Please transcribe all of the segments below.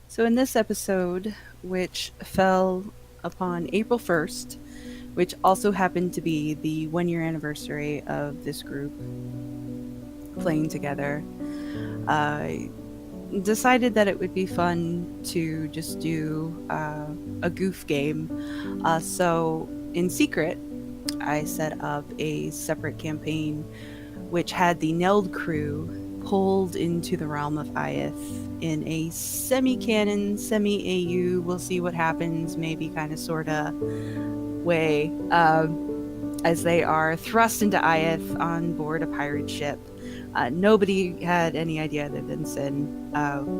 So, in this episode, which fell upon April 1st, which also happened to be the 1 year anniversary of this group playing together, I decided that it would be fun to just do a goof game. So, in secret, I set up a separate campaign which had the Neld crew pulled into the realm of Iyeth in a semi-canon, semi-AU, we'll see what happens, maybe kind of sorta way, as they are thrust into Iyeth on board a pirate ship. Nobody had any idea other than Sin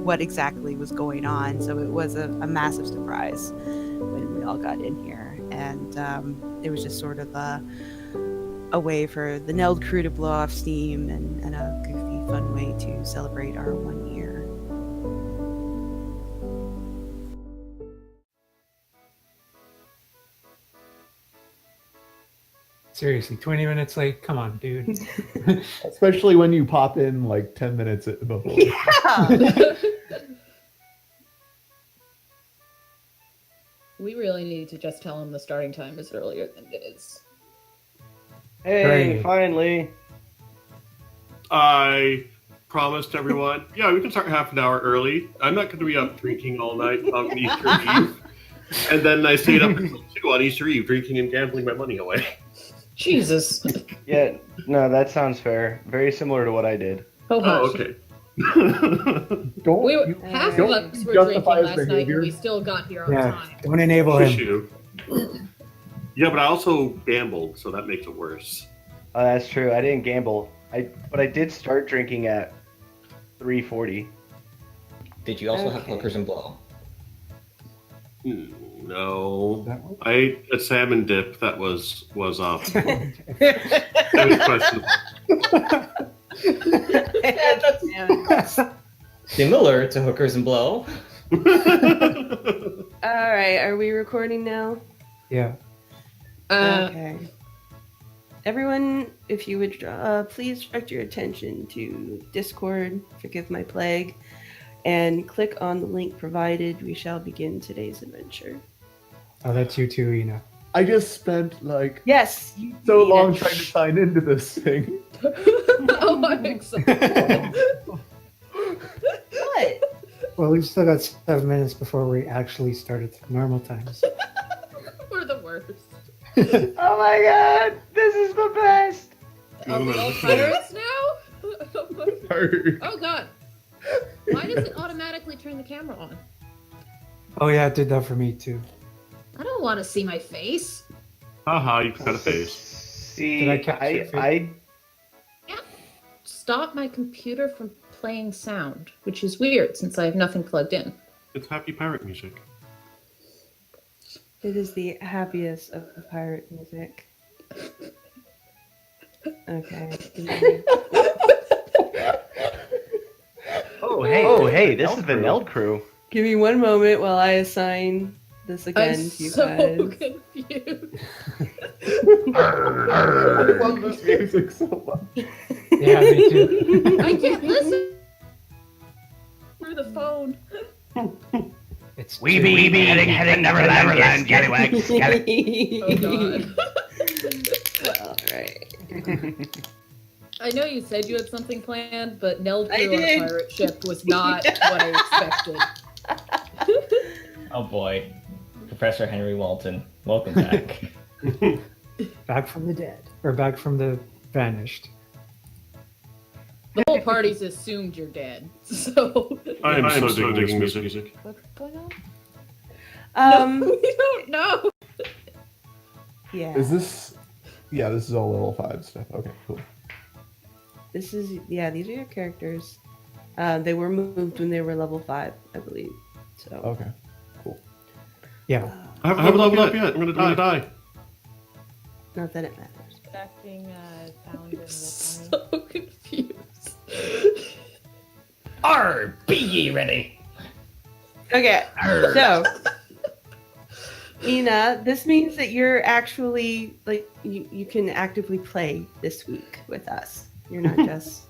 what exactly was going on, so it was a massive surprise when we all got in here. And it was just sort of a way for the Neld crew to blow off steam and a goofy, fun way to celebrate our 1 year. Seriously, 20 minutes late? Come on, dude. Especially when you pop in like 10 minutes before. Yeah! We really need to just tell him the starting time is earlier than it is. Hey, Great. finally. I promised everyone, yeah, we can start half an hour early. I'm not going to be up drinking all night on Easter Eve. And then I stayed up until 2 on Easter Eve, drinking and gambling my money away. Jesus. Yeah, no, that sounds fair. Very similar to what I did. Oh, Oh, hush. okay. Don't Half don't of us were justify drinking his last night behavior. and we still got here on Yeah, time. don't enable him. Issue. Yeah, but I also gambled, so that makes it worse. Oh, that's true. I didn't gamble. But I did start drinking at 3:40. Did you also have hookers and blow? No. That one? I ate a salmon dip that was that was questionable. Similar to hookers and blow. All right, are we recording now? Yeah. Okay. Everyone, if you would please direct your attention to Discord, Forgive My Plague, and click on the link provided. We shall begin today's adventure. Oh, that's you too, Ina. I just spent like Yes! so long trying to sign into this thing. Oh, I'm excited. What? Well, we've still got 7 minutes before we actually start at normal times. We're the worst. Oh my god, this is the best! Are we all pirates now? Oh god. Why does it automatically turn the camera on? Oh yeah, it did that for me too. I don't want to see my face. Haha, you got a face. See, Did I capture your face? Stop my computer from playing sound, which is weird since I have nothing plugged in. It's happy pirate music. It is the happiest of the pirate music. Okay. Oh, hey, this is the Neld crew. Give me one moment while I assign this again I'm to you so guys. confused. I love this music so much. Yeah, me too. I can't listen through the phone. It's We be heading Neverland, Scallywags. Oh god. Alright. I know you said you had something planned, but Neld I crew on a did. pirate ship was not what I expected. Oh boy. Professor Henry Walton, welcome back. back from the dead. Or back from the vanished. The whole party's assumed you're dead, so I am so digging this music. what's going on? Um, We don't know. yeah. Is this? Yeah, this is all level 5 stuff. Okay, cool. This is, yeah, these are your characters. They were moved when they were level 5, I believe. So. Okay, cool. Yeah. I haven't leveled up yet. I'm gonna die. Not that it matters. Acting so confused. Arr, be ye ready. Okay, so Ina, this means that you're actually like you can actively play this week with us. You're not just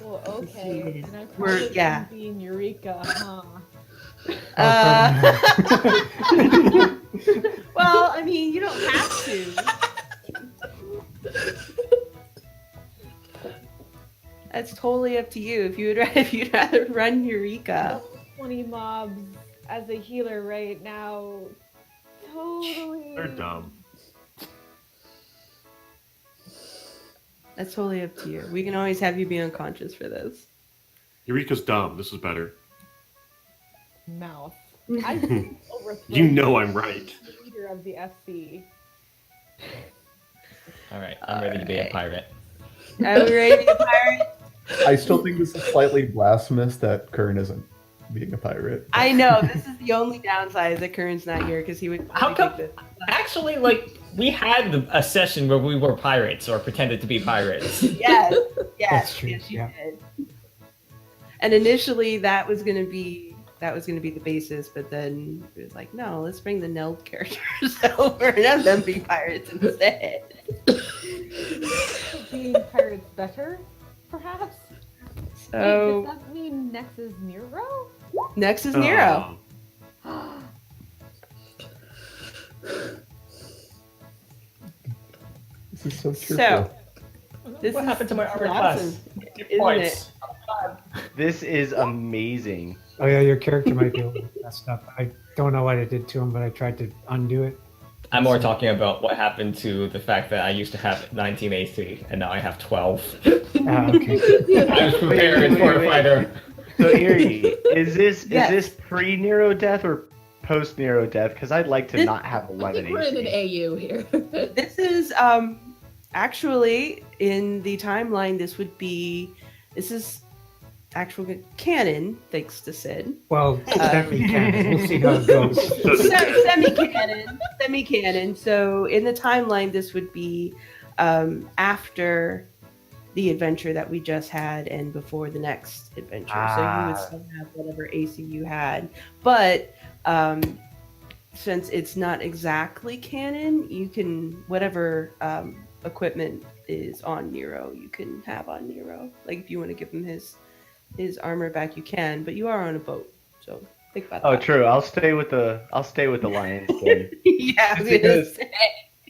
Well, okay. And I We're- probably yeah. yeah. Be in Eureka, huh? Well, I mean, you don't have to. That's totally up to you. If you'd rather run Eureka. 20 mobs as a healer right now. Totally. They're dumb. That's totally up to you. We can always have you be unconscious for this. Eureka's dumb. This is better. Mouth. I overthrow You know I'm right. the leader of the FC. All right, I'm ready to be a Alright. pirate. Are we ready to be a pirate? I still think this is slightly blasphemous that Kern isn't being a pirate. I know. This is the only downside is that Curran's not here because he would. How probably come- take Actually, like, we had a session where we were pirates or pretended to be pirates. Yes, yes, That's true, yes, you yeah. did. And initially, that was gonna be the basis, but then it was like, no, let's bring the Neld characters over and have them be pirates instead. Being pirates better, perhaps? So Wait, does that mean next is Nero? next is Nero. Oh. This is so true. So this What is happened to my armor awesome, class? Give isn't points. This is amazing. Oh yeah, your character might be a little messed up. I don't know what I did to him, but I tried to undo it. I'm more talking about what happened to the fact that I used to have 19 AC and now I have 12. Ah, okay. I was prepared for a fighter. So Iri, is this Yes. is this pre-Nero death or post-Nero death? Because I'd like to This- not have I 11 think we're in an AC. AU here. This is actually in the timeline. This is actual canon, thanks to Sid. Well, semi-canon. We'll see how it goes. Semi-canon. So in the timeline, this would be after the adventure that we just had and before the next adventure. So you would still have whatever AC you had, but since it's not exactly canon, you can whatever equipment is on Nero, you can have on Nero. Like if you want to give him his armor back, you can, but you are on a boat, so think about Oh, that. true. I'll stay with the lion skin. Yeah, I was gonna Because- say.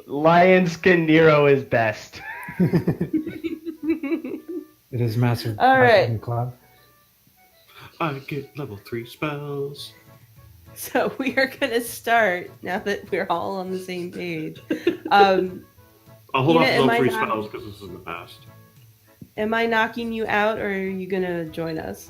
Lion skin Nero is best. It is massive. All right. marketing club. I get level 3 spells. So we are gonna start now that we're all on the same page. I'll hold off Ina, am level I 3 not- spells because this is in the past. Am I knocking you out, or are you gonna join us?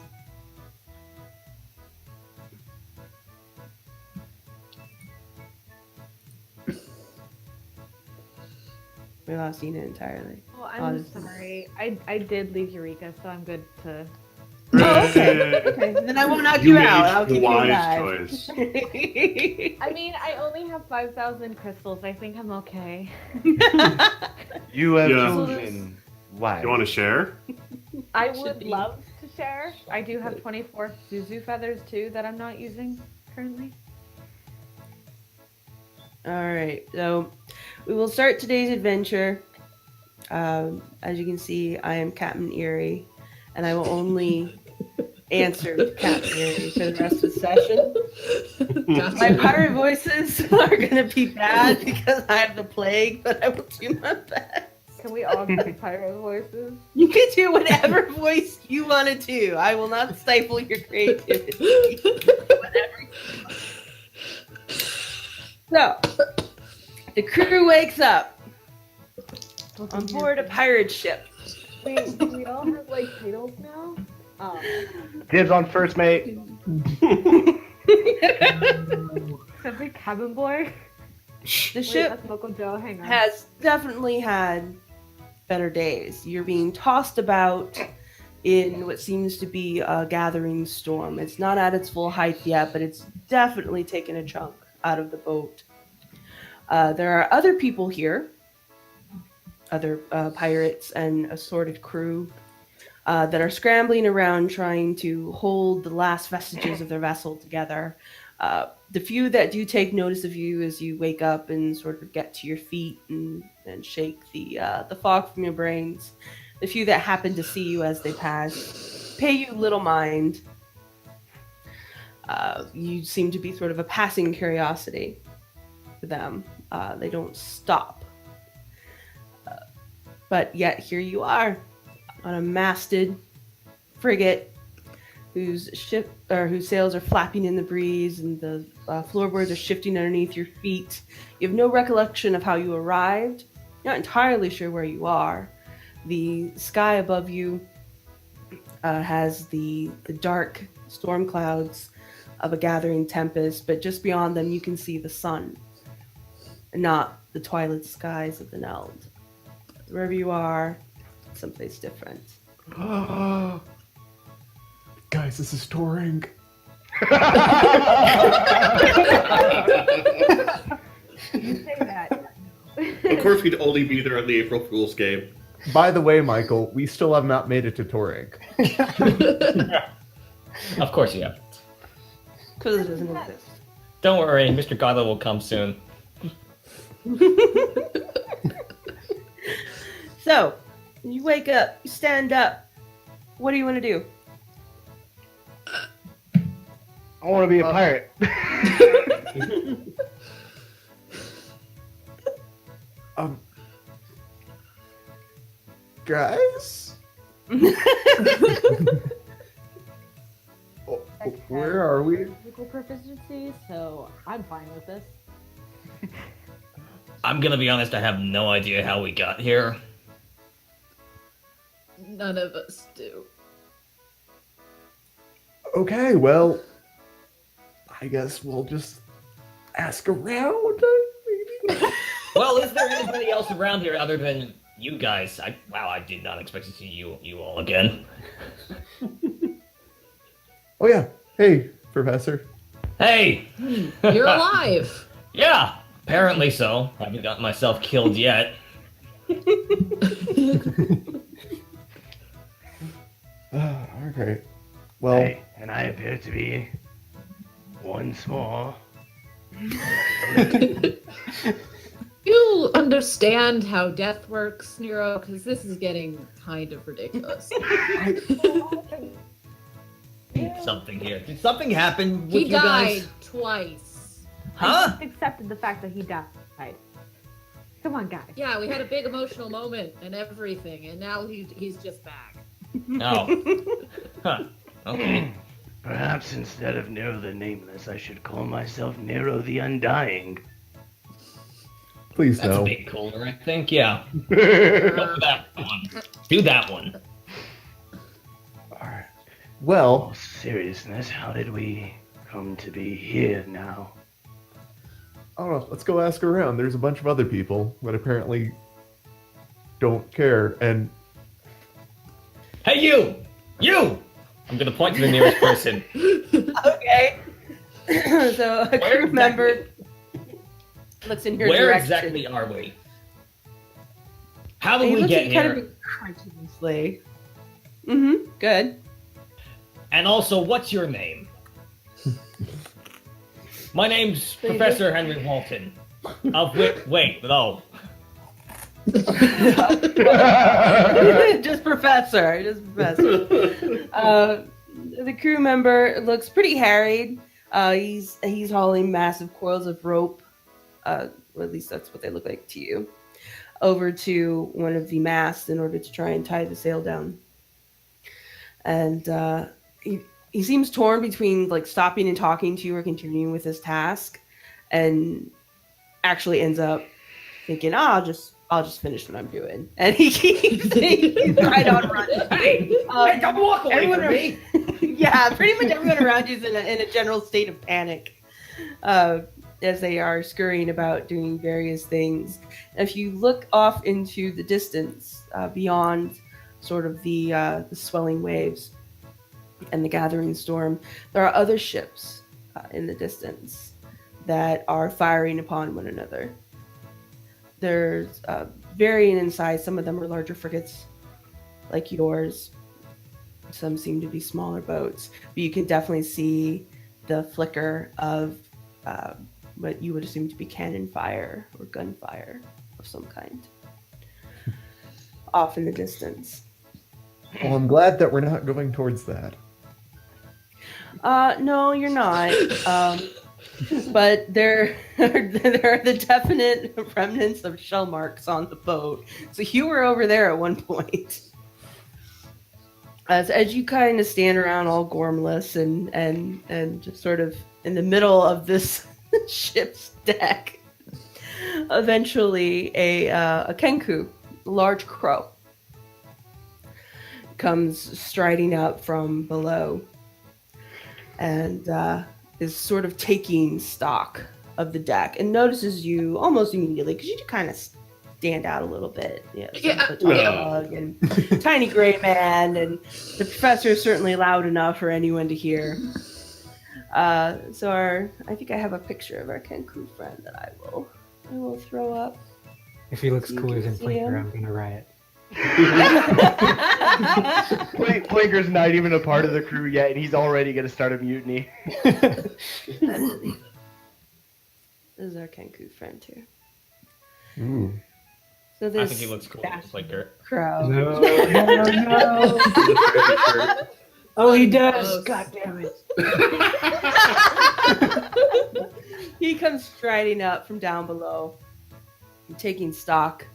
We lost Ina entirely. Oh, I'm Honestly. sorry. I did leave Eureka, so I'm good to. Oh, okay. Okay, then I won't knock You you made out. I'll the keep you wise alive. choice. I mean, I only have 5,000 crystals. I think I'm okay. You have Yeah. chosen. Why? You want to share? I Should would be. love to share. I do have 24 Zuzu feathers too that I'm not using currently. All right, so we will start today's adventure. As you can see, I am Captain Iri, and I will only answer to Captain Iri for the rest of the session. My pirate voices are going to be bad because I have the plague, but I will do my best. Can we all get pirate voices? You can do whatever voice you want to do. I will not stifle your creativity. Whatever you want. So, the crew wakes up on board a pirate ship. Wait, do we all have like titles now? Dibs on first, mate. Except for cabin boy. The Wait, ship that's Local Joe. Hang on. has definitely had better days. You're being tossed about in what seems to be a gathering storm. It's not at its full height yet, but it's definitely taken a chunk out of the boat. There are other people here, other pirates and assorted crew that are scrambling around trying to hold the last vestiges of their vessel together. The few that do take notice of you as you wake up and sort of get to your feet and shake the fog from your brains, the few that happen to see you as they pass, pay you little mind. You seem to be sort of a passing curiosity to them. They don't stop. But yet here you are on a masted frigate whose sails are flapping in the breeze and the floorboards are shifting underneath your feet. You have no recollection of how you arrived. You're not entirely sure where you are. The sky above you has the dark storm clouds of a gathering tempest, but just beyond them you can see the sun, not the twilight skies of the Neld. Wherever you are, someplace different. Guys, this is touring. You say that. Of course, we'd only be there on the April Fool's game. By the way, Michael, we still have not made it to touring. Of course you have. Because it doesn't exist. Don't worry, Mr. Godler will come soon. So, you wake up, you stand up. What do you want to do? I want to be a pirate. Guys? Where are we? Physical proficiency, so I'm fine with this. I'm gonna be honest, I have no idea how we got here. None of us do. Okay, well, I guess we'll just ask around, maybe? Well, is there anybody else around here other than you guys? I did not expect to see you all again. Oh yeah, hey, Professor. Hey! You're alive. Yeah, apparently so. Haven't gotten myself killed yet. Okay. Well, Hey, and I appear to be once more. You understand how death works, Nero? Because this is getting kind of ridiculous. Something here. Did something happen with He you died guys? twice. I Huh? just accepted the fact that he died. Come on, guys. Yeah, we had a big emotional moment and everything, and now he's just back. Oh. Huh. Okay. Perhaps instead of Nero the Nameless, I should call myself Nero the Undying. please That's a no. bit cooler, I think. Yeah. Go for that one. Do that one. Alright. All Well, seriousness, how did we come to be here now? I don't know. Let's go ask around. There's a bunch of other people that apparently don't care. And Hey, you! You! I'm gonna point to the nearest person. Okay. So a Where crew member looks in your Where direction. exactly are we? How He did we looks get at you kind here? of incredulously. Mm-hmm. Good. And also, what's your name? My name's Please. Professor Henry Walton. Of which, wait, no. Just professor. The crew member looks pretty harried. He's hauling massive coils of rope. Well, at least that's what they look like to you. Over to one of the masts in order to try and tie the sail down. And he seems torn between like stopping and talking to you or continuing with his task, and actually ends up thinking, I'll just finish what I'm doing. And he keeps right on running. Hey, don't walk away everyone from me! Yeah, pretty much everyone around you is in a general state of panic as they are scurrying about doing various things. If you look off into the distance beyond sort of the swelling waves and the gathering storm, there are other ships in the distance that are firing upon one another. There's varying in size. Some of them are larger frigates like yours. Some seem to be smaller boats, but you can definitely see the flicker of what you would assume to be cannon fire or gunfire of some kind off in the distance. well, I'm glad that we're not going towards that. No, you're not. But there are the definite remnants of shell marks on the boat. So you were over there at one point. As you kind of stand around all gormless and just sort of in the middle of this ship's deck, eventually a kenku, a large crow, comes striding up from below and is sort of taking stock of the deck and notices you almost immediately because you kind of stand out a little bit. Dog and tiny gray man, and the professor is certainly loud enough for anyone to hear. I think I have a picture of our Kenku friend that I will throw up. If he looks You cooler can than see Blinker, him. I'm gonna riot. Blinker's not even a part of the crew yet, and he's already gonna start a mutiny. This is our Kenku friend here. Ooh. So I this think he looks cool. Like her. crow. No. Oh, he does. God damn it. He comes striding up from down below, taking stock,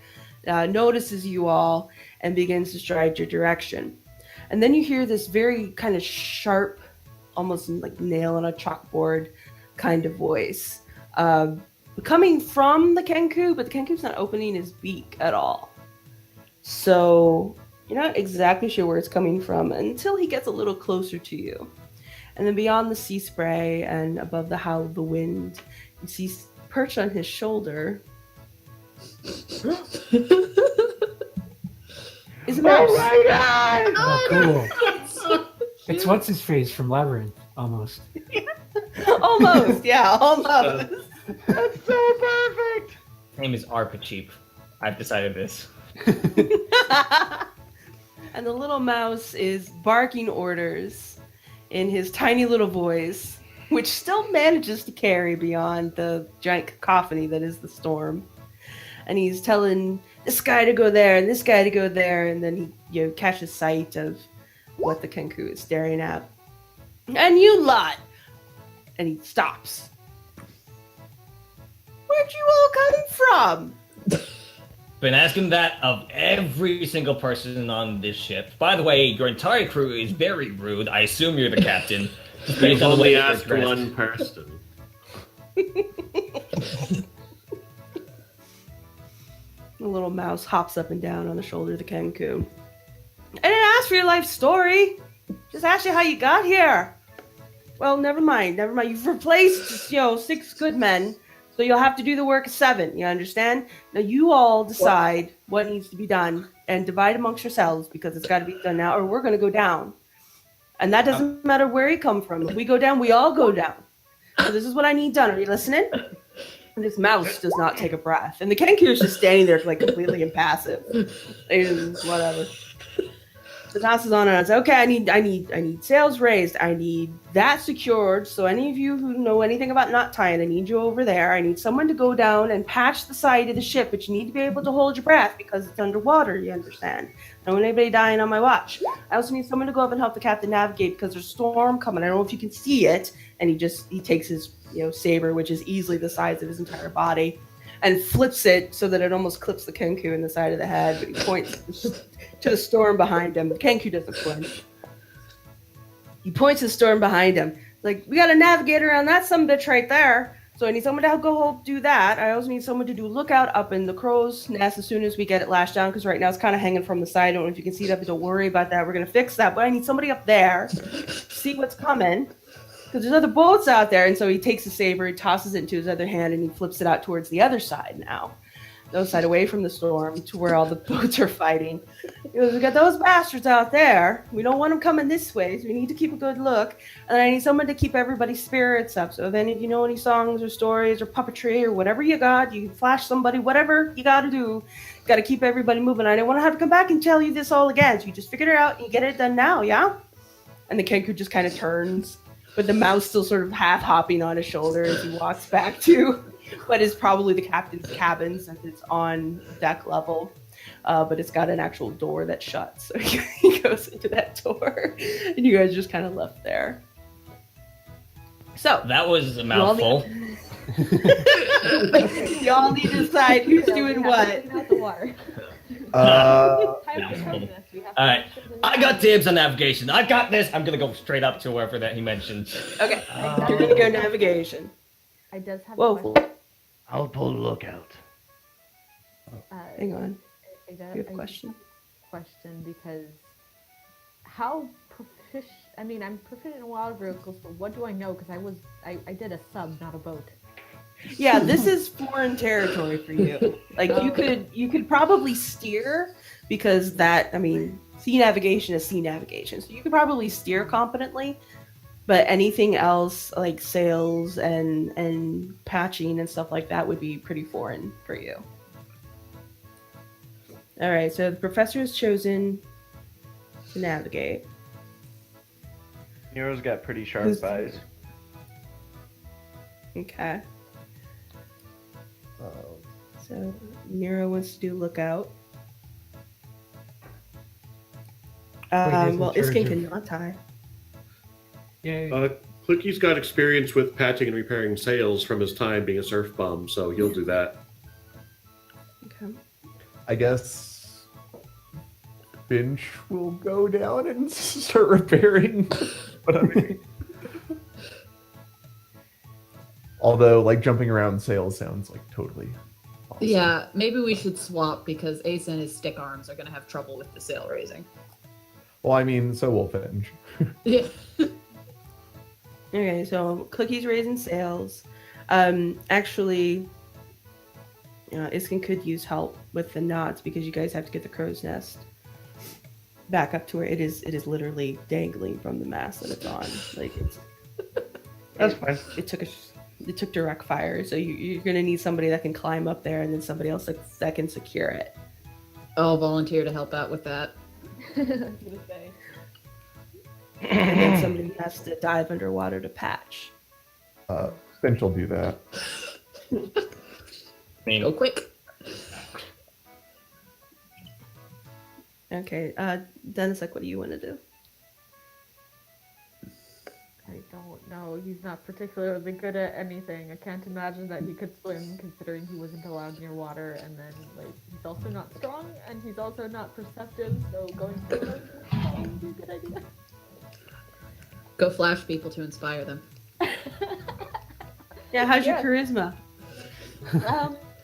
notices you all, and begins to stride your direction. And then you hear this very kind of sharp, almost like nail on a chalkboard kind of voice. Coming from the Kenku, but the Kenku's not opening his beak at all. So you're not exactly sure where it's coming from until he gets a little closer to you. And then beyond the sea spray and above the howl of the wind, you see perched on his shoulder is a mouse. Oh my god! Oh, cool. It's what's his face from Labyrinth, almost. Almost, yeah, almost. That's so perfect! His name is Arpacheap. I've decided this. And the little mouse is barking orders in his tiny little voice, which still manages to carry beyond the giant cacophony that is the storm. And he's telling this guy to go there and this guy to go there, and then he catches sight of what the Kenku is staring at. And you lot! And he stops. Where'd you all come from? Been asking that of every single person on this ship. By the way, your entire crew is very rude. I assume you're the captain. Just based on the way Only you're ask dressed. one person. The little mouse hops up and down on the shoulder of the Kenku. I didn't ask for your life story. Just asked you how you got here. Well, never mind. You've replaced, 6 good men, so you'll have to do the work of 7. You understand? Now you all decide what needs to be done and divide amongst yourselves because it's got to be done now, or we're going to go down. And that doesn't matter where you come from. If we go down, we all go down. So this is what I need done. Are you listening? And this mouse does not take a breath. And the Kenku is just standing there like completely impassive. Whatever. The mouse is on and I say, okay, I need sails raised. I need that secured. So any of you who know anything about knot tying, I need you over there. I need someone to go down and patch the side of the ship, but you need to be able to hold your breath because it's underwater, you understand? I don't want anybody dying on my watch. I also need someone to go up and help the captain navigate because there's a storm coming. I don't know if you can see it. And he takes his saber, which is easily the size of his entire body, and flips it so that it almost clips the Kenku in the side of the head, but he points to the storm behind him. The Kenku doesn't flinch. He points to the storm behind him. Like, we got a navigator on that sumbitch right there. So I need someone to go do that. I also need someone to do lookout up in the crow's nest as soon as we get it lashed down, because right now it's kind of hanging from the side. I don't know if you can see that, but don't worry about that. We're going to fix that. But I need somebody up there to see what's coming, because there's other boats out there. And so he takes the saber, he tosses it into his other hand, and he flips it out towards the other side now. The other side, away from the storm, to where all the boats are fighting. He goes, we got those bastards out there. We don't want them coming this way, so we need to keep a good look. And I need someone to keep everybody's spirits up. So if any of you know any songs or stories or puppetry or whatever you got, you can flash somebody, whatever you got to do. You got to keep everybody moving. I don't want to have to come back and tell you this all again. So you just figured it out and you get it done now, yeah? And the Kenku just kind of turns, but the mouse still sort of half hopping on his shoulder as he walks back to what is probably the captain's cabin, since it's on deck level. But it's got an actual door that shuts. So he goes into that door, and you guys just kind of left there. So, That was a all mouthful. y'all need to decide who's So doing we have to what. clean out the water. Uh, Time for business. We have to Alright, finish it. I got dibs on navigation. I got this. I'm gonna go straight up to whoever that he mentioned. Okay, you're gonna go navigation. I does have Whoa, a question. I'll pull the lookout. hang on. I You have a question? question because how proficient? I mean, I'm proficient in wild vehicles, but what do I know? Because I did a sub, not a boat. Yeah, this is foreign territory for you. Like you could probably steer because that, I mean, sea navigation is sea navigation. So you could probably steer competently, but anything else like sails and patching and stuff like that would be pretty foreign for you. All right, so the professor has chosen to navigate. Nero's got pretty sharp Who's- eyes. Okay. So Nero wants to do lookout. Wait, Well, who's in Iskyn charge of- cannot tie. Yay. Clicky's got experience with patching and repairing sails from his time being a surf bum, so he'll do that. Okay. I guess Finch will go down and start repairing. But I mean, although, like jumping around sails sounds like totally. Awesome. yeah, maybe we should swap because Ace and his stick arms are gonna have trouble with the sail raising. Well, I mean, so will Finch. Yeah. Okay, so Clicky's raising sails. Actually, Iskyn could use help with the knots because you guys have to get the crow's nest back up to where it is literally dangling from the mast that it's on. Like That's fine. It took direct fire, so you're gonna need somebody that can climb up there and then somebody else that can secure it. I'll volunteer to help out with that. I was gonna say. And then somebody has to dive underwater to patch. Finch will do that. I mean, Go quick. Okay, Dennis, like, what do you want to do? I don't know. He's not particularly good at anything. I can't imagine that he could swim, considering he wasn't allowed near water. And then, like, he's also not strong, and he's also not perceptive. So going through those is probably a good idea. Go flash people to inspire them. Yeah, how's Yeah. your charisma?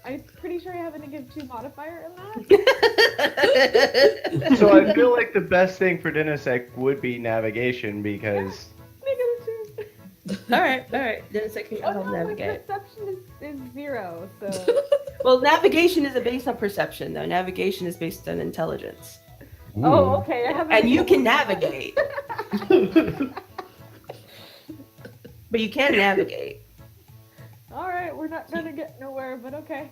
I'm pretty sure I have a -2 modifier in that. So I feel like the best thing for Denisek would be navigation because -2. all right. Dennis, I can Oh help no, my navigate. perception is 0. So Well, navigation isn't based on perception, though. Navigation is based on intelligence. oh okay. I have. And you can navigate. But you can navigate. All right, we're not gonna get nowhere, but okay.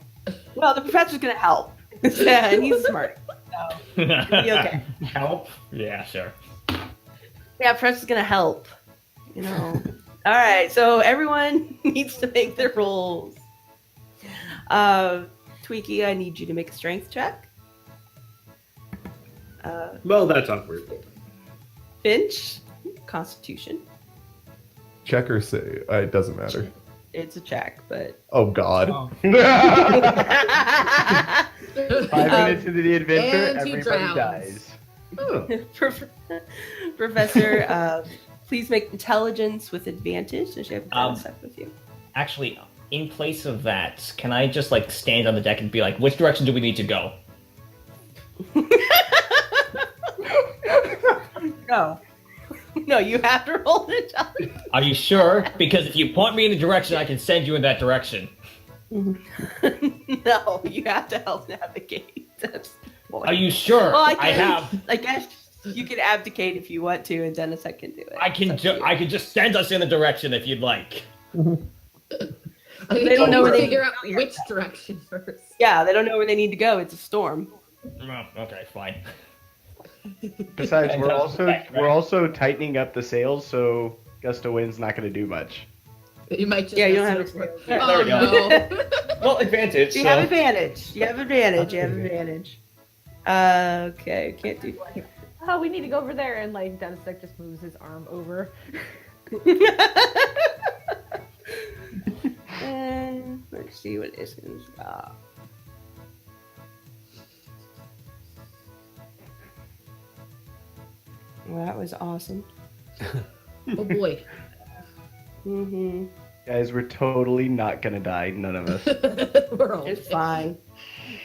Well, the professor's going to help. Yeah, and he's smart. So, you'll be okay. Help? Yeah, sure. Yeah, professor's going to help. You know. All right, so everyone needs to make their rolls. Twinki, I need you to make a strength check. Well, that's awkward. Finch, Constitution. Check or say? It doesn't matter. It's a check, but. Oh God. 5 minutes into the adventure, And he everybody drowns. dies. Oh, Professor, please make intelligence with advantage. So she have contact with you. Actually, in place of that, can I just like stand on the deck and be like, which direction do we need to go? No. No, you have to roll an intelligence. Are you sure? Because if you point me in a direction, I can send you in that direction. No, you have to help navigate. That's the point. Are you sure? Well, I have. I guess you can abdicate if you want to, and Dennis can do it. I can. It's up to you. I can just send us in a direction if you'd like. I think They don't know where they figure need out to go which direction first. Yeah, they don't know where they need to go. It's a storm. Oh, okay, fine. Besides, And we're that's right. also tightening up the sails, so gust of wind's not going to do much. You might just Yeah, you don't mess have it up. experience. There we Oh go. no. Well, advantage. You so- have advantage. You have advantage. You have advantage. Okay, can't do. Oh, we need to go over there, and like Dennis just moves his arm over. Iskyn's got. Well, that was awesome. Oh boy. Mm-hmm. Guys, we're totally not gonna die. None of us. We're all It's fine.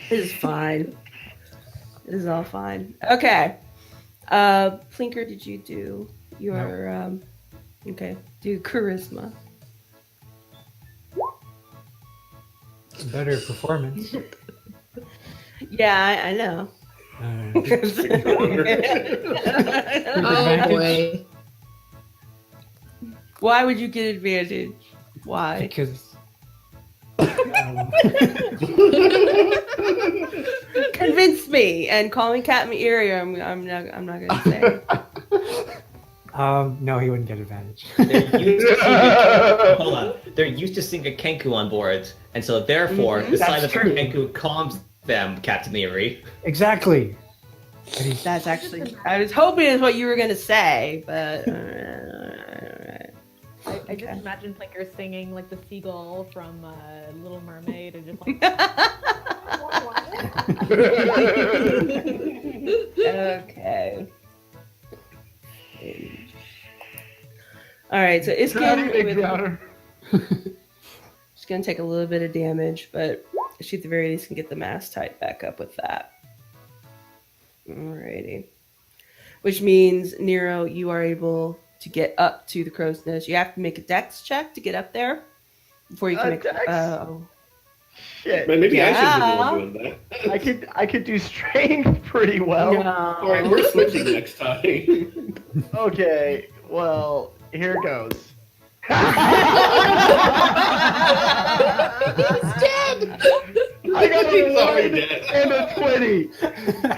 It's fine. It is all fine. Okay. Plinker, did you do your okay. Do charisma. Better performance. Yeah, I know. Oh boy. Why would you get advantage? Why? Because Convince me and call me Cat Iri. I'm not gonna say. no, he wouldn't get advantage. Hold on. They're used to seeing a Kenku on board, and so therefore the sight of a true. Kenku calms them, Captain Iri. Exactly. That's actually. I was hoping is what you were gonna say, but. I just imagine Plinker singing like the seagull from Little Mermaid and just like. Okay. All right, so Iskyn it's gonna take a little bit of damage, but she at the very least can get the mask tied back up with that. Alrighty. Which means, Nero, you are able to get up to the crow's nest. You have to make a dex check to get up there before you can make. Dex? Oh, Shit. Maybe I should Yeah. be the one doing that. I could do strength pretty well. All right, we're switching next time. Okay, well, here goes. He's dead. I got a He's already 1 dead. and a 20.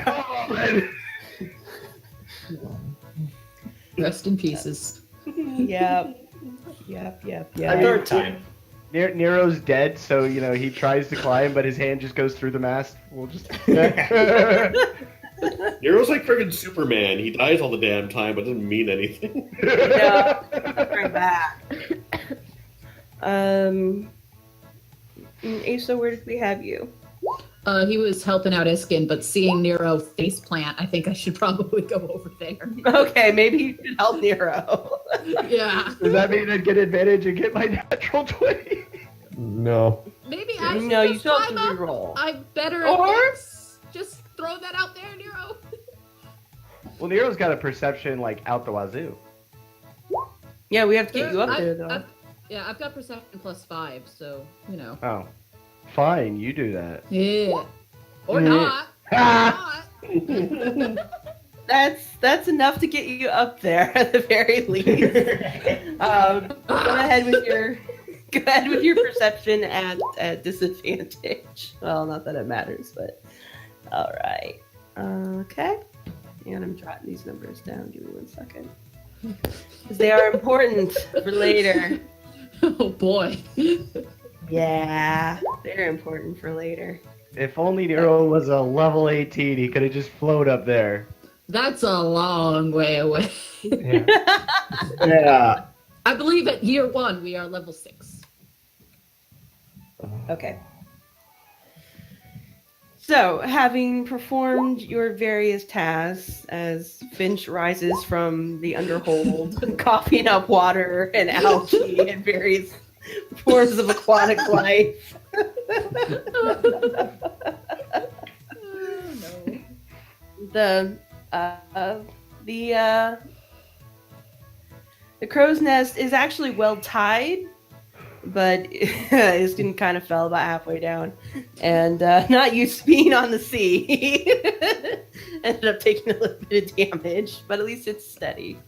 Come on. Rest in pieces. yep. Third time. Nero's dead, so he tries to climb, but his hand just goes through the mast. We'll just. Nero's like friggin' Superman. He dies all the damn time, but doesn't mean anything. Yeah, bring back. Asa, where did we have you? He was helping out Iskyn, but seeing Nero faceplant, I think I should probably go over there. Okay, maybe you should help Nero. Yeah. Does that mean I'd get advantage and get my natural 20? No. Maybe I should No, you just still have climb to up. reroll. I'm better Or- at this. Just throw that out there, Nero. Well, Nero's got a perception out the wazoo. Yeah, we have to get you up there, though. I've got perception +5, so Oh. Fine, you do that. Yeah. Or Mm. not. Ah! That's enough to get you up there at the very least. Go ahead with your perception at disadvantage. Well, not that it matters, but all right. Okay. And I'm jotting these numbers down. Give me 1 second, because they are important for later. Oh boy. Yeah, they're important for later. If only Nero was a level 18, he could have just flown up there. That's a long way away. Yeah. Yeah. I believe at year 1 we are level 6. Okay. So, having performed your various tasks as Finch rises from the underhold, coughing up water and algae and various forms of aquatic life. The crow's nest is actually well tied, but Iskyn kind of fell about halfway down, and not used to being on the sea, ended up taking a little bit of damage, but at least it's steady.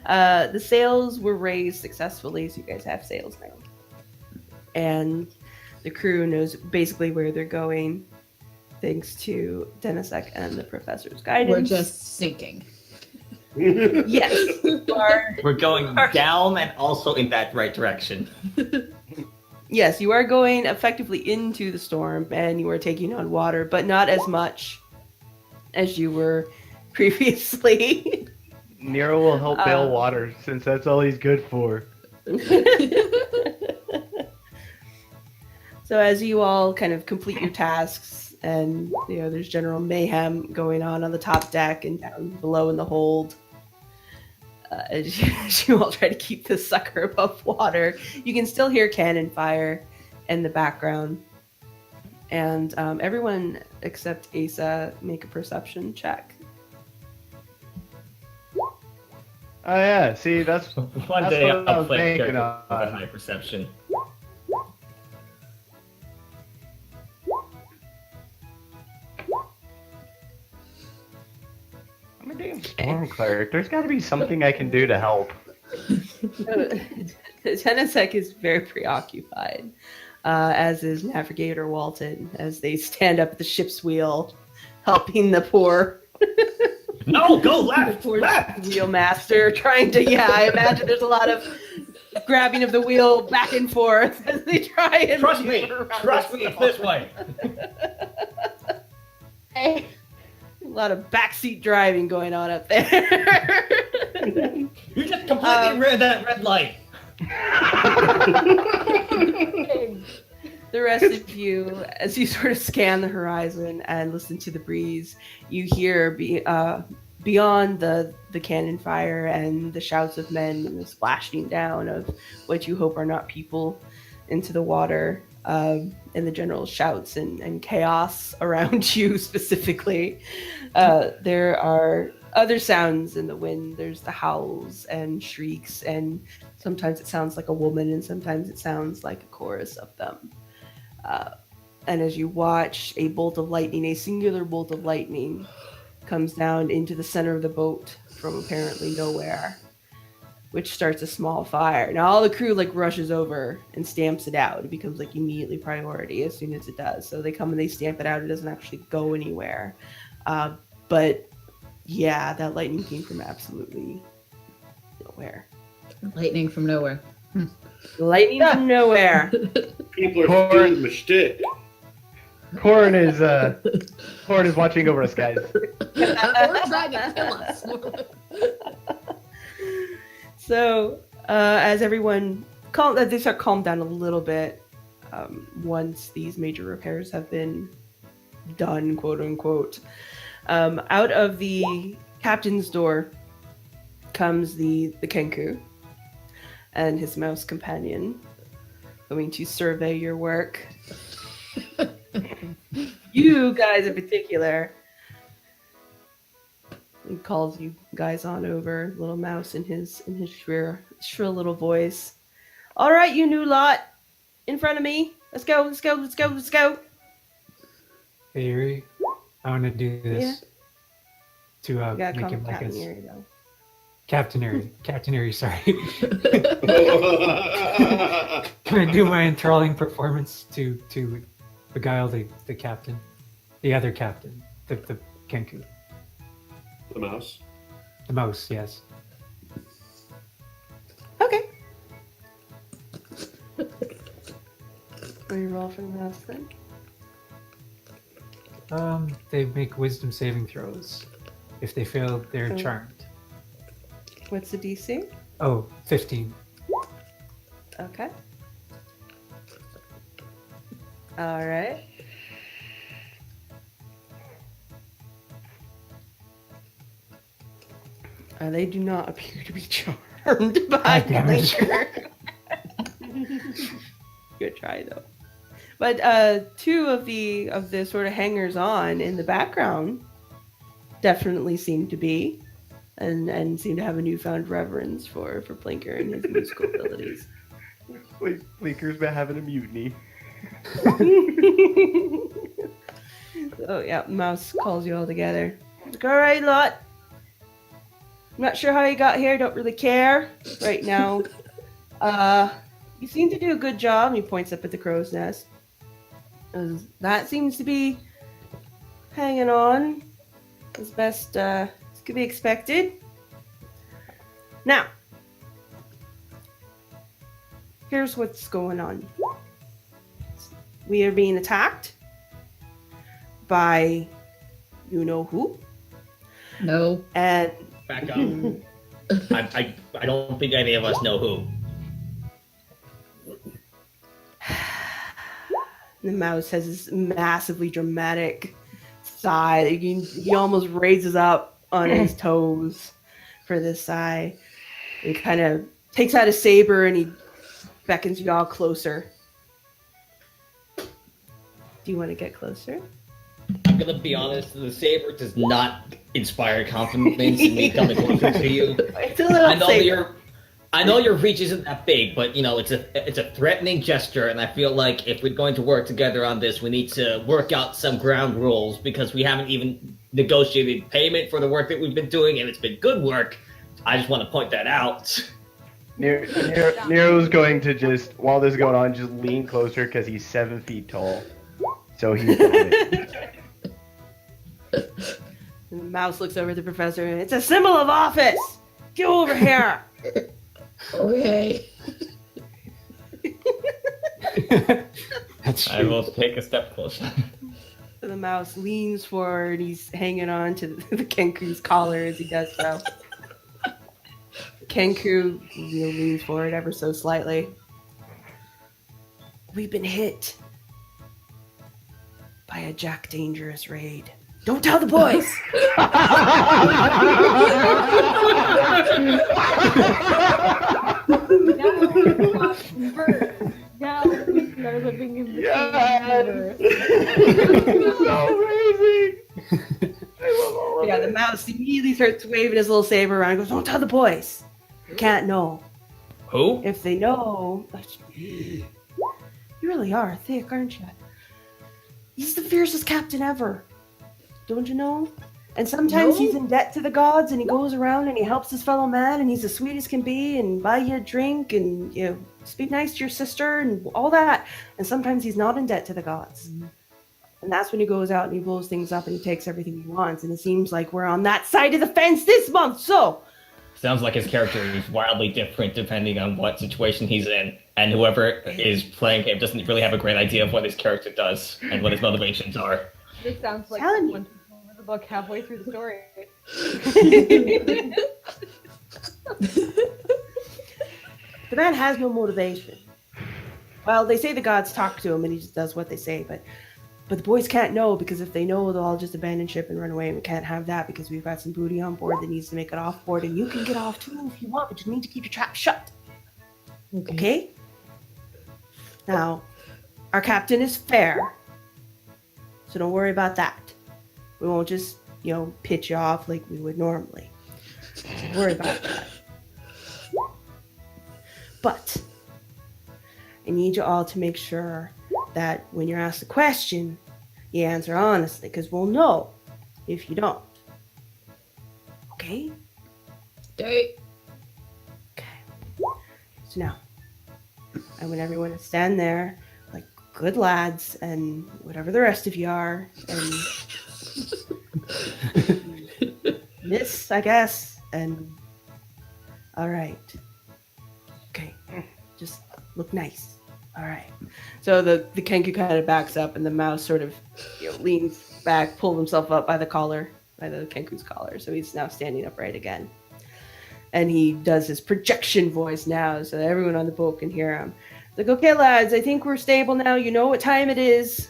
The sails were raised successfully, so you guys have sails now, and the crew knows basically where they're going, thanks to Denisek and the professor's guidance. We're just sinking. Yes, We're going down and also in that right direction. yes, you are going effectively into the storm, and you are taking on water, but not as much as you were previously. Nero will help bail water, since that's all he's good for. So So as you all kind of complete your tasks, and there's general mayhem going on the top deck and down below in the hold. As you all try to keep this sucker above water, you can still hear cannon fire in the background. And everyone except Asa make a perception check. Oh yeah, see that's One That's day what I I'll was play thinking character with of. high perception. I'm a damn storm cleric. There's got to be something I can do to help. Tenesek is very preoccupied, as is Navigator Walton, as they stand up at the ship's wheel, helping the poor No, go left! poor Left! wheelmaster, trying to. Yeah, I imagine there's a lot of grabbing of the wheel back and forth as they try and Trust me! maneuver around Trust me, it's this way! A lot of backseat driving going on up there. You just completely read that red light! The rest of you, as you sort of scan the horizon and listen to the breeze, you hear beyond the cannon fire and the shouts of men and the splashing down of what you hope are not people into the water, and the general shouts and chaos around you specifically. There are other sounds in the wind. There's the howls and shrieks, and sometimes it sounds like a woman and sometimes it sounds like a chorus of them. And as you watch, a singular bolt of lightning comes down into the center of the boat from apparently nowhere, which starts a small fire. Now all the crew rushes over and stamps it out. It becomes immediately priority as soon as it does. So they come and they stamp it out. It doesn't actually go anywhere. But yeah, that lightning came from absolutely nowhere. Lightning from nowhere. Lightning from nowhere. People are stealing my shtick. Corn is watching over us, guys. Or trying to kill us. So as everyone they start calm down a little bit once these major repairs have been done, quote unquote. Out of the captain's door comes the Kenku and his mouse companion, going to survey your work. You guys in particular. He calls you guys on over, little mouse in his shrill little voice. All right, you new lot, in front of me. Let's go, let's go, let's go, let's go. Hey, Iri, I want to do this to You gotta make call him him like Captain us. Iri, though. Captain Iri, sorry. Can I do my enthralling performance to beguile the captain? The other captain, the Kenku. The mouse. The mouse, yes. Okay. Will you roll for the mouse then? They make wisdom saving throws. If they fail, they're Oh. charmed. What's the DC? Oh, 15. Okay. All right. They do not appear to be charmed by God damn it. Blinker. Good try though. But two of the sort of hangers on in the background definitely seem to be, and seem to have a newfound reverence for Blinker and his musical abilities. Bleaker's been having a mutiny. Oh yeah, Mouse calls you all together. Like, all right, lot. I'm not sure how you got here. Don't really care right now. You seem to do a good job. He points up at the crow's nest. That seems to be hanging on as best as could be expected. Now, here's what's going on. We are being attacked by you know who, No. and Back up. I don't think any of us know who. And the mouse has this massively dramatic sigh. He almost raises up on his toes for this sigh. He kind of takes out his saber and he beckons you all closer. Do you want to get closer? I'm gonna be honest, the saber does not inspire confidence in me coming closer to you. It's a little saber. I know your reach isn't that big, but you know it's a threatening gesture, and I feel like if we're going to work together on this, we need to work out some ground rules because we haven't even negotiated payment for the work that we've been doing, and it's been good work. I just want to point that out. Nero's going to just, while this is going on, just lean closer because he's 7 feet tall. So he's got it. And the mouse looks over at the professor. It's a symbol of office. Get over here. Okay. That's I will take a step closer. So the mouse leans forward. He's hanging on to the Kenku's collar as he does so. Kenku leans forward ever so slightly. We've been hit by a Jack Dangerous raid. Don't tell the boys! Now we are living in the Yes! universe. So amazing! I love all of Yeah, it. the mouse immediately starts waving his little saber around and goes, don't tell the boys. You can't know. Who? If they know... You really are thick, aren't you? He's the fiercest captain ever. Don't you know? And sometimes he's in debt to the gods and he goes around and he helps his fellow man and he's the sweetest can be and buy you a drink and speak nice to your sister and all that. And sometimes he's not in debt to the gods. And that's when he goes out and he blows things up and he takes everything he wants. And it seems like we're on that side of the fence this month, so... Sounds like his character is wildly different depending on what situation he's in, and whoever is playing him doesn't really have a great idea of what his character does and what his motivations are. This sounds like Telling you. someone who read the book halfway through the story. The man has no motivation. Well, they say the gods talk to him and he just does what they say, but the boys can't know because if they know, they'll all just abandon ship and run away, and we can't have that because we've got some booty on board that needs to make it off board, and you can get off too if you want, but you need to keep your trap shut. Okay? Now, our captain is fair, so don't worry about that. We won't just, pitch you off like we would normally. Don't worry about that. But I need you all to make sure that when you're asked a question, you answer honestly, because we'll know if you don't. Okay? Okay. Okay. So now, I want everyone to stand there like good lads and whatever the rest of you are, and miss, I guess, and all right. Okay. Just look nice. All right. So the Kenku kind of backs up, and the mouse sort of leans back, pulls himself up by the collar, by the Kenku's collar. So he's now standing upright again. And he does his projection voice now, so that everyone on the boat can hear him. Like, okay, lads, I think we're stable now. You know what time it is.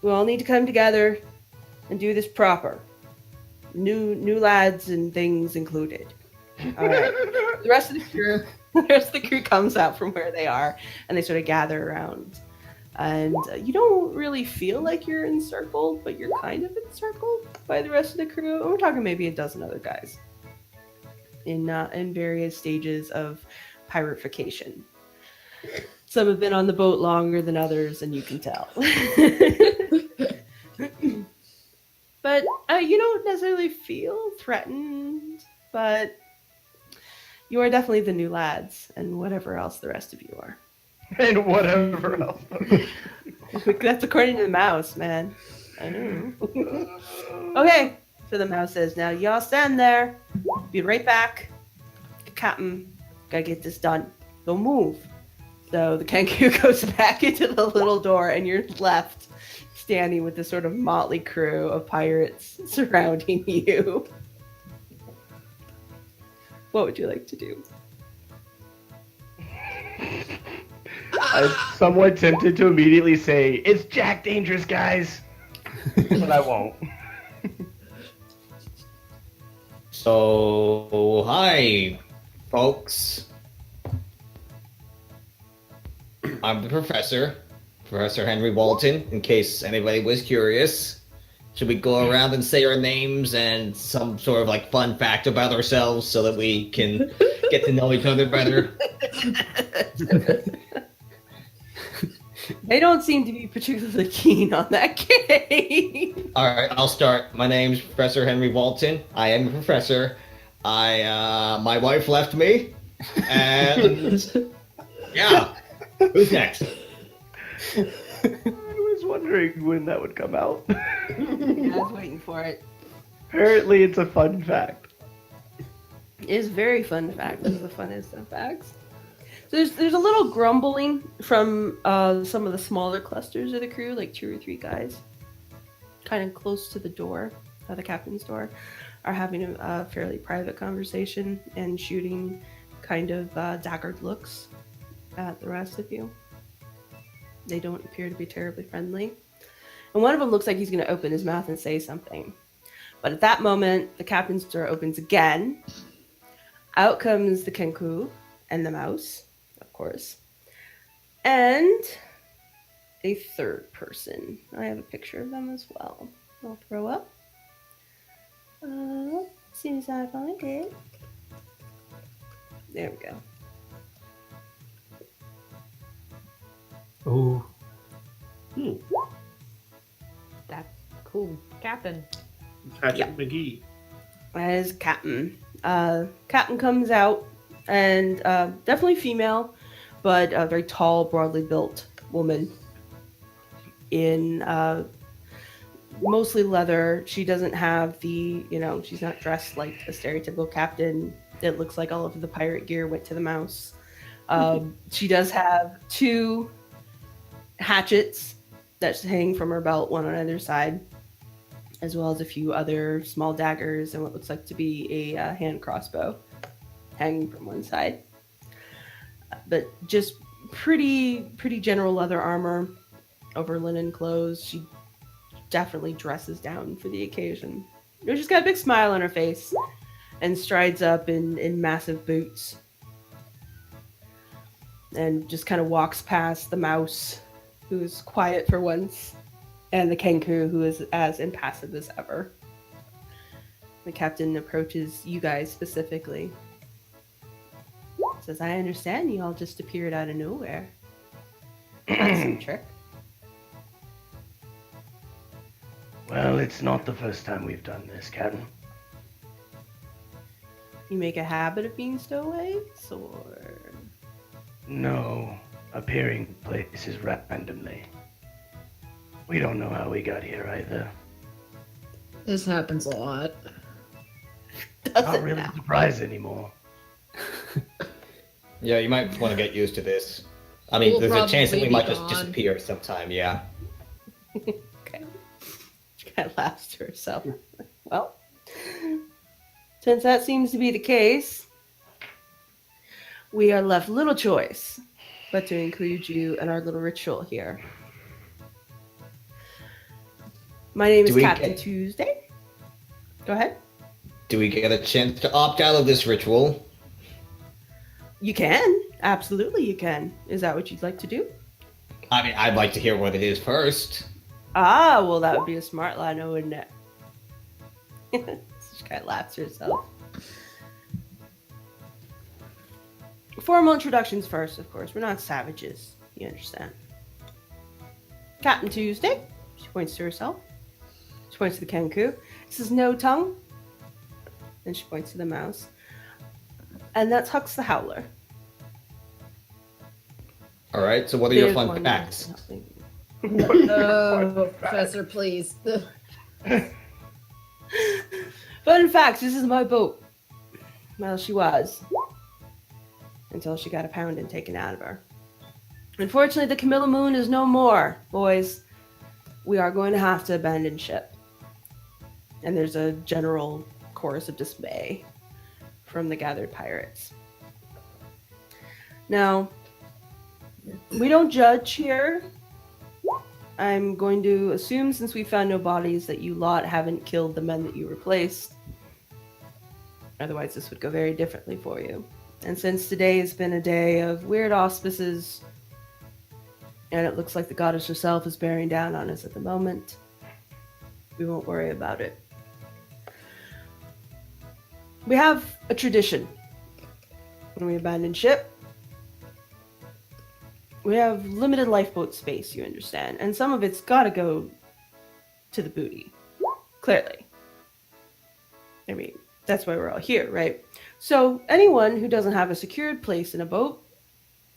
We all need to come together and do this proper. New lads and things included. All right. The rest of the crew comes out from where they are, and they sort of gather around. And you don't really feel like you're encircled, but you're kind of encircled by the rest of the crew. And we're talking maybe a dozen other guys in various stages of piratification. Some have been on the boat longer than others, and you can tell. But you don't necessarily feel threatened, but you are definitely the new lads, and whatever else the rest of you are. And whatever else. That's according to the mouse, man. I know. Okay, so the mouse says, now y'all stand there. Be right back. Captain, gotta get this done. Don't move. So the Kenku goes back into the little door, and you're left standing with this sort of motley crew of pirates surrounding you. What would you like to do? I'm somewhat tempted to immediately say, it's Jack Dangerous, guys! But I won't. So, hi, folks. I'm the professor, Professor Henry Walton, in case anybody was curious. Should we go around and say our names and some sort of like fun fact about ourselves so that we can get to know each other better? They don't seem to be particularly keen on that game. Alright, I'll start. My name's Professor Henry Walton. I am a professor. My wife left me. And yeah. Who's next? I was wondering when that would come out. I was waiting for it. Apparently it's a fun fact. It is very fun fact. This is the funnest of facts. So there's a little grumbling from some of the smaller clusters of the crew, like 2 or 3 guys, kind of close to the door, the captain's door, are having a fairly private conversation and shooting kind of daggered looks at the rest of you. They don't appear to be terribly friendly. And one of them looks like he's going to open his mouth and say something. But at that moment, the captain's door opens again. Out comes the Kenku and the mouse, of course. And a third person. I have a picture of them as well. I'll throw up. As soon as I find it. There we go. Oh, That's cool. Captain. Patrick McGee. As Captain. Captain comes out, and definitely female, but a very tall, broadly built woman in mostly leather. She doesn't have the, she's not dressed like a stereotypical captain. It looks like all of the pirate gear went to the mouse. She does have 2 hatchets that hang from her belt, one on either side, as well as a few other small daggers and what looks like to be a hand crossbow hanging from one side. But just pretty general leather armor over linen clothes. She definitely dresses down for the occasion. She's got a big smile on her face and strides up in massive boots and just kind of walks past the mouse, who's quiet for once, and the Kenku, who is as impassive as ever. The captain approaches you guys specifically. Says, I understand you all just appeared out of nowhere. That's some trick. Well, it's not the first time we've done this, Captain. You make a habit of being stowaways, or...? No, appearing places randomly. We don't know how we got here either. This happens a lot. Not really surprised anymore. Yeah, you might want to get used to this. I mean, We'll there's a chance that we probably might be just gone. disappear sometime, yeah. Okay. She kind of laughs to herself. Well, since that seems to be the case, we are left little choice but to include you in our little ritual here. My name is Do we Captain get- Tuesday. Go ahead. Do we get a chance to opt out of this ritual? You can. Absolutely you can. Is that what you'd like to do? I mean, I'd like to hear what it is first. Ah, well, that would be a smart line, wouldn't it? She kind of laughs to herself. Formal introductions first, of course. We're not savages. You understand. Captain Tuesday. She points to herself. She points to the Kenku. This is No Tongue. Then she points to the mouse. And that's Hux the Howler. Alright, so what are your There's fun one. facts? Oh, Professor, please. Fun facts, this is my boat. Well, she was. Until she got a pounding taken out of her. Unfortunately, the Camilla Moon is no more, boys. We are going to have to abandon ship. And there's a general chorus of dismay from the gathered pirates. Now, We don't judge here. I'm going to assume, since we found no bodies, that you lot haven't killed the men that you replaced. Otherwise, this would go very differently for you. And since today has been a day of weird auspices, and it looks like the goddess herself is bearing down on us at the moment, we won't worry about it. We have a tradition. When we abandon ship, we have limited lifeboat space, you understand, and some of it's gotta go to the booty. Clearly. I mean, that's why we're all here, right? So anyone who doesn't have a secured place in a boat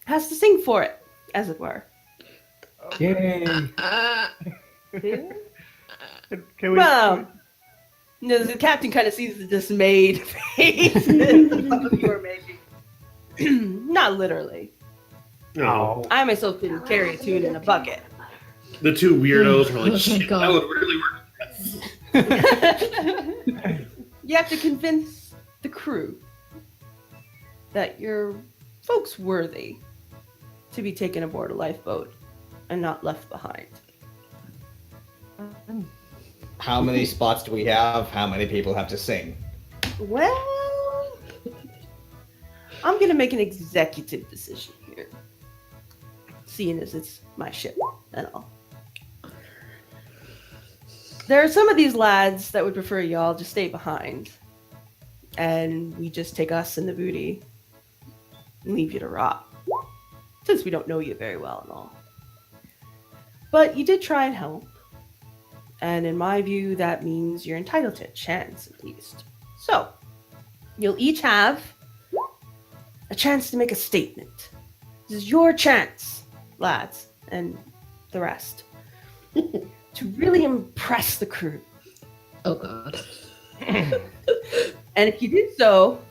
has to sing for it, as it were. Yay! Can we? Well, no, the captain kind of sees the dismayed face that both of you are making. Not literally. No. I myself didn't carry a tune in a bucket. The two weirdos were Oh, like, thank shit, God. that would really work. You have to convince the crew that your folks worthy to be taken aboard a lifeboat and not left behind. How many spots do we have? How many people have to sing? Well, I'm gonna make an executive decision here, seeing as it's my ship and all. There are some of these lads that would prefer y'all just stay behind, and we just take us and the booty and leave you to rot, since we don't know you very well and all. But you did try and help, and in my view, that means you're entitled to a chance at least. So, you'll each have a chance to make a statement. This is your chance, lads, and the rest, to really impress the crew. Oh God. And if you did so,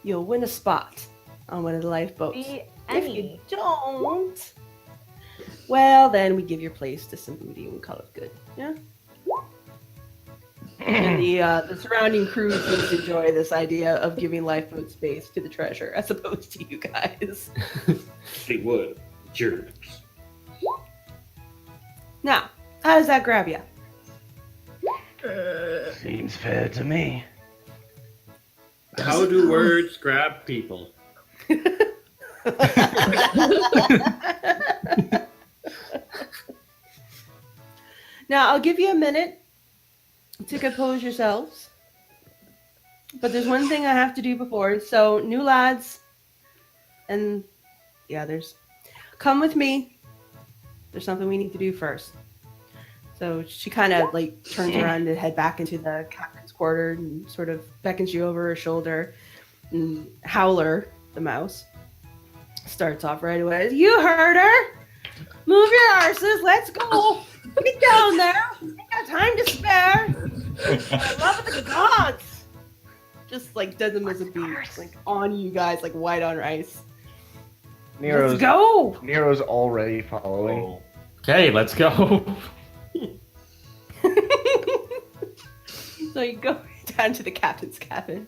you'll win a spot on one of the lifeboats. If you don't, well, then we give your place to some booty and we call it good. Yeah? And the surrounding crew seems to enjoy this idea of giving lifeboat space to the treasure as opposed to you guys. They would. Jerks. Now, how does that grab you? Seems fair to me. How do words grab people? Now, I'll give you a minute to compose yourselves. But there's one thing I have to do before. So, new lads and the others, come with me. There's something we need to do first. So she kind of like turns around to head back into the captain's quarter and sort of beckons you over her shoulder. And Howler, the mouse, starts off right away. You heard her! Move your arses, let's go! Get down there! We got time to spare! I love the gods! Just like does them as a beat, like on you guys, like white on rice. Nero's Let's go! Nero's already following. Oh. Okay, let's go. So you go down to the captain's cabin,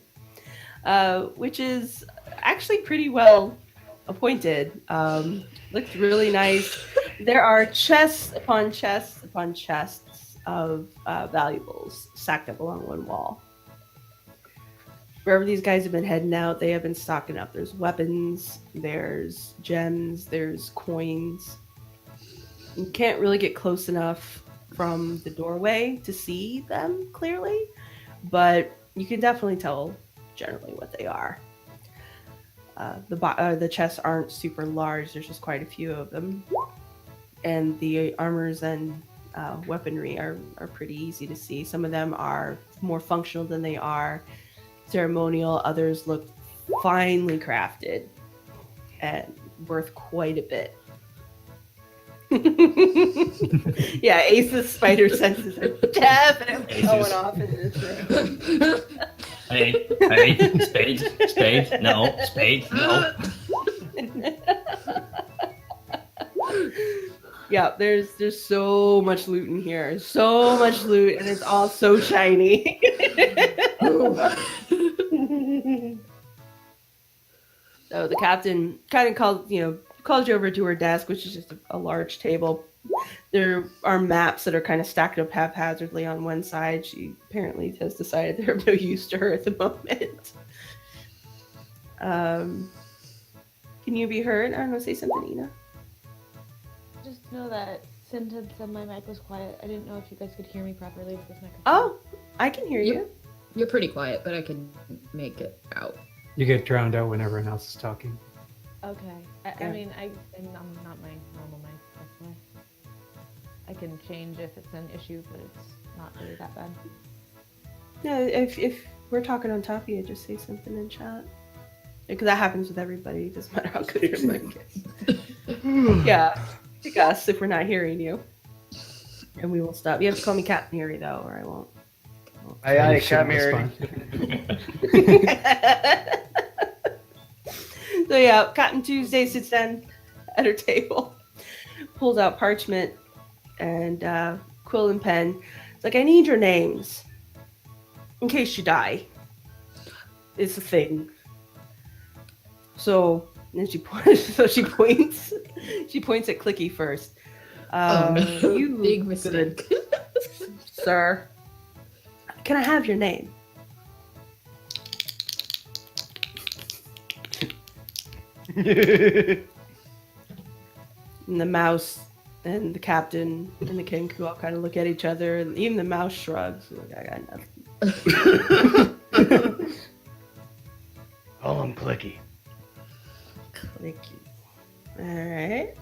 which is actually pretty well appointed. Looks really nice. There are chests upon chests upon chests of valuables stacked up along one wall. Wherever these guys have been heading out, they have been stocking up. There's weapons, there's gems, there's coins. You can't really get close enough from the doorway to see them clearly, but you can definitely tell generally what they are. The chests aren't super large. There's just quite a few of them, and the armors and weaponry are pretty easy to see. Some of them are more functional than they are ceremonial. Others look finely crafted and worth quite a bit. Yeah, Ace's spider senses are definitely going off in this room. Hey, spade, no, spade, no. Yeah, there's so much loot in here. So much loot, and it's all so shiny. So the captain kind of calls you over to her desk, which is just a large table. There are maps that are kind of stacked up haphazardly on one side. She apparently has decided they're of no use to her at the moment. Can you be heard? I don't know, say something, Ina. Just know that Sind had said my mic was quiet. I didn't know if you guys could hear me properly with this microphone. Oh, I can hear you. You're pretty quiet, but I can make it out. You get drowned out when everyone else is talking. Okay. I Yeah. mean, I'm not my normal mic, that's why. I can change if it's an issue, but it's not really that bad. No, if we're talking on top of you, just say something in chat. Because that happens with everybody. It doesn't matter how good your mic is. Yeah. Pick us if we're not hearing you. And we will stop. You have to call me Captain Harry, though, or I won't. Aye, You shouldn't come here. respond. So yeah, Cotton Tuesday sits down at her table, pulls out parchment and quill and pen. It's like, I need your names in case you die. It's a thing. So then she points. So she points. She points at Clicky first. You Big mistake. sir. Can I have your name? And the mouse and the captain and the Kenku all kind of look at each other, and even the mouse shrugs. Like, I got nothing. Call him Clicky. Clicky. All right.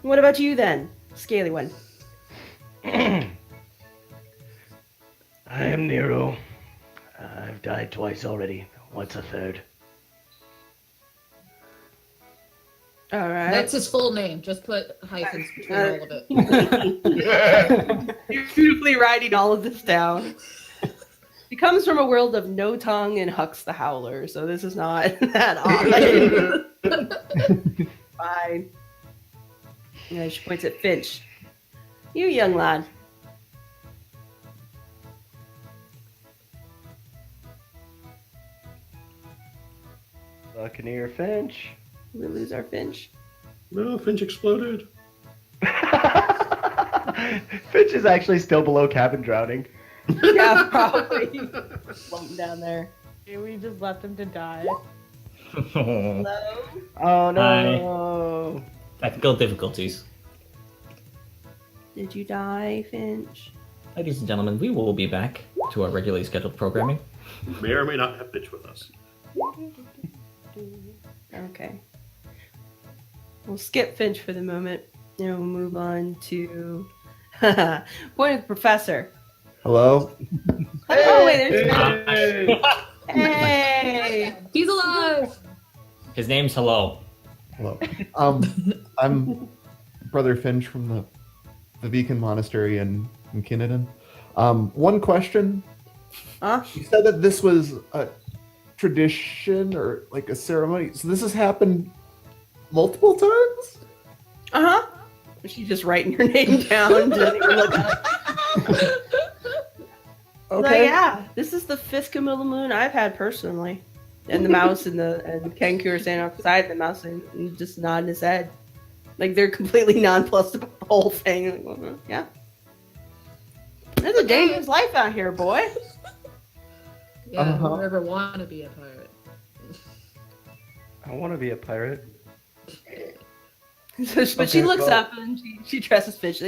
What about you then, scaly one? I am Nero. I've died twice already. What's a third? All right. That's his full name. Just put hyphens between all of it. You're beautifully writing all of this down. He comes from a world of no tongue and Hux the Howler, so this is not that odd. Fine. Yeah, she points at Finch. You young lad. Buccaneer Finch. We lose our Finch. No, Finch exploded. Finch is actually still below cabin drowning. Yeah, probably. Floating down there. Okay, we just left him to die. Hello? Oh no. Technical difficulties. Did you die, Finch? Ladies and gentlemen, we will be back to our regularly scheduled programming. May or may not have Finch with us. Okay. We'll skip Finch for the moment, and we'll move on to point of the professor. Hello? Oh, wait, there's Hey! Hey! He's alive! His name's Hello. Hello. I'm Brother Finch from the Beacon Monastery in Kinnaden. One question. Huh? You said that this was a tradition or like a ceremony. So this has happened multiple times? Uh-huh. She's just writing her name down. Doesn't even look up. Okay. So, yeah, this is the fifth Camilla Moon I've had personally. And the mouse and Kenku are standing outside the mouse and just nodding his head. Like they're completely nonplussed about the whole thing. Like, well, yeah. There's a dangerous life out here, boy. Yeah, who ever want to be a pirate? I want to be a pirate. But she looks up and she dresses Finch,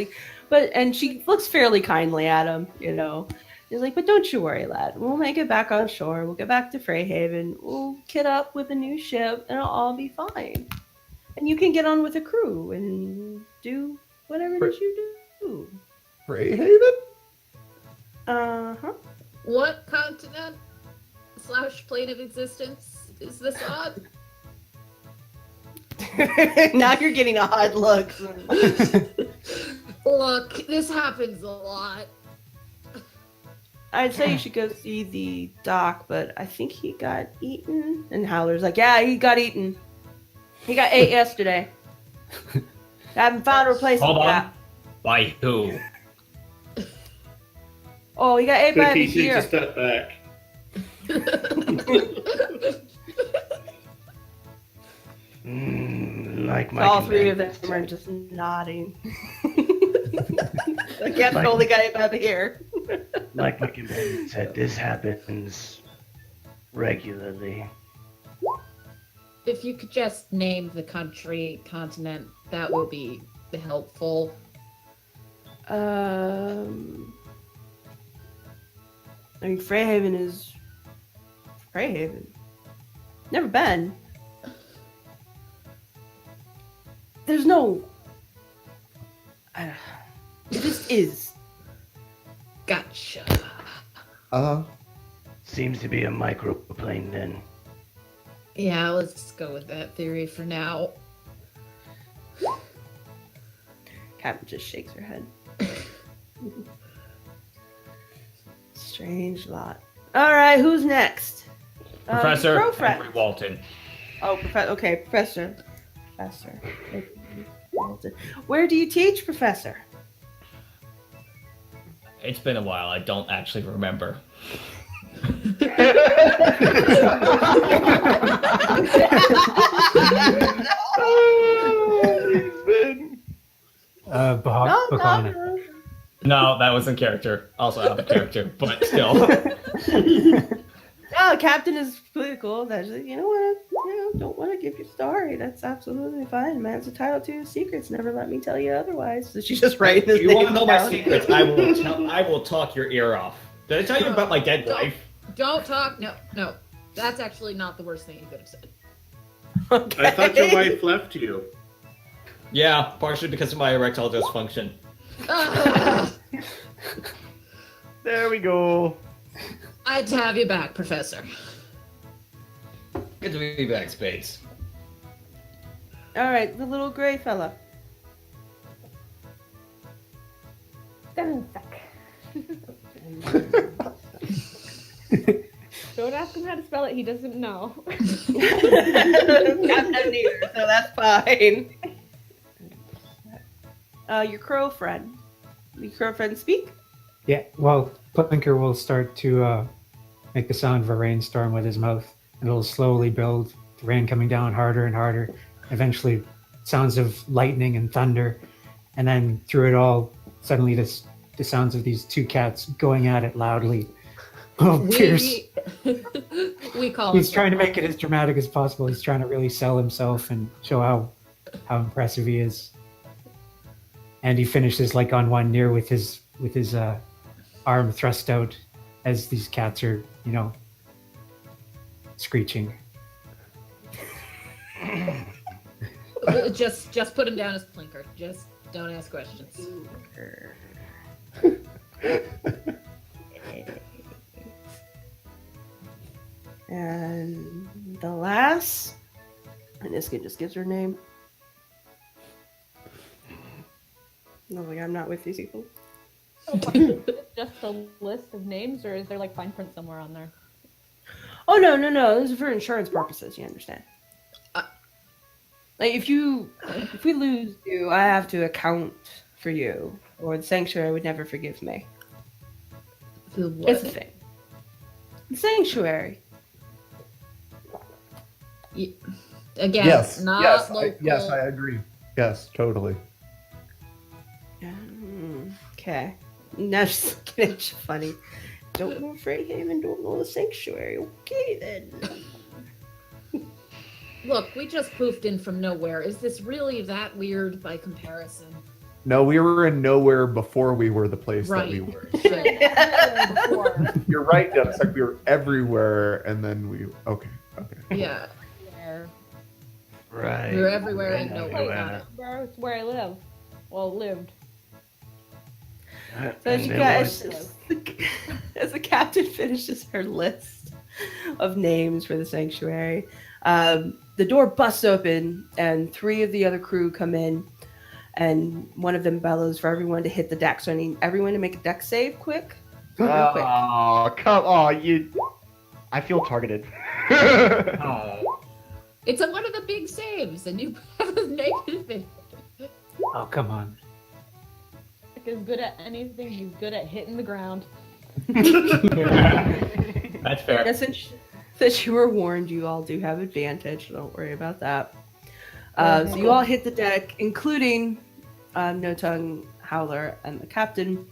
and she looks fairly kindly at him, you know. She's like, but don't you worry, lad. We'll make it back on shore. We'll get back to Freyhaven. We'll kit up with a new ship, and it'll all be fine. And you can get on with a crew and do whatever it is you do. Freyhaven? Uh-huh. What continent / plane of existence is this on? Now you're getting odd looks. Look, this happens a lot. I'd say you should go see the doc, but I think he got eaten. And Howler's like, yeah, he got eaten. He got ate yesterday. Haven't found a replacement Hold on. yet. By who? Oh, he got ate by a Clicky takes here. a step back. Like my All three of companions. them are just nodding. I guess the only guy above here. Like my companion said, this happens regularly. If you could just name the country, continent, that would be helpful. I mean, Freyhaven is Freyhaven. Never been. There's no. It just is. Gotcha. Seems to be a microplane then. Yeah, let's go with that theory for now. Captain just shakes her head. Strange lot. All right, who's next? Professor Crowfriend. Henry Walton. Oh, okay, Professor. Professor. Where do you teach, Professor? It's been a while. I don't actually remember. Bahana. No, that was in character. Also out of character, but still. Oh, Captain is pretty cool. That's you know what? Don't want to give your story. That's absolutely fine. Man's entitled to his secrets. Never let me tell you otherwise. So she's just writing his You name want to know my down. secrets? I will talk your ear off. Did I tell you about my dead wife? Don't talk. No. That's actually not the worst thing you could have said. Okay. I thought your wife left you. Yeah, partially because of my erectile dysfunction. There we go. I'd have you back, Professor. Good to be back, Spades. All right, the little gray fella. Doesn't suck. Don't ask him how to spell it. He doesn't know. Captain neither, so that's fine. Your crow friend. Your crow friend speak? Yeah, well, Plinker will start to make the sound of a rainstorm with his mouth, and it'll slowly build, the rain coming down harder and harder. Eventually, sounds of lightning and thunder, and then through it all, suddenly the sounds of these two cats going at it loudly. Oh, Pierce! We call He's him. trying to make it as dramatic as possible. He's trying to really sell himself and show how impressive he is. And he finishes like on one near with his arm thrust out as these cats are, screeching. Just put him down as Plinker. Just don't ask questions. And the last, and Iskyn just gives her name. No, like I'm not with these people. Just a list of names, or is there like fine print somewhere on there? Oh no. This is for insurance purposes. You understand? Like if we lose you, I have to account for you, or the sanctuary would never forgive me. The what? It's a thing. The sanctuary. Again, Yes, not yes, local. I agree. Yes, totally. Okay. Now she's looking at you funny. Don't know Freyhaven, don't know the sanctuary. Okay then. Look, we just poofed in from nowhere. Is this really that weird by comparison? No, we were in nowhere before we were the place that we Right. were. Before. You're right, Deb. It's like we were everywhere, and then we. Okay. Yeah, Where? Right. we were everywhere and Right. nowhere. Got it. Where? It's where I live. Well, lived. So as And you then guys, what? as the captain finishes her list of names for the sanctuary, the door busts open and three of the other crew come in, and one of them bellows for everyone to hit the deck. So I need everyone to make a deck save quick. Real quick. Oh, come on, you. I feel targeted. Oh. It's one of the big saves, and you have a negative. Oh, come on. Is good at anything. He's good at hitting the ground. That's fair. Yeah, since you were warned, you all do have advantage. So don't worry about that. So you all hit the deck, including No Tongue, Howler, and the captain.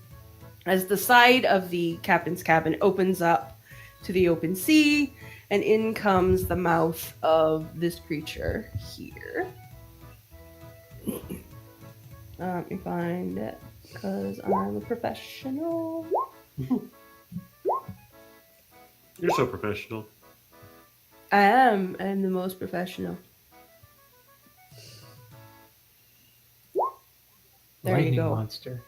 As the side of the captain's cabin opens up to the open sea, and in comes the mouth of this creature here. Let me find it, because I'm a professional. You're so professional. I am. I'm the most professional. There Lightning you go. monster.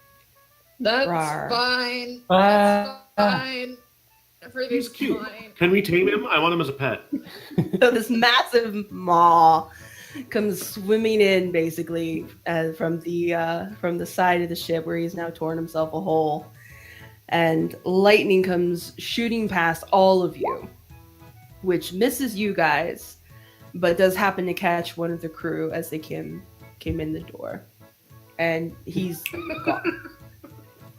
That's Rawr. fine. Ah. That's fine. Everything's He's cute. fine. Can we tame him? I want him as a pet. So this massive maw comes swimming in, basically, from the side of the ship where he's now torn himself a hole, and lightning comes shooting past all of you, which misses you guys, but does happen to catch one of the crew as they came in the door, and he's gone.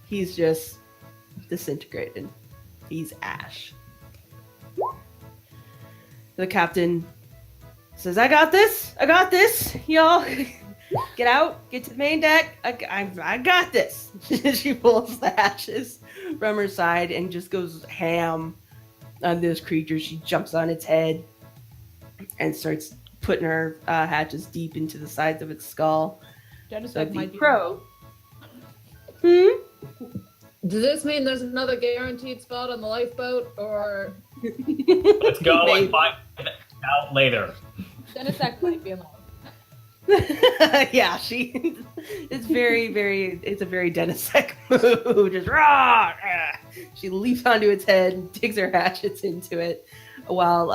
He's just disintegrated. He's ash. The captain says, I got this, y'all. Get out, get to the main deck. I got this. She pulls the hatches from her side and just goes ham on this creature. She jumps on its head and starts putting her hatches deep into the sides of its skull. So Genocide the might be crow. Does this mean there's another guaranteed spot on the lifeboat, or Let's go and find out later. Genocide might be in love. Yeah, it's a very Denisec move. Just rah! She leaps onto its head and digs her hatchets into it, while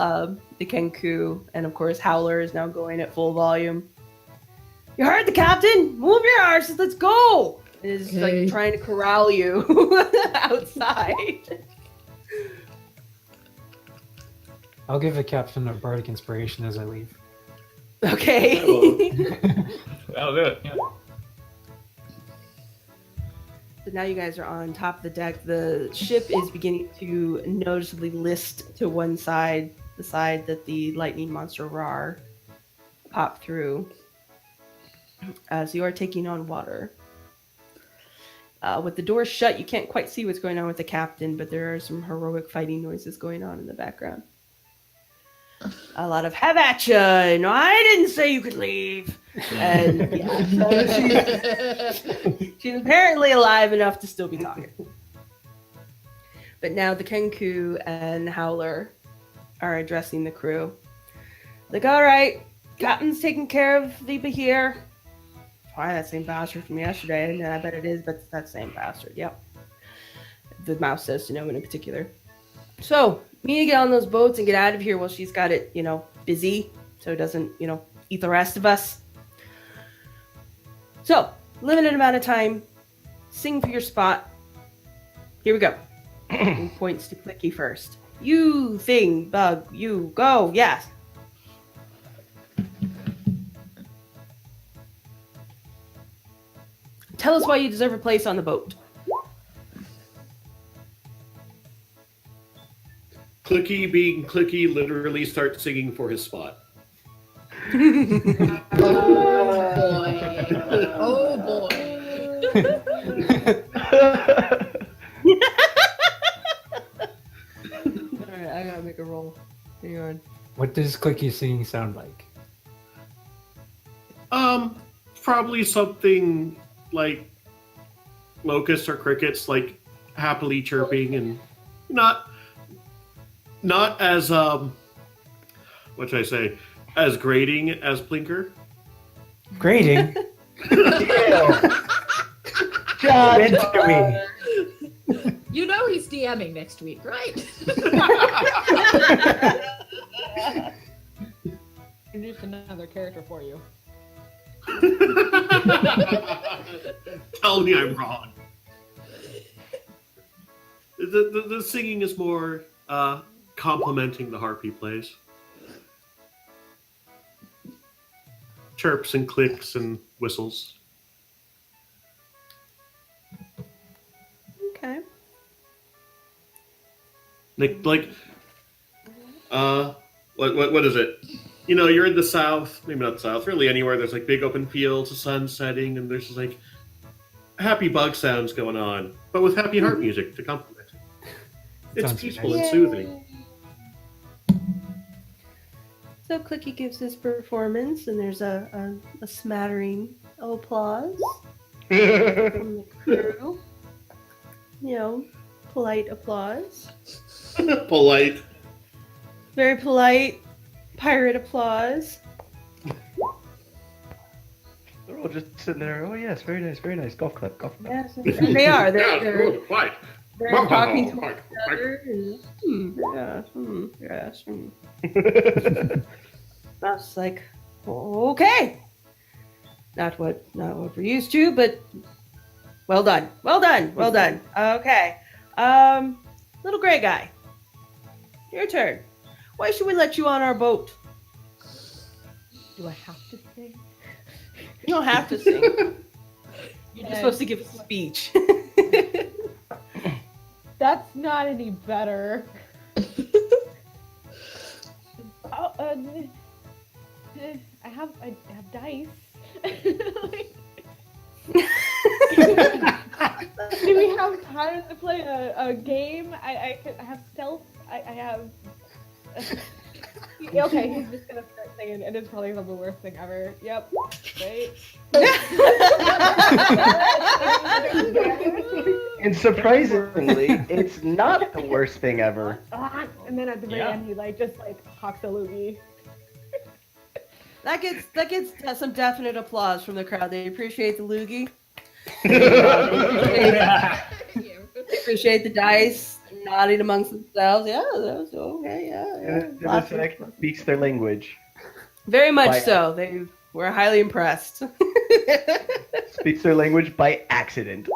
the Kenku and of course Howler is now going at full volume. You heard the captain? Move your arses, let's go! And is like trying to corral you outside. I'll give the captain a bardic inspiration as I leave. Okay. That'll do it. Yeah. So now you guys are on top of the deck. The ship is beginning to noticeably list to one side, the side that the lightning monster Rar popped through. So you are taking on water. With the doors shut, you can't quite see what's going on with the captain, but there are some heroic fighting noises going on in the background. A lot of "have at ya!" No, I didn't say you could leave. And yeah, so she's apparently alive enough to still be talking. But now the Kenku and Howler are addressing the crew. Like, all right, captain's taking care of the Bahir. Why, that same bastard from yesterday. And I bet it is, but it's that same bastard. Yep. The mouse says to no one in particular. So, we need to get on those boats and get out of here while she's got it, busy, so it doesn't, eat the rest of us. So, limited amount of time. Sing for your spot. Here we go. He points to Clicky first. You thing, bug, you go, yes. Tell us why you deserve a place on the boat. Clicky being Clicky literally starts singing for his spot. oh boy? Oh boy! Alright, I gotta make a roll. Hang on. What does Clicky singing sound like? Probably something like locusts or crickets, like happily chirping and not as what should I say, as grating as Plinker. Grating? God, Into me. You know he's DMing next week, right? Introduce another character for you. Tell me I'm wrong. The singing is more complimenting the harp he plays. Chirps and clicks and whistles. Okay. What is it? you know, you're in the south, maybe not the south, really anywhere. There's like big open fields, the sun setting, and there's just like happy bug sounds going on, but with happy harp music to complement it. It's Sounds peaceful nice. and soothing. So Clicky gives his performance, and there's a smattering of applause from the crew. You know, polite applause. Polite. Very polite pirate applause. They're all just sitting there. Oh yes, very nice. Golf clap. Yes, and they are. Yeah, They're quiet. talking to Quiet. each other. And, yes. I was like, okay. Not what we're used to, but well done. Okay. Little gray guy. Your turn. Why should we let you on our boat? Do I have to sing? You don't have to sing. You're just supposed to give a speech. That's not any better. I have dice. Do we have time to play a game? I have stealth. I have. Okay, he's just gonna start singing, and it's probably the worst thing ever. Yep. Right. And surprisingly, it's not the worst thing ever. And then at the very end, he just hawks a loogie. That gets some definite applause from the crowd. They appreciate the loogie. Thank you. They appreciate the dice nodding amongst themselves. Yeah, that was okay. Yeah. And it's like speaks their language. Very much By- so. They were highly impressed. Speaks their language by accident.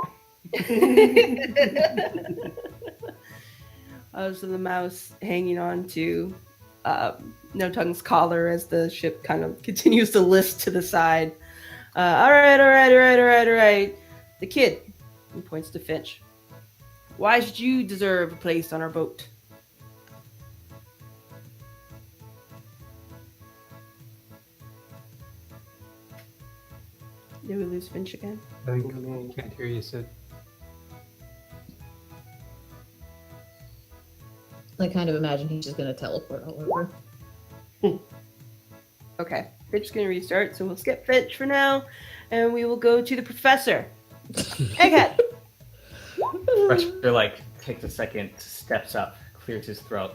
So the mouse hanging on to No Tongue's collar as the ship kind of continues to list to the side. All right. The kid, he points to Finch. Why should you deserve a place on our boat? Did we lose Finch again? I think can't hear you, Sid. I kind of imagine he's just gonna teleport all over. Okay, Finch is going to restart, so we'll skip Finch for now, and we will go to the professor. Egghead! Professor takes a second, steps up, clears his throat.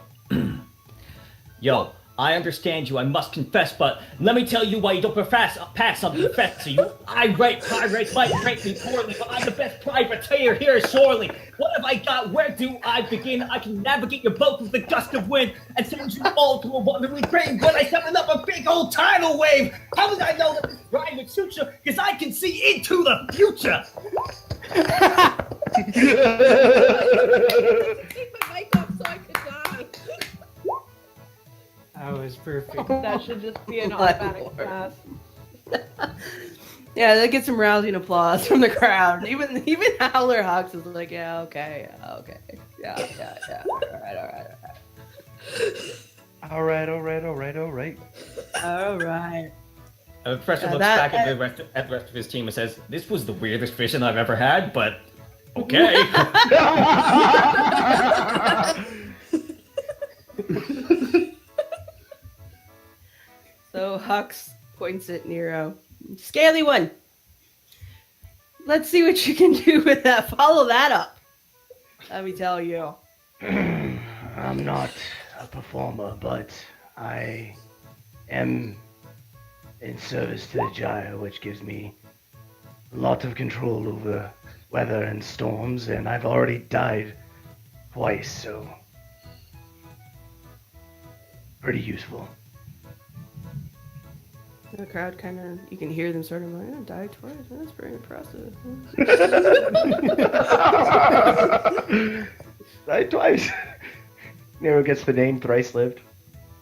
Yo, I understand you, I must confess, but let me tell you why you don't pass on the professor. You irate pirates might treat me poorly, but I'm the best privateer here, surely. What have I got? Where do I begin? I can navigate your boat with a gust of wind and send you all to a wandering grave when I summon up a big old tidal wave. How did I know that this rhyme would suit you? Because I can see into the future. Take my mic off so I could die. That was perfect. That should just be an My automatic lord. pass. Yeah, that gets some rousing applause from the crowd. Even Howler Hawks is like, yeah, okay. Yeah. All right. All right. The professor looks that- back at the rest of his team and says, "This was the weirdest vision I've ever had, but okay." So Hux points at Nero. Scaly one! Let's see what you can do with that. Follow that up. Let me tell you. I'm not a performer, but I am in service to the Gyre, which gives me a lot of control over weather and storms, and I've already died twice, so pretty useful. The crowd kind of, you can hear them sort of like, oh, died twice. That's pretty impressive. Died twice. Nero gets the name thrice lived.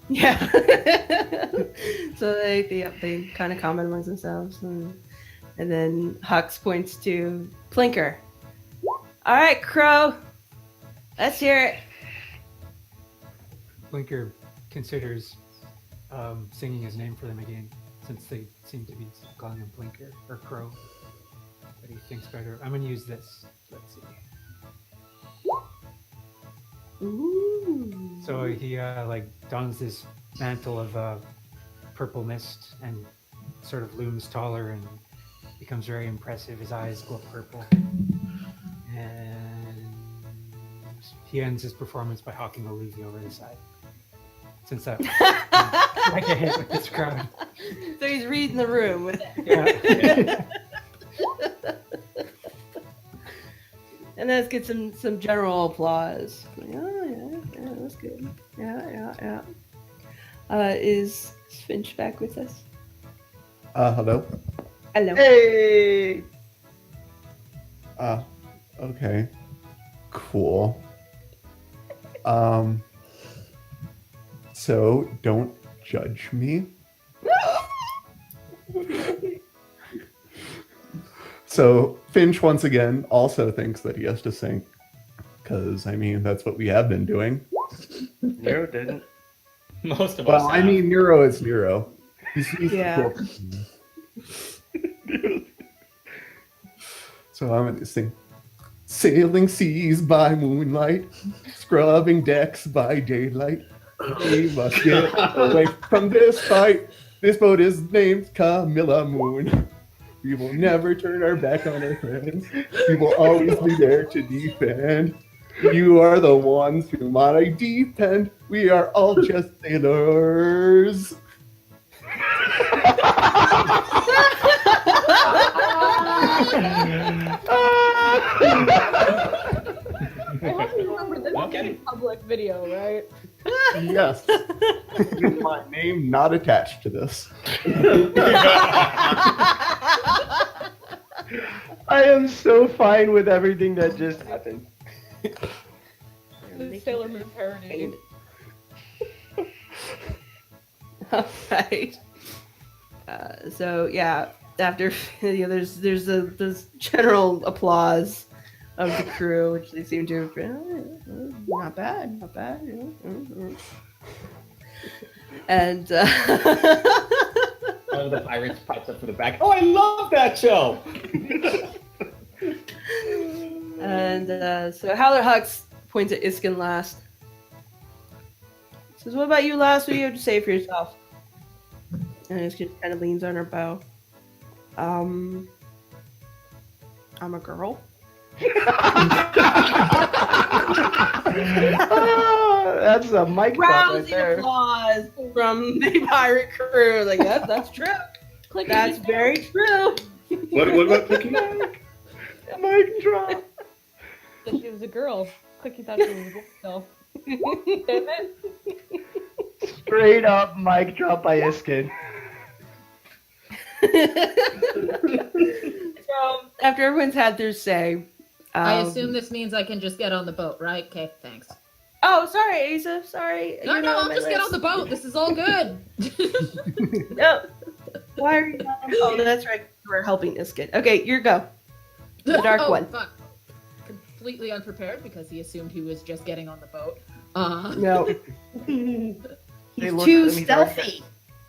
Yeah. So they kind of comment amongst themselves. And then Hux points to Plinker. All right, Crow. Let's hear it. Blinker considers singing his name for them again, since they seem to be calling him Blinker or Crow. But he thinks better. I'm gonna use this. Let's see. Ooh. So he like dons this mantle of purple mist and sort of looms taller and becomes very impressive. His eyes glow purple, and he ends his performance by hawking a levy over the side. Since that like a hit with this crowd. So he's reading the room with it. Yeah. And let's get some general applause. Oh yeah, that's good. Yeah. Is Finch back with us? Hello. Hello. Hey! Okay. Cool. So don't judge me. So Finch once again also thinks that he has to sing, because I mean that's what we have been doing. Nero didn't. Most of us. Well, I have. mean Nero is Nero. He's Yeah. So I'm gonna sing. Sailing seas by moonlight, scrubbing decks by daylight. We must get away from this fight. This boat is named Camilla Moon. We will never turn our back on our friends. We will always be there to defend. You are the ones whom I depend. We are all just sailors. I hope you remember this is a public video, right? Yes. With my name not attached to this. I am so fine with everything that just happened. This is Sailor Moon parody. All right. So yeah, after there's this general applause of the crew, which they seem to have been not bad. And One of the pirates pipes up from the back. Oh, I love that show. and so Howler Hux points at Iskyn last. Says, "What about you, last? What do you have to say for yourself?" And Iskyn kind of leans on her bow. I'm a girl. That's a mic drop right Rousing there. applause from the pirate crew. Like, that's true. Clicky, That's very true. What about Clicky? Mic drop. that she was a girl. Clicky thought she was a girl. Damn it. Straight up mic drop by Iskyn. So, after everyone's had their say, I assume this means I can just get on the boat, right? Okay, thanks. Oh, sorry, Asa. Sorry. No, You're no, not on I'll my just get list. on the boat. This is all good. No. Why are you not? Oh, that's right. We're helping Iskyn. Okay, your go. The dark one. Fuck. Completely unprepared because he assumed he was just getting on the boat. No. They He's look too at him, he's already-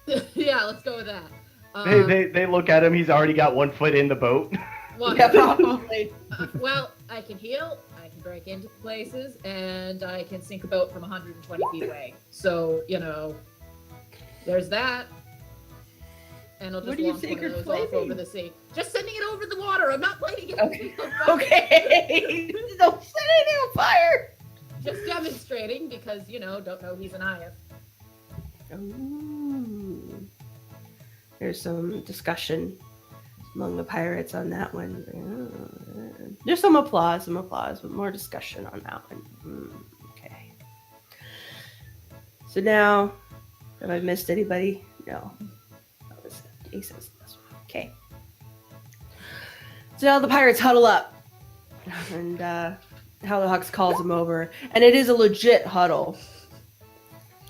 stealthy. Yeah, let's go with that. They look at him, he's already got 1 foot in the boat. Well, Yeah, probably. well, I can heal, I can break into places, and I can sink a boat from 120 feet away. So, there's that. And I'll What just do you launch think one of you're those off claiming? over the sea. Just sending it over the water. I'm not playing it. Okay. Okay. Don't set anything on fire. Just demonstrating because, don't know he's an Iyeth. Ooh. There's some discussion among the pirates on that one. There's some applause, but more discussion on that one. Okay. So now, have I missed anybody? No. That was Aces. Okay. So now the pirates huddle up. And Howler Hux calls them over. And it is a legit huddle.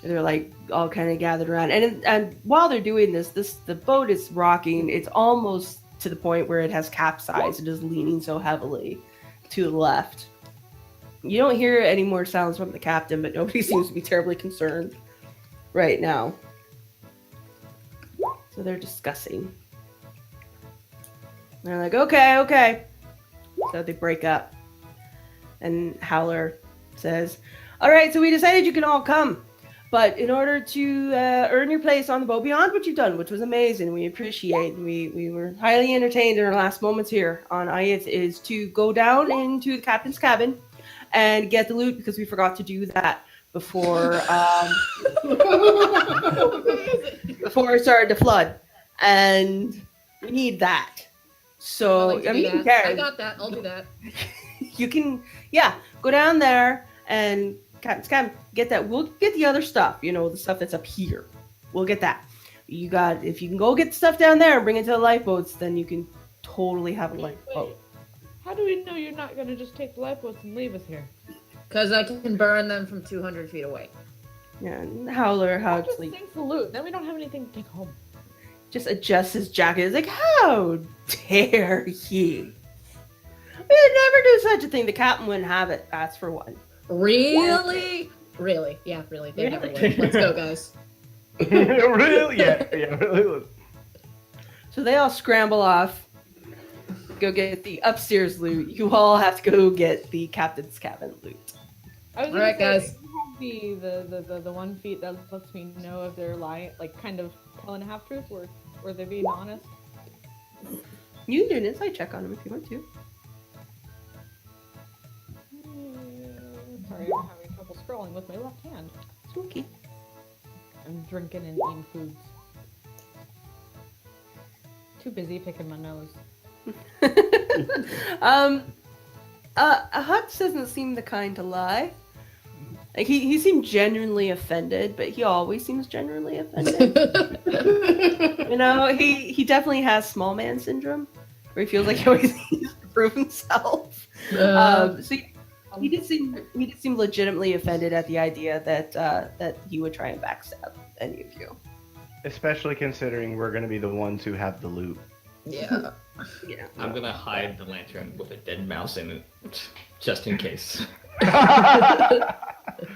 They're like all kind of gathered around, and while they're doing this, the boat is rocking. It's almost to the point where it has capsized. It is leaning so heavily to the left. You don't hear any more sounds from the captain, but nobody seems to be terribly concerned right now. So they're discussing. They're like, okay. So they break up. And Howler says, all right, so we decided you can all come. But in order to earn your place on the boat beyond what you've done, which was amazing, we appreciate, we were highly entertained in our last moments here on Iyeth, is to go down into the captain's cabin and get the loot, because we forgot to do that before before it started to flood. And we need that. So, I got that. I'll do that. You can, go down there and get that. We'll get the other stuff, the stuff that's up here. We'll get that. If you can go get stuff down there and bring it to the lifeboats, then you can totally have a lifeboat. How do we know you're not going to just take the lifeboats and leave us here? Because I can burn them from 200 feet away. Yeah, and Howler, Just sinks the loot. Then we don't have anything to take home. just adjusts his jacket. He's like, how dare ye? We'd never do such a thing. The captain wouldn't have it. That's for one. Really? Really? Yeah, really. They never would. Let's go, guys. Really? Yeah, really. So they all scramble off, go get the upstairs loot. You all have to go get the captain's cabin loot. I was All right, gonna say, guys. you have the 1 feat that lets me know if they're lying, like kind of telling a half truth, or they're being honest. You can do an insight check on him if you want to. Sorry, I'm having trouble scrolling with my left hand. Spooky. I'm drinking and eating foods. Too busy picking my nose. Hutch doesn't seem the kind to lie. Like he seemed genuinely offended, but he always seems genuinely offended. He definitely has small man syndrome, where he feels like he always needs to prove himself. So he did seem legitimately offended at the idea that he would try and backstab any of you. Especially considering we're going to be the ones who have the loot. Yeah. Yeah. I'm gonna hide the lantern with a dead mouse in it, just in case.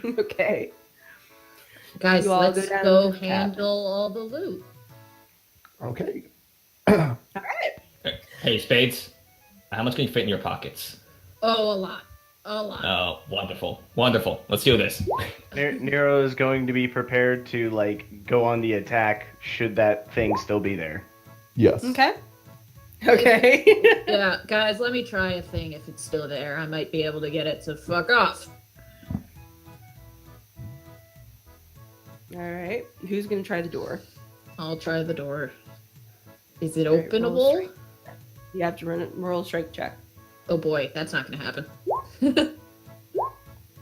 Okay. Guys, You all let's go down go to the cabin. handle all the loot. Okay. Hey, Spades, how much can you fit in your pockets? Oh, a lot. A lot. Oh, wonderful. Let's do this. Nero is going to be prepared to go on the attack should that thing still be there. Yes. Okay. Okay. Yeah, guys, let me try a thing if it's still there. I might be able to get it to fuck off. All right. Who's gonna try the door? I'll try the door. Is it All right, roll a openable? strike. You have to roll a strike check. Oh boy, that's not gonna happen.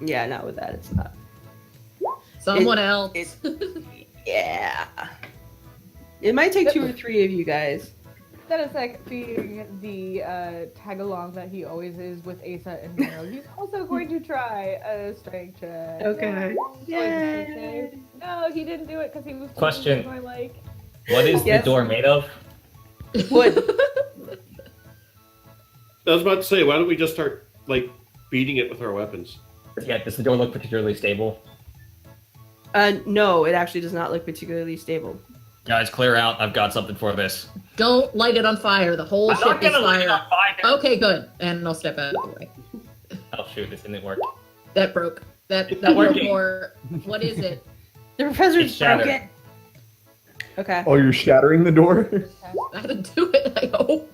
Yeah, not with that. It's not. Someone else. Yeah. It might take 2 or 3 of you guys. That is like being the tag along that he always is with Asa and Nero. He's also going to try a strength check. Okay. Yay! No, he didn't do it because he was Question. my like. What is Yes. the door made of? Wood. I was about to say, why don't we just start beating it with our weapons? Yeah, does the door look particularly stable? No, it actually does not look particularly stable. Guys, clear out. I've got something for this. Don't light it on fire. The whole I'm ship not is gonna light it fire. on fire. Okay, good. And I'll step out of the way. Oh shoot, this didn't work. That broke. That It's not broke working. more. What is it? The professor's It's shattered. broken. Okay. Oh, you're shattering the door? That'll do it, I hope.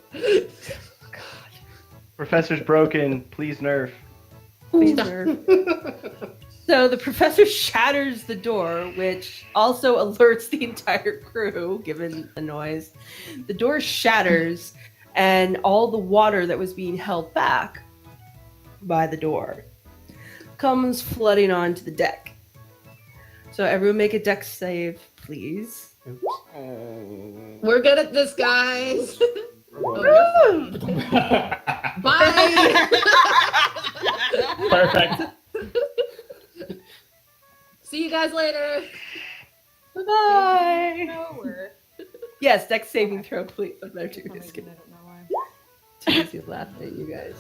Professor's broken. Please nerf. Please, sir. So the professor shatters the door, which also alerts the entire crew, given the noise. The door shatters, and all the water that was being held back by the door comes flooding onto the deck. So everyone make a dex save, please. We're good at this, guys. Oh, you're fine. Bye. Perfect. See you guys later. Bye. Nowhere. Yes, dex saving throw, please. I'm there too. I Just don't kidding. know why. Too busy laughing at you guys.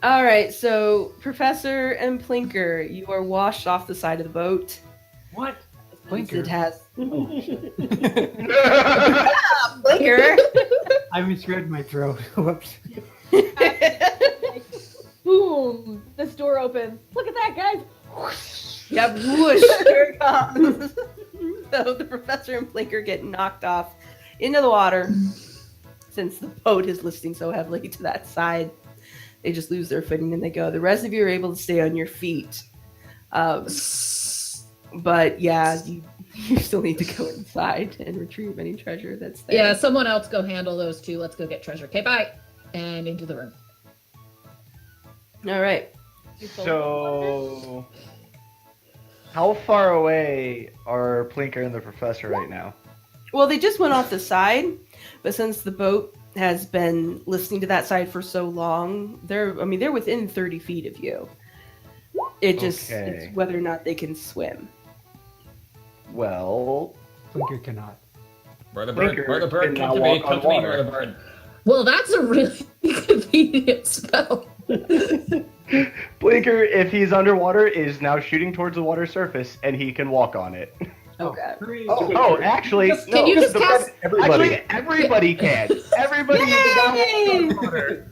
All right, so Professor and Plinker, you are washed off the side of the boat. What? It has Plinker. Plinker. I misread my throat. Whoops. Boom! This door opens. Look at that, guys. Yep, whoosh, here it comes. So the Professor and Plinker get knocked off into the water. Since the boat is listing so heavily to that side, they just lose their footing and they go. The rest of you are able to stay on your feet. But yeah, you still need to go inside and retrieve any treasure that's there. Yeah, someone else go handle those two. Let's go get treasure. Okay, bye. And into the room. All right. So, how far away are Plinker and the Professor right now? Well, they just went off the side, but since the boat has been listening to that side for so long, they're within 30 feet of you. It just Okay. it's whether or not they can swim. Well, Blinker cannot. Murder Blinker bird, murder bird, can come now to me, walk come on to me, water. murder bird. Well, that's a really convenient spell. Blinker, if he's underwater, is now shooting towards the water surface, and he can walk on it. Okay. Oh, actually, Can you just cast? Everybody. Actually, everybody can. Everybody is now walking on water.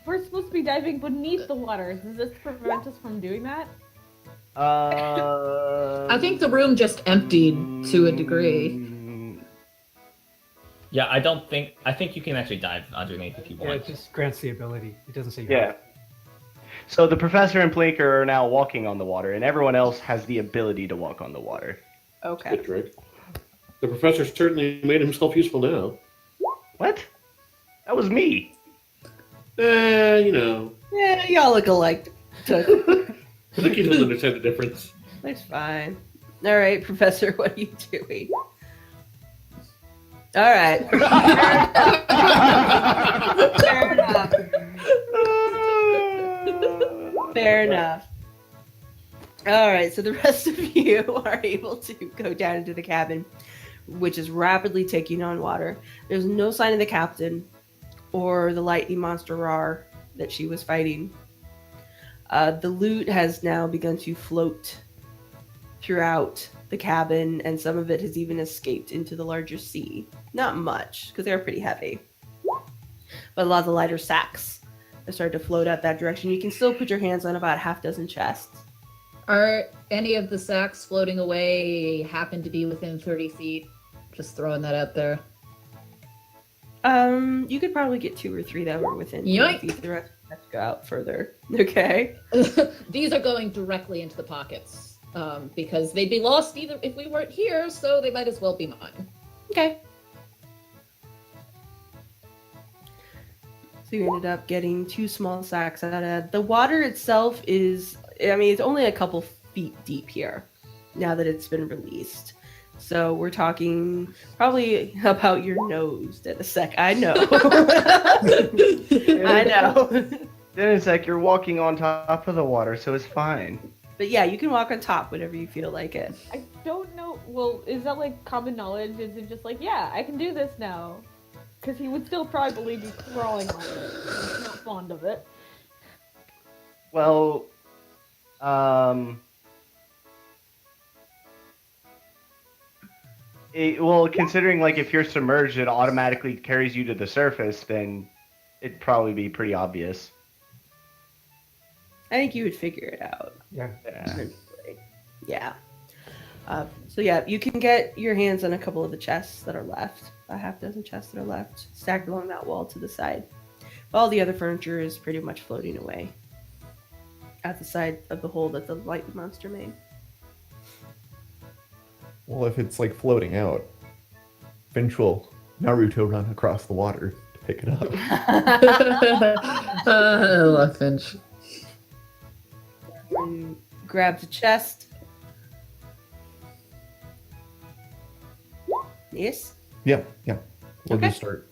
We're supposed to be diving beneath the water. Does this prevent us from doing that? I think the room just emptied to a degree. Yeah, I think you can actually dive underneath if you Yeah, want. it just grants the ability. It doesn't say Yeah. So the Professor and Blinker are now walking on the water, and everyone else has the ability to walk on the water. Okay. Good trick. The professor certainly made himself useful now. What? That was me. You know. Yeah, y'all look alike. I think he doesn't understand the difference. That's fine. All right, Professor, what are you doing? All right. Fair enough. Fair enough. All right, so the rest of you are able to go down into the cabin, which is rapidly taking on water. There's no sign of the captain or the lightning monster Rar that she was fighting. The loot has now begun to float throughout the cabin, and some of it has even escaped into the larger sea. Not much, because they're pretty heavy. But a lot of the lighter sacks have started to float out that direction. You can still put your hands on about half dozen chests. Are any of the sacks floating away happen to be within 30 feet? Just throwing that out there. You could probably get 2 or 3 that were within 30 Yoink. feet. The rest have to go out further. Okay. These are going directly into the pockets. Because they'd be lost either if we weren't here, so they might as well be mine. Okay. So you ended up getting 2 small sacks out of the water itself is, it's only a couple feet deep here now that it's been released. So we're talking probably about your nose at a sec. I know. I know. Then it's like you're walking on top of the water, so it's fine. But yeah, you can walk on top whenever you feel like it. I don't know. Well, is that like common knowledge? Is it just like, yeah, I can do this now? Because he would still probably be crawling on it. He's not fond of it. Well, considering like if you're submerged, it automatically carries you to the surface, then it'd probably be pretty obvious. I think you would figure it out. Yeah. Yeah. So yeah, you can get your hands on a couple of the chests that are left. A half dozen chests that are left, stacked along that wall to the side. All the other furniture is pretty much floating away at the side of the hole that the light monster made. Well, if it's like floating out, Finch will Naruto run across the water to pick it up. I love Finch. And grabs a chest. Yes. Yeah. We'll Okay. just start.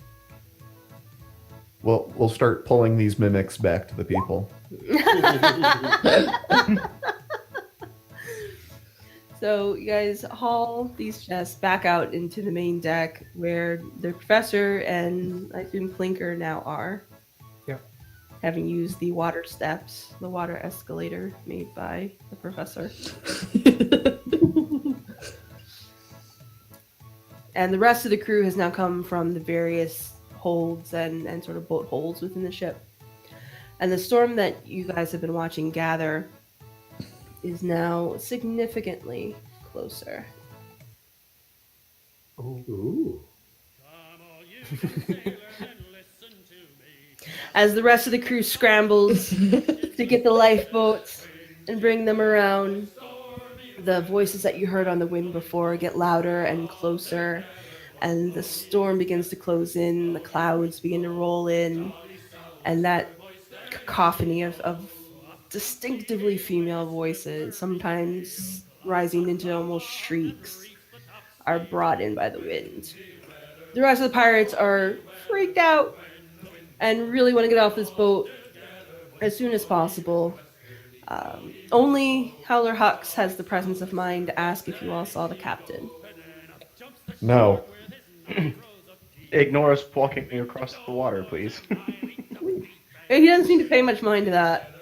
We'll start pulling these mimics back to the people. So you guys haul these chests back out into the main deck where the professor and I assume Plinker now are. Yep. having used the water steps, the water escalator made by the professor. And the rest of the crew has now come from the various holds and sort of boat holds within the ship. And the storm that you guys have been watching gather is now significantly closer. Ooh. As the rest of the crew scrambles to get the lifeboats and bring them around, the voices that you heard on the wind before get louder and closer, and the storm begins to close in, the clouds begin to roll in, and that cacophony of distinctively female voices, sometimes rising into almost shrieks, are brought in by the wind. The rest of the pirates are freaked out and really want to get off this boat as soon as possible. Only Howler Hux has the presence of mind to ask if you all saw the captain. No. Ignore us walking across the water, please. He doesn't seem to pay much mind to that.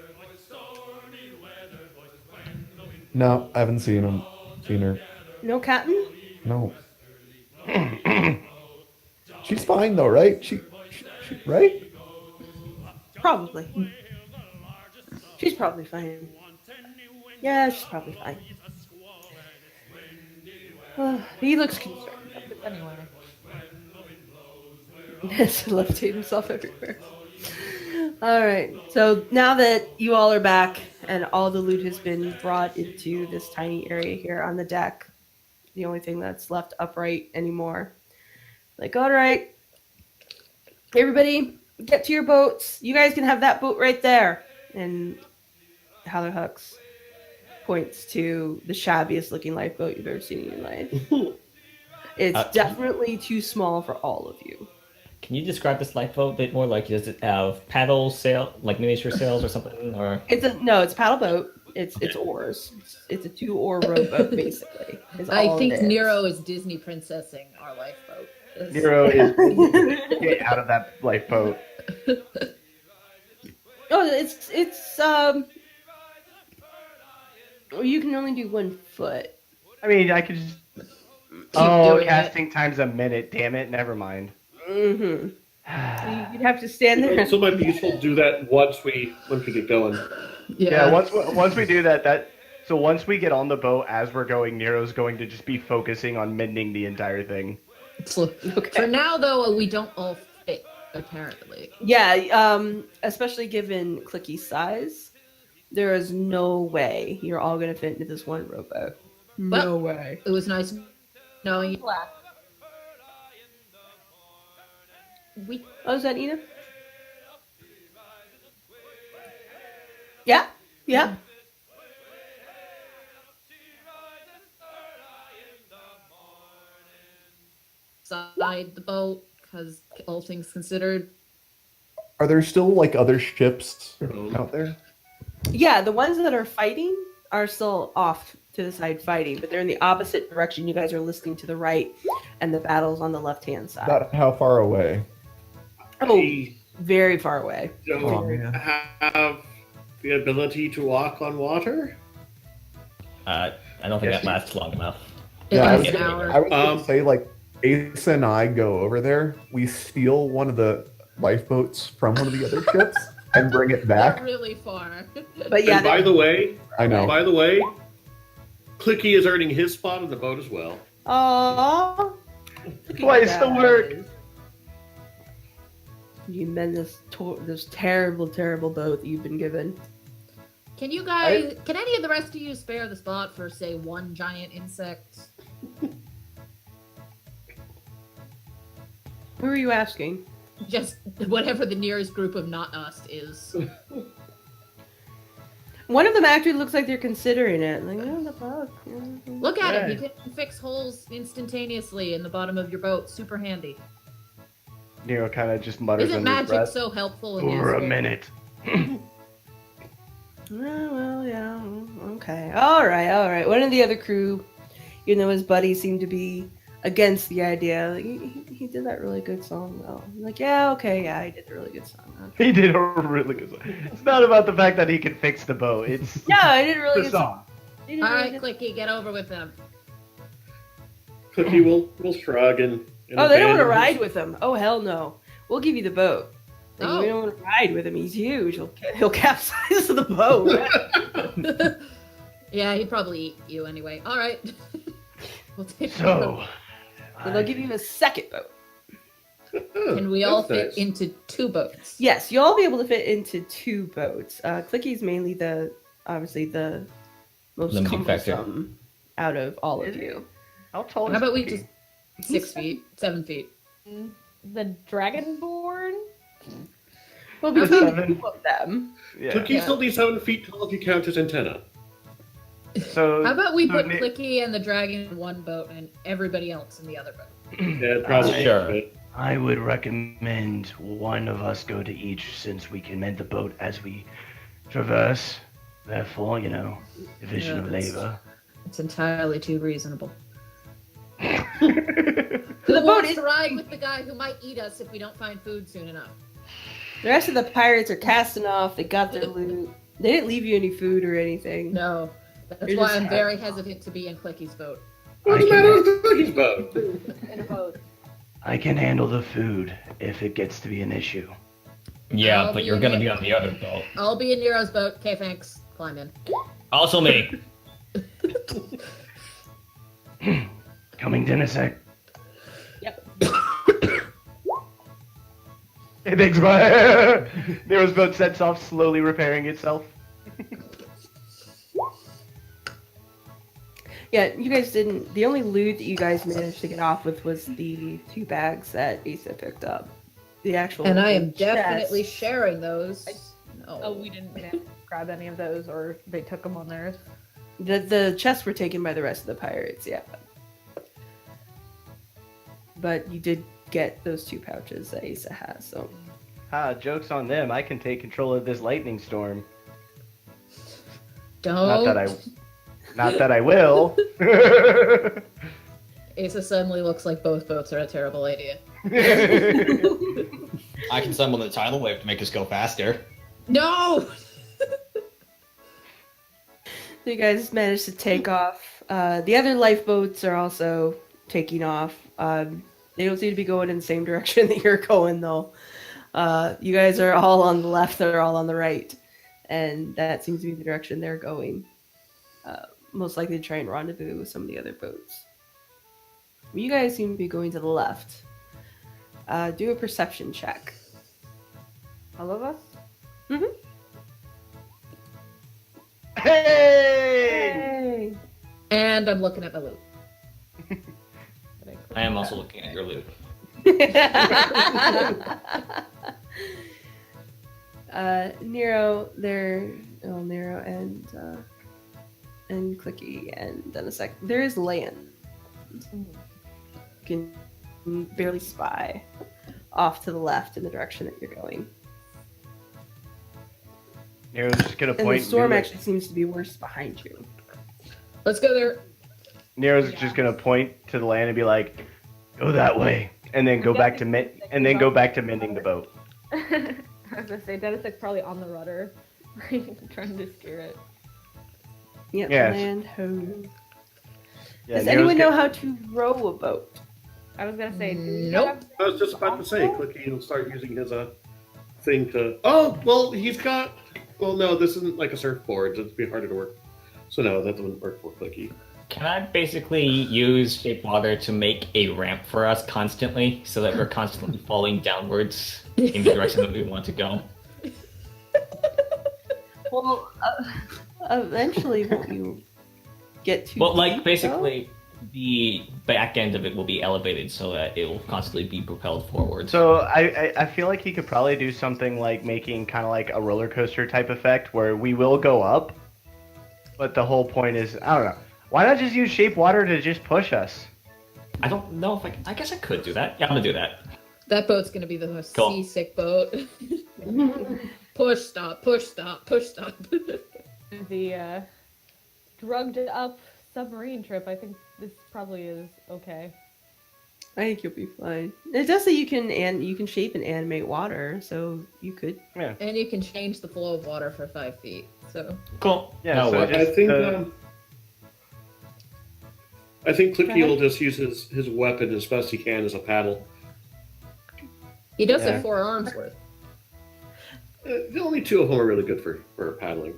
No, I haven't seen him. Seen her. No captain? No. She's fine though, right? She right? Probably. She's probably fine. Yeah, she's probably fine. He looks concerned. Anyway. Yes, levitate himself everywhere. Alright, so now that you all are back and all the loot has been brought into this tiny area here on the deck, the only thing that's left upright anymore. Like, alright, everybody, get to your boats. You guys can have that boat right there. And Howler Hux points to the shabbiest looking lifeboat you've ever seen in your life. It's definitely too small for all of you. Can you describe this lifeboat a bit more? Like, does it have paddle sail, like miniature sails or something? Or It's a paddle boat. It's oars. It's a 2-oar rowboat basically. is I all think it is. Nero is Disney princessing our lifeboat. Nero is get out of that lifeboat. Oh, it's well, you can only do 1 foot. I mean, I could just. doing casting times a minute. Damn it! Never mind. Mm-hmm. You'd have to stand there. So it might be useful to do that once we get going. Yeah. Once we do that. So once we get on the boat, as we're going, Nero's going to just be focusing on mending the entire thing. Okay. For now, though, we don't all fit, apparently. Yeah, especially given Clicky's size, there is no way you're all going to fit into this one rowboat. No way. It was nice knowing you. Oh, is that Ina? Yeah? Yeah? Side the boat, because all things considered. Are there still like other ships out there? Yeah, the ones that are fighting are still off to the side fighting, but they're in the opposite direction. You guys are listening to the right, and the battle's on the left-hand side. About how far away? Oh, very far away. Don't Oh, man. have the ability to walk on water. I don't think that lasts long enough. Yeah, At I least was, an hour. I was gonna say like Ace and I go over there. We steal one of the lifeboats from one of the other ships and bring it back. Not really far. But yeah, And by the way, I know. Clicky is earning his spot on the boat as well. aww. Twice the work. You mend this terrible, terrible boat that you've been given. Can you guys? Can any of the rest of you spare the spot for, say, one giant insect? Who are you asking? Just whatever the nearest group of not us is. One of them actually looks like they're considering it. Like, oh, the fuck. Look at it. You can fix holes instantaneously in the bottom of your boat. Super handy. Nero kind of just mutters Isn't under his magic breath. so helpful in For a this? minute. Well, yeah, okay. All right. One of the other crew, even though his buddies seem to be against the idea. Like, he did that really good song well. I'm like, yeah, okay, yeah, he did a really good song. He did a really good song. It's not about the fact that he can fix the boat. It's No, I did a really the good song. He did a All really right, good- Clicky, get over with them. Clicky will shrug and Oh, they don't want to abandon ride his- with him. Oh, hell no. We'll give you the boat. Like, Oh. We don't want to ride with him. He's huge. He'll capsize the boat. Yeah, he'd probably eat you anyway. All right. We'll take So, So they'll give you a second boat. Can we all That's fit nice. into 2 boats? Yes, you'll all be able to fit into 2 boats. Clicky's mainly obviously the most Limiting factor. cumbersome out of all of you. how tall is How about we Clicky? just 6 feet, 7 feet? The Dragonborn? Well, between the 7. 2 of them. Yeah. Clicky's only 7 feet tall if you count his antenna. So How about we so put Ni- Clicky and the dragon in one boat and everybody else in the other boat? Yeah, probably. Sure. But I would recommend one of us go to each since we can mend the boat as we traverse. Therefore, division Yeah, of that's- labor. It's entirely too reasonable. The Who boat wants is- to ride with the guy who might eat us if we don't find food soon enough? The rest of the pirates are casting off. They got their loot. They didn't leave you any food or anything. No. That's You're why just- I'm very hesitant to be in Clicky's boat. what's the matter with Clicky's boat? In a boat. I can handle the food if it gets to be an issue. Yeah, I'll but be you're in gonna it. be on the other boat. I'll be in Nero's boat. Okay, thanks. Climb in. Also me. Coming dinner sec. Hey, thanks, bye. Nero's boat sets off, slowly repairing itself. Yeah, you guys didn't. The only loot that you guys managed to get off with was the 2 bags that Asa picked up. The actual. And I am chest- definitely sharing those. No. Oh, we didn't grab any of those, or they took them on theirs. The chests were taken by the rest of the pirates, yeah. But you did get those 2 pouches that Asa has, so. Joke's on them. I can take control of this lightning storm. Don't. Not that I will. Asa suddenly looks like both boats are a terrible idea. I can summon the tidal wave to make us go faster. No! So you guys managed to take off. The other lifeboats are also taking off. They don't seem to be going in the same direction that you're going, though. You guys are all on the left, they're all on the right. And that seems to be the direction they're going. Most likely to try and rendezvous with some of the other boats. You guys seem to be going to the left. Do a perception check. All of us? Hey! Yay! And I'm looking at the loot. I am also looking at your loot. Nero, Nero and Clicky, and then a sec. There is land. You can barely spy off to the left in the direction that you're going. Nero's just gonna And the point. storm actually seems to be worse behind you. Let's go there. Nero's just gonna point to the land and be like, "Go that way," and then go back to mending the boat. I was gonna say, Denisic's probably on the rudder, trying to steer it. Yep, Yes. land ho. Yeah, Does Nero's anyone know get- how to row a boat? I was gonna say, do we Nope. have- I was just about to say, Clicky will start using his thing to. Oh, well, he's got. Well, no, this isn't like a surfboard, so it'd be harder to work. So no, that doesn't work for Clicky. Can I basically use shape water to make a ramp for us constantly, so that we're constantly falling downwards in the direction that we want to go? Well, eventually, won't you get to? Well, like basically, the back end of it will be elevated so that it will constantly be propelled forward. So I feel like he could probably do something like making kind of like a roller coaster type effect where we will go up, but the whole point is I don't know. Why not just use shape water to just push us? I don't know if I guess I could do that. Yeah, I'm gonna do that. That boat's gonna be the most Cool. seasick boat. Push, stop, push, stop, push, stop. The drugged up submarine trip, I think this probably is okay. I think you'll be fine. It does say you can shape and animate water, so you could. And you can change the flow of water for 5 feet. So Cool. Yeah, No, so what- I just, think I think Clicky ahead. will just use his weapon as best he can as a paddle. he does Yeah. have 4 arms worth. The only 2 of them are really good for paddling.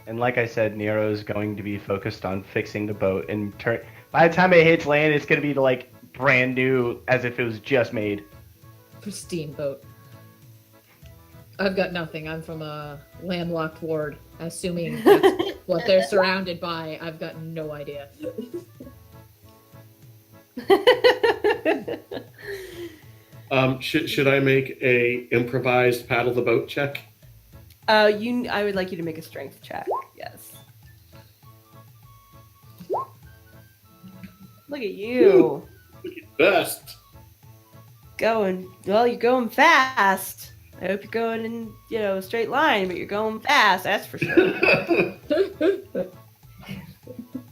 And like I said, Nero's going to be focused on fixing the boat, and by the time it hits land, it's going to be like brand new, as if it was just made. Pristine boat. I've got nothing. I'm from a landlocked ward. Assuming that's what they're surrounded by, I've got no idea. Should I make a improvised paddle the boat check? I would like you to make a strength check. Yes. Look at you. Best. You're going fast. I hope you're going in, a straight line, but you're going fast, that's for sure. As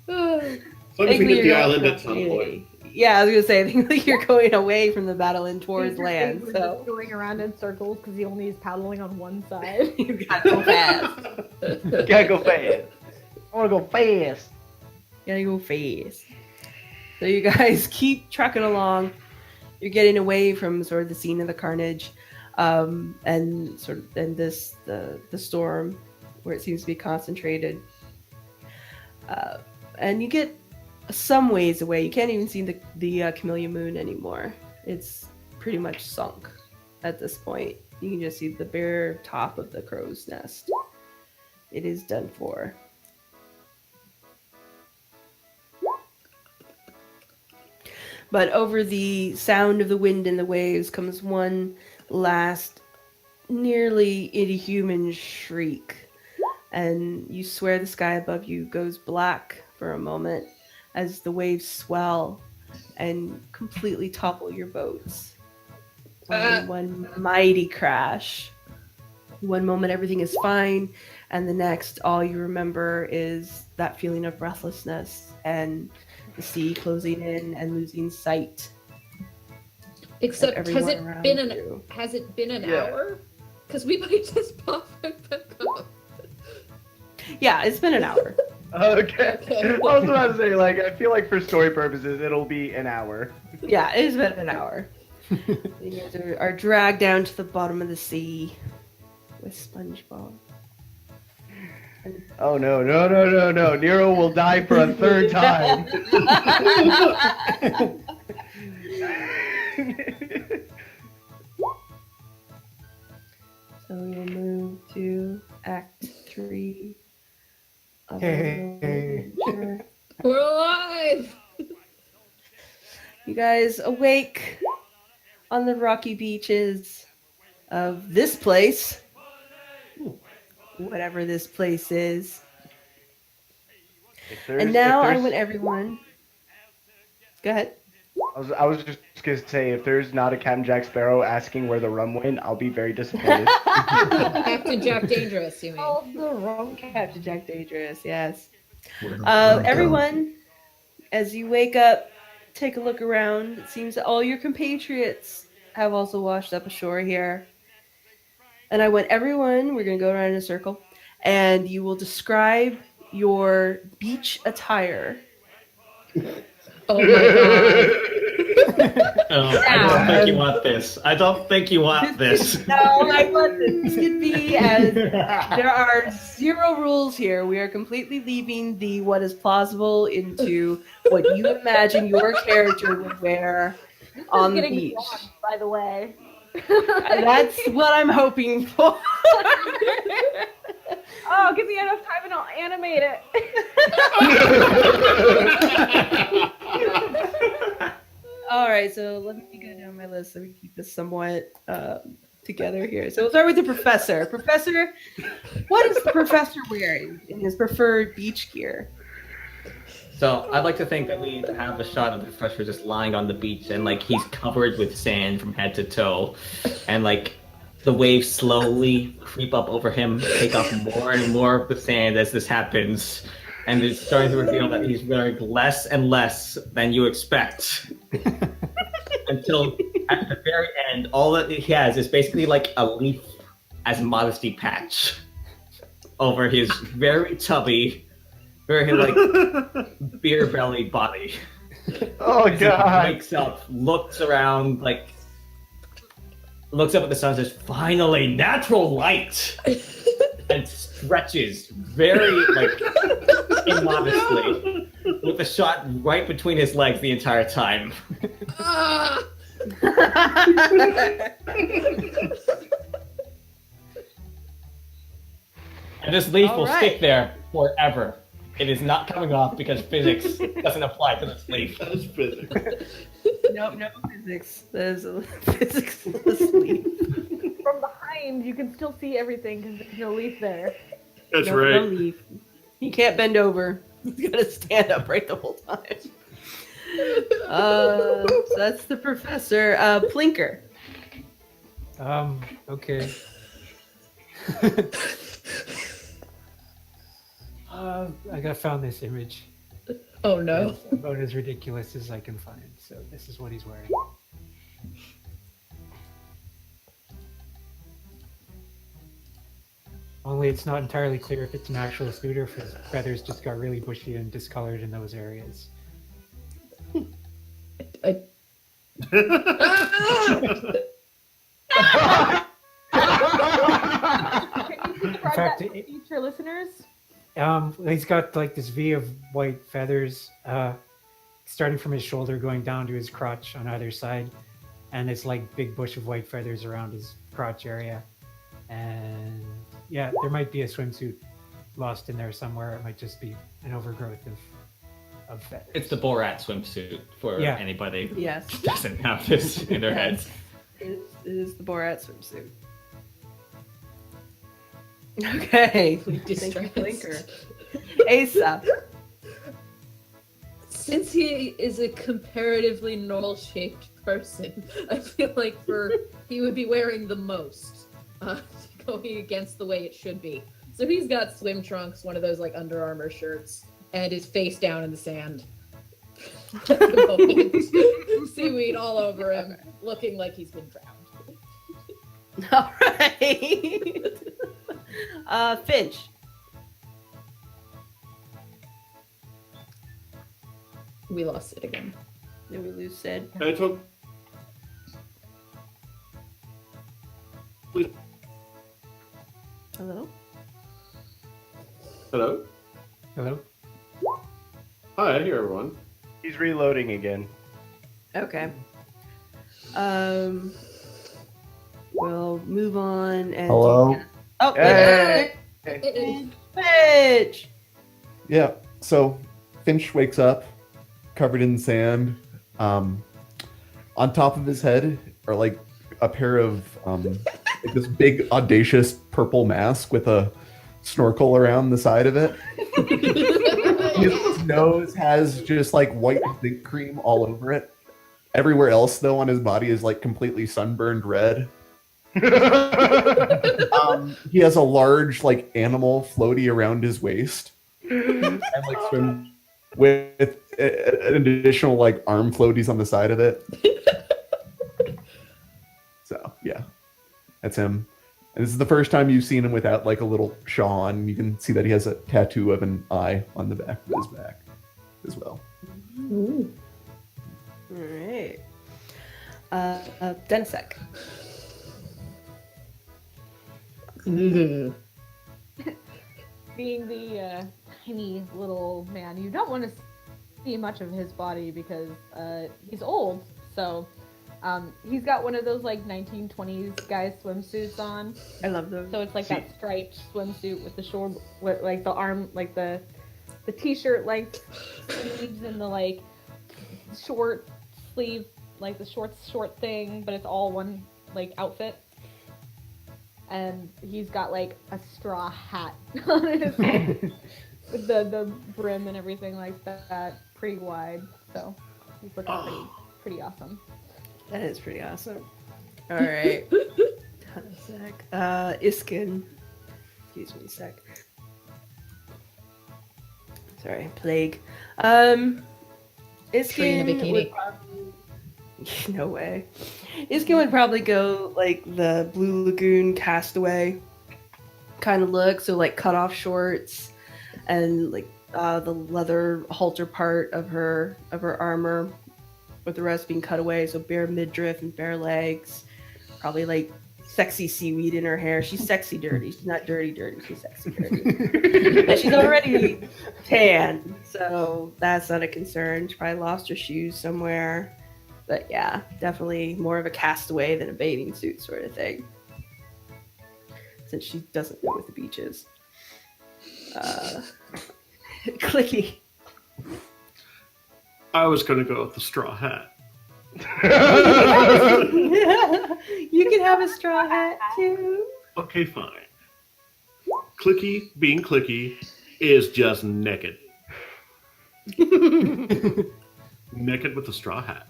long as we hit the island at some point. Yeah, I was gonna say, I think you're going away from the battle and towards land, We're so just going around in circles because he only is paddling on one side. you gotta go fast. Gotta go fast. I want to go fast. Gotta go fast. So you guys keep trucking along. You're getting away from sort of the scene of the carnage, and sort of the storm where it seems to be concentrated. And you get some ways away. You can't even see the Camellia Moon anymore. It's pretty much sunk at this point. You can just see the bare top of the crow's nest. It is done for. But over the sound of the wind and the waves comes one last, nearly inhuman shriek. And you swear the sky above you goes black for a moment as the waves swell and completely topple your boats. In one mighty crash. One moment everything is fine, and the next all you remember is that feeling of breathlessness and the sea closing in and losing sight. Except, has everyone it around been you. an Yeah. hour? Because we might just pop right back up. Yeah, it's been an hour. Okay. Okay. I was about to say, like, I feel like for story purposes, it'll be an hour. Yeah, it's been an hour. You guys are dragged down to the bottom of the sea with SpongeBob. Oh no, no, no, no, no. Nero will die for a third time. So we'll move to Act 3 of Hey. our adventure. We're alive! You guys awake on the rocky beaches of this place. Whatever this place is. And now I want everyone. Go ahead. I was just gonna say, if there's not a Captain Jack Sparrow asking where the rum went, I'll be very disappointed. Captain Jack Dangerous, you mean? Oh, the wrong Captain Jack Dangerous, yes. Where did Everyone, as you wake up, take a look around. It seems that all your compatriots have also washed up ashore here. And I want everyone, we're going to go around in a circle, and you will describe your beach attire. Oh my god. I don't think you want this. I don't think you want this. No, I want this to be as there are 0 rules here. We are completely leaving the what is plausible into what you imagine your character would wear on the Getting beach. drawn, by the way. That's what I'm hoping for. Oh, give me enough time and I'll animate it. All right, so let me go down my list so we keep this somewhat together here. So we'll start with the professor. Professor, what is the professor wearing in his preferred beach gear? So I'd like to think that we have a shot of the professor just lying on the beach and like he's covered with sand from head to toe, and like the waves slowly creep up over him, take off more and more of the sand as this happens, and it's starting to reveal that he's wearing less and less than you expect. Until at the very end, all that he has is basically like a leaf as modesty patch over his very tubby, very like beer belly body. Oh As he god. wakes up, looks around, like looks up at the sun, and says, "Finally, natural light," and stretches very like immodestly with a shot right between his legs the entire time. Ah! And this leaf All will right. stick there forever. It is not coming off because physics doesn't apply to this leaf. That's physics. No physics. There's a physicsless leaf. From behind, you can still see everything because there's no leaf there. That's No right. leaf. He can't bend over. He's got to stand upright the whole time. So that's the professor. Plinker. Okay. I found this image. Oh no. It's about as ridiculous as I can find. So this is what he's wearing. Only it's not entirely clear if it's an actual suit or if his feathers just got really bushy and discolored in those areas. Can you describe fact, that to future listeners? He's got like this V of white feathers, starting from his shoulder going down to his crotch on either side, and it's like big bush of white feathers around his crotch area. And yeah, there might be a swimsuit lost in there somewhere. It might just be an overgrowth of feathers. It's the Borat swimsuit for Yeah. anybody who Yes. doesn't have this in their heads. It is the Borat swimsuit. Okay. Thank you, Distressed. Plinker. Asa. Since he is a comparatively normal-shaped person, I feel like he would be wearing the most, going against the way it should be. So he's got swim trunks, one of those like Under Armour shirts, and his face down in the sand. At the moment. Seaweed all over him, looking like he's been drowned. All right. Finch. We lost it again. Did we lose Sid? I took. Hello? Hello. Hello? Hi, I hear everyone. He's reloading again. Okay. We'll move on and Hello? Oh, Hey! Finch! Yeah. So Finch wakes up covered in sand. On top of his head are like a pair of like this big audacious purple mask with a snorkel around the side of it. His nose has just like white thick cream all over it. Everywhere else though on his body is like completely sunburned red. He has a large like animal floaty around his waist and like swim with an additional like arm floaties on the side of it. So yeah, that's him. And this is the first time you've seen him without like a little shawl on. You can see that he has a tattoo of an eye on the back of his back as well. Ooh. All right. Denisek. Being the tiny little man, you don't want to see much of his body because he's old. So he's got one of those like 1920s guys swimsuits on. I love those. So it's like that striped swimsuit with the short, with like the arm, like the t-shirt length sleeves and the like short sleeve, like the short thing, but it's all one like outfit. And he's got like a straw hat on his head with the brim and everything like that, pretty wide. So he's looking pretty awesome. That is pretty awesome. All right. Denisek. Iskyn. Excuse me a sec. Sorry, plague. Tree in a Iskyn would bikini. probably... No way. Iskyn would probably go like the Blue Lagoon castaway kind of look, so like cut off shorts and like the leather halter part of her armor, with the rest being cut away, so bare midriff and bare legs. Probably like sexy seaweed in her hair. She's sexy dirty. She's not dirty dirty. She's sexy dirty. And she's already tan, so that's not a concern. She probably lost her shoes somewhere. But yeah, definitely more of a castaway than a bathing suit sort of thing. Since she doesn't know what the beach is. Clicky. I was going to go with the straw hat. You can have a straw hat too. Okay, fine. Clicky, being Clicky, is just naked. Naked with a straw hat.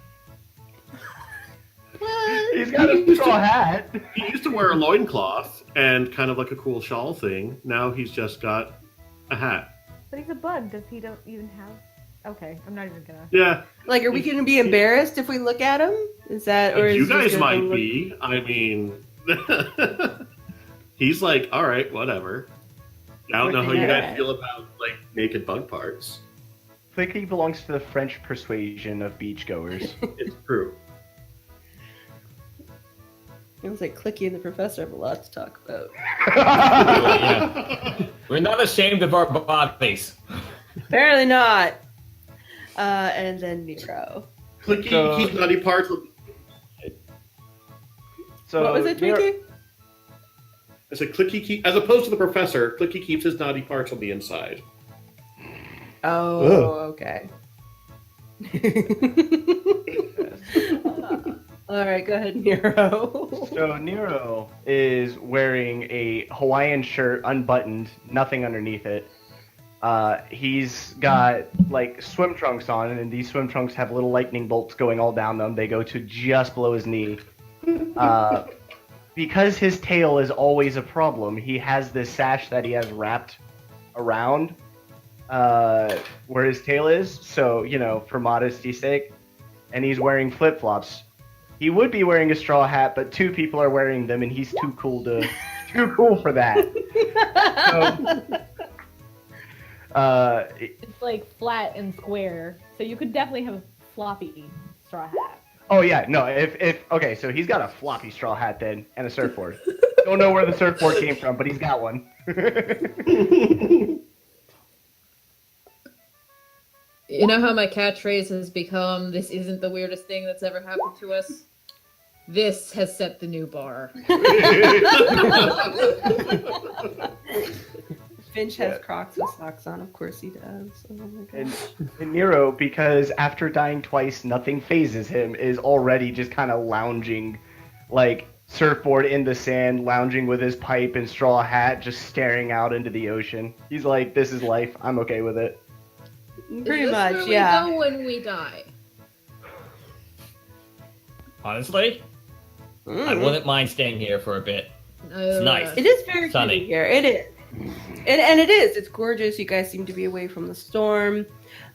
He's got a straw hat. He used to wear a loincloth and kind of like a cool shawl thing. Now he's just got a hat. But he's a bug. Does he don't even have? Okay, I'm not even gonna. Yeah. Like, are we going to be embarrassed if we look at him? Is that, or is You he just guys gonna might look- be. I mean, he's like, all right, whatever. I don't know how you guys Yeah. feel about like naked bug parts. Clicky belongs to the French persuasion of beachgoers. It's true. It was like Clicky and the Professor have a lot to talk about. Yeah. We're not ashamed of our bodies. Apparently not. And then Nero. Clicky So- keeps nutty parts. So What was it, Nero- Twinkie? I said Clicky as opposed to the professor. Clicky keeps his naughty parts on the inside. Oh, okay. All right, go ahead, Nero. So Nero is wearing a Hawaiian shirt, unbuttoned, nothing underneath it. He's got like swim trunks on, and these swim trunks have little lightning bolts going all down them. They go to just below his knee. Because his tail is always a problem, he has this sash that he has wrapped around where his tail is. So, you know, for modesty's sake. And he's wearing flip-flops. He would be wearing a straw hat, but two people are wearing them, and he's too cool for that. So, It's like flat and square, so you could definitely have a floppy straw hat. oh yeah, no, if okay, so he's got a floppy straw hat then, and a surfboard. Don't know where the surfboard came from, but he's got one. You know how my catchphrase has become, "This isn't the weirdest thing that's ever happened to us"? This has set the new bar. Finch has Crocs with socks on. Of course he does. Oh my And, gosh. and Nero, because after dying twice, nothing phases him, is already just kind of lounging, like surfboard in the sand, lounging with his pipe and straw hat, just staring out into the ocean. He's like, "This is life. I'm okay with it." Pretty Is this much, where yeah. we go when we die? Honestly, I wouldn't mind staying here for a bit. It's nice. It is very Sunny. pretty here. It is. And it is. It's gorgeous. You guys seem to be away from the storm.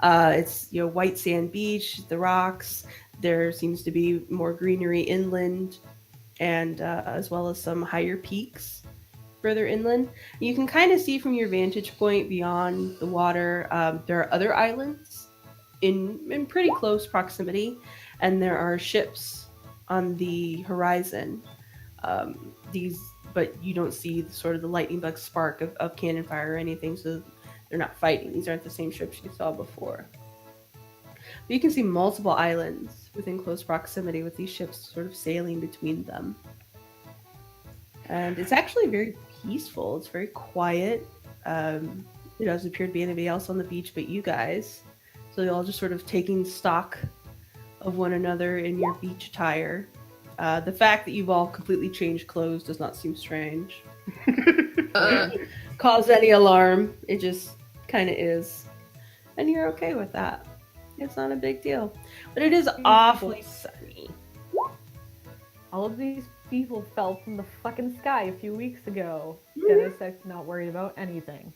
It's, you know, white sand beach, the rocks. There seems to be more greenery inland, and as well as some higher peaks further inland. You can kind of see from your vantage point beyond the water. There are other islands in pretty close proximity, and there are ships on the horizon. But you don't see sort of the lightning bug spark of cannon fire or anything, so they're not fighting. These aren't the same ships you saw before. But you can see multiple islands within close proximity with these ships sort of sailing between them. And it's actually very peaceful. It's very quiet. There doesn't appear to be anybody else on the beach but you guys. So you're all just sort of taking stock of one another in your beach attire. The fact that you've all completely changed clothes does not seem strange. Cause any alarm. It just kind of is. And you're okay with that. It's not a big deal. But it is awfully sunny. All of these people fell from the fucking sky a few weeks ago. Genesec's not worried about anything.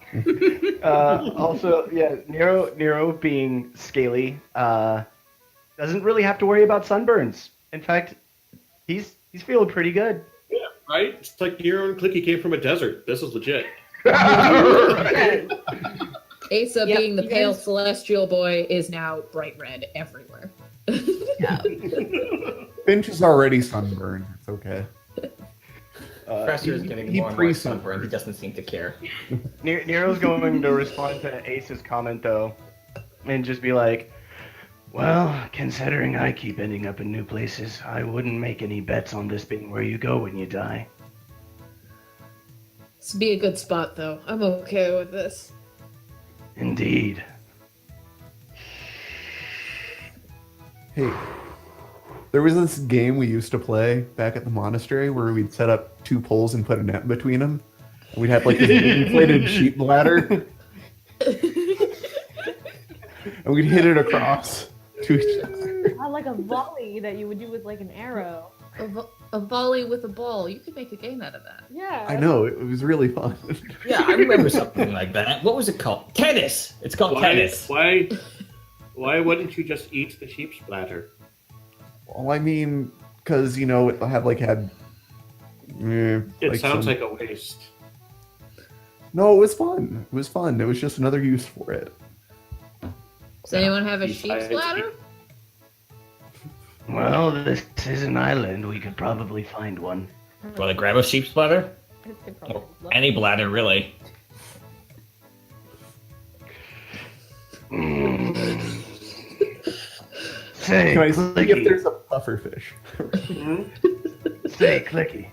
Also, yeah, Nero being scaly, doesn't really have to worry about sunburns. In fact, he's feeling pretty good. Yeah, right? It's like Nero and Clicky came from a desert. This is legit. Right. Asa, Yep, being the you pale guys- celestial boy, is now bright red everywhere. Finch is already sunburned. It's okay. Professor is getting more and more sunburned. He doesn't seem to care. Nero's going to respond to Ace's comment though, and just be like, "Well, considering I keep ending up in new places, I wouldn't make any bets on this being where you go when you die." This would be a good spot, though. I'm okay with this. Indeed. Hey, there was this game we used to play back at the monastery where we'd set up 2 poles and put a net between them. And we'd have like this inflated sheep bladder. And we'd hit it across to each other. Like a volley that you would do with like an arrow. A volley with a ball. You could make a game out of that. Yeah. I know, it was really fun. Yeah, I remember something like that. What was it called? Tennis! It's called tennis. Why wouldn't you just eat the sheep's bladder? Well, I mean, because, you know, it had... It sounds like a waste. No, it was fun. It was fun. It was just another use for it. Does anyone have a sheep's Besides- bladder? Well, this is an island. We could probably find one. Well, grab a sheep's bladder? Or any bladder, really. Say, Can I see Clicky. if there's a pufferfish? Say, Clicky.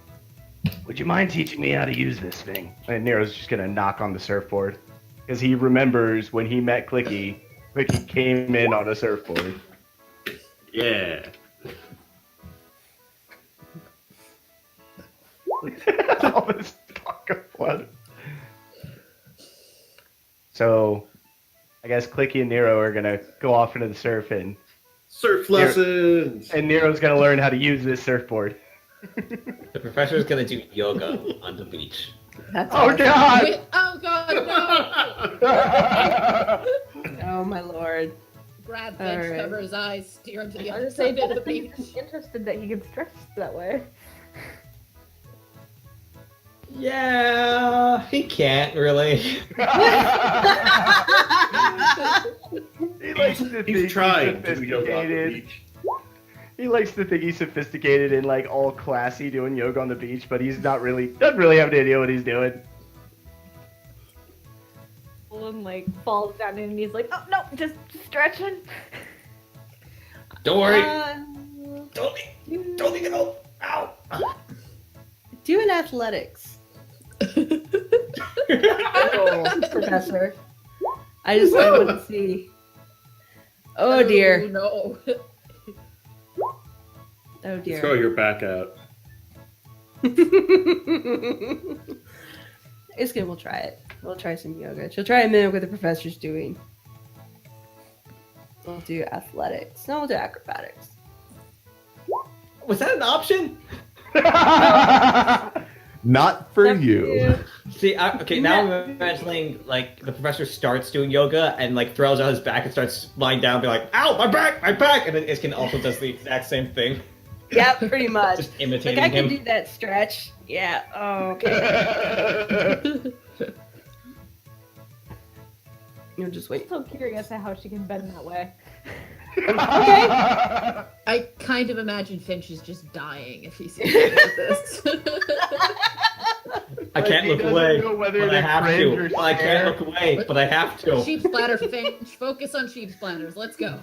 Would you mind teaching me how to use this thing? And Nero's just gonna knock on the surfboard. Because he remembers when he met Clicky, Clicky came in on a surfboard. Yeah. All this talk of blood. So, I guess Clicky and Nero are gonna go off into the surf, and Surf lessons! Nero's gonna learn how to use this surfboard. The professor's gonna do yoga on the beach. That's Oh awesome. God! Wait, oh god, no! Oh my lord. Brad Finch Alright. cover his eyes, steer him to the I other was saying, side of the beach. interested that he could stretch that way. Yeah, he can't really. He likes to think He's trying to he's do yoga on the sophisticated. beach. He likes to think he's sophisticated and like all classy doing yoga on the beach, but he's not really doesn't really have any idea what he's doing. And like falls down and he's like, oh no, just stretching. Don't worry. Do Don't leave it open. Ow. an athletics. Professor. I just want to see. Oh dear. No. Oh dear. Throw your back out. Iskyn will try it. We'll try some yoga. She'll try and mimic what the professor's doing. We'll do athletics. No, we'll do acrobatics. Was that an option? Not for Up to you. See, okay, now I'm imagining like the professor starts doing yoga and like throws out his back and starts lying down, and be like, "Ow, my back!" And then Iskyn also does the exact same thing, Yeah, pretty much. just Like imitating I can him. do that stretch. Yeah. Oh, okay. You'll just wait. I'm so curious at how she can bend that way. I kind of imagine Finch is just dying if he sees something like this. I can't He look doesn't away, know whether but I to have cringe to. or Well, I stare. can't look away, but I have to. Sheep splatter, Finch. Focus on sheep splatters. Let's go.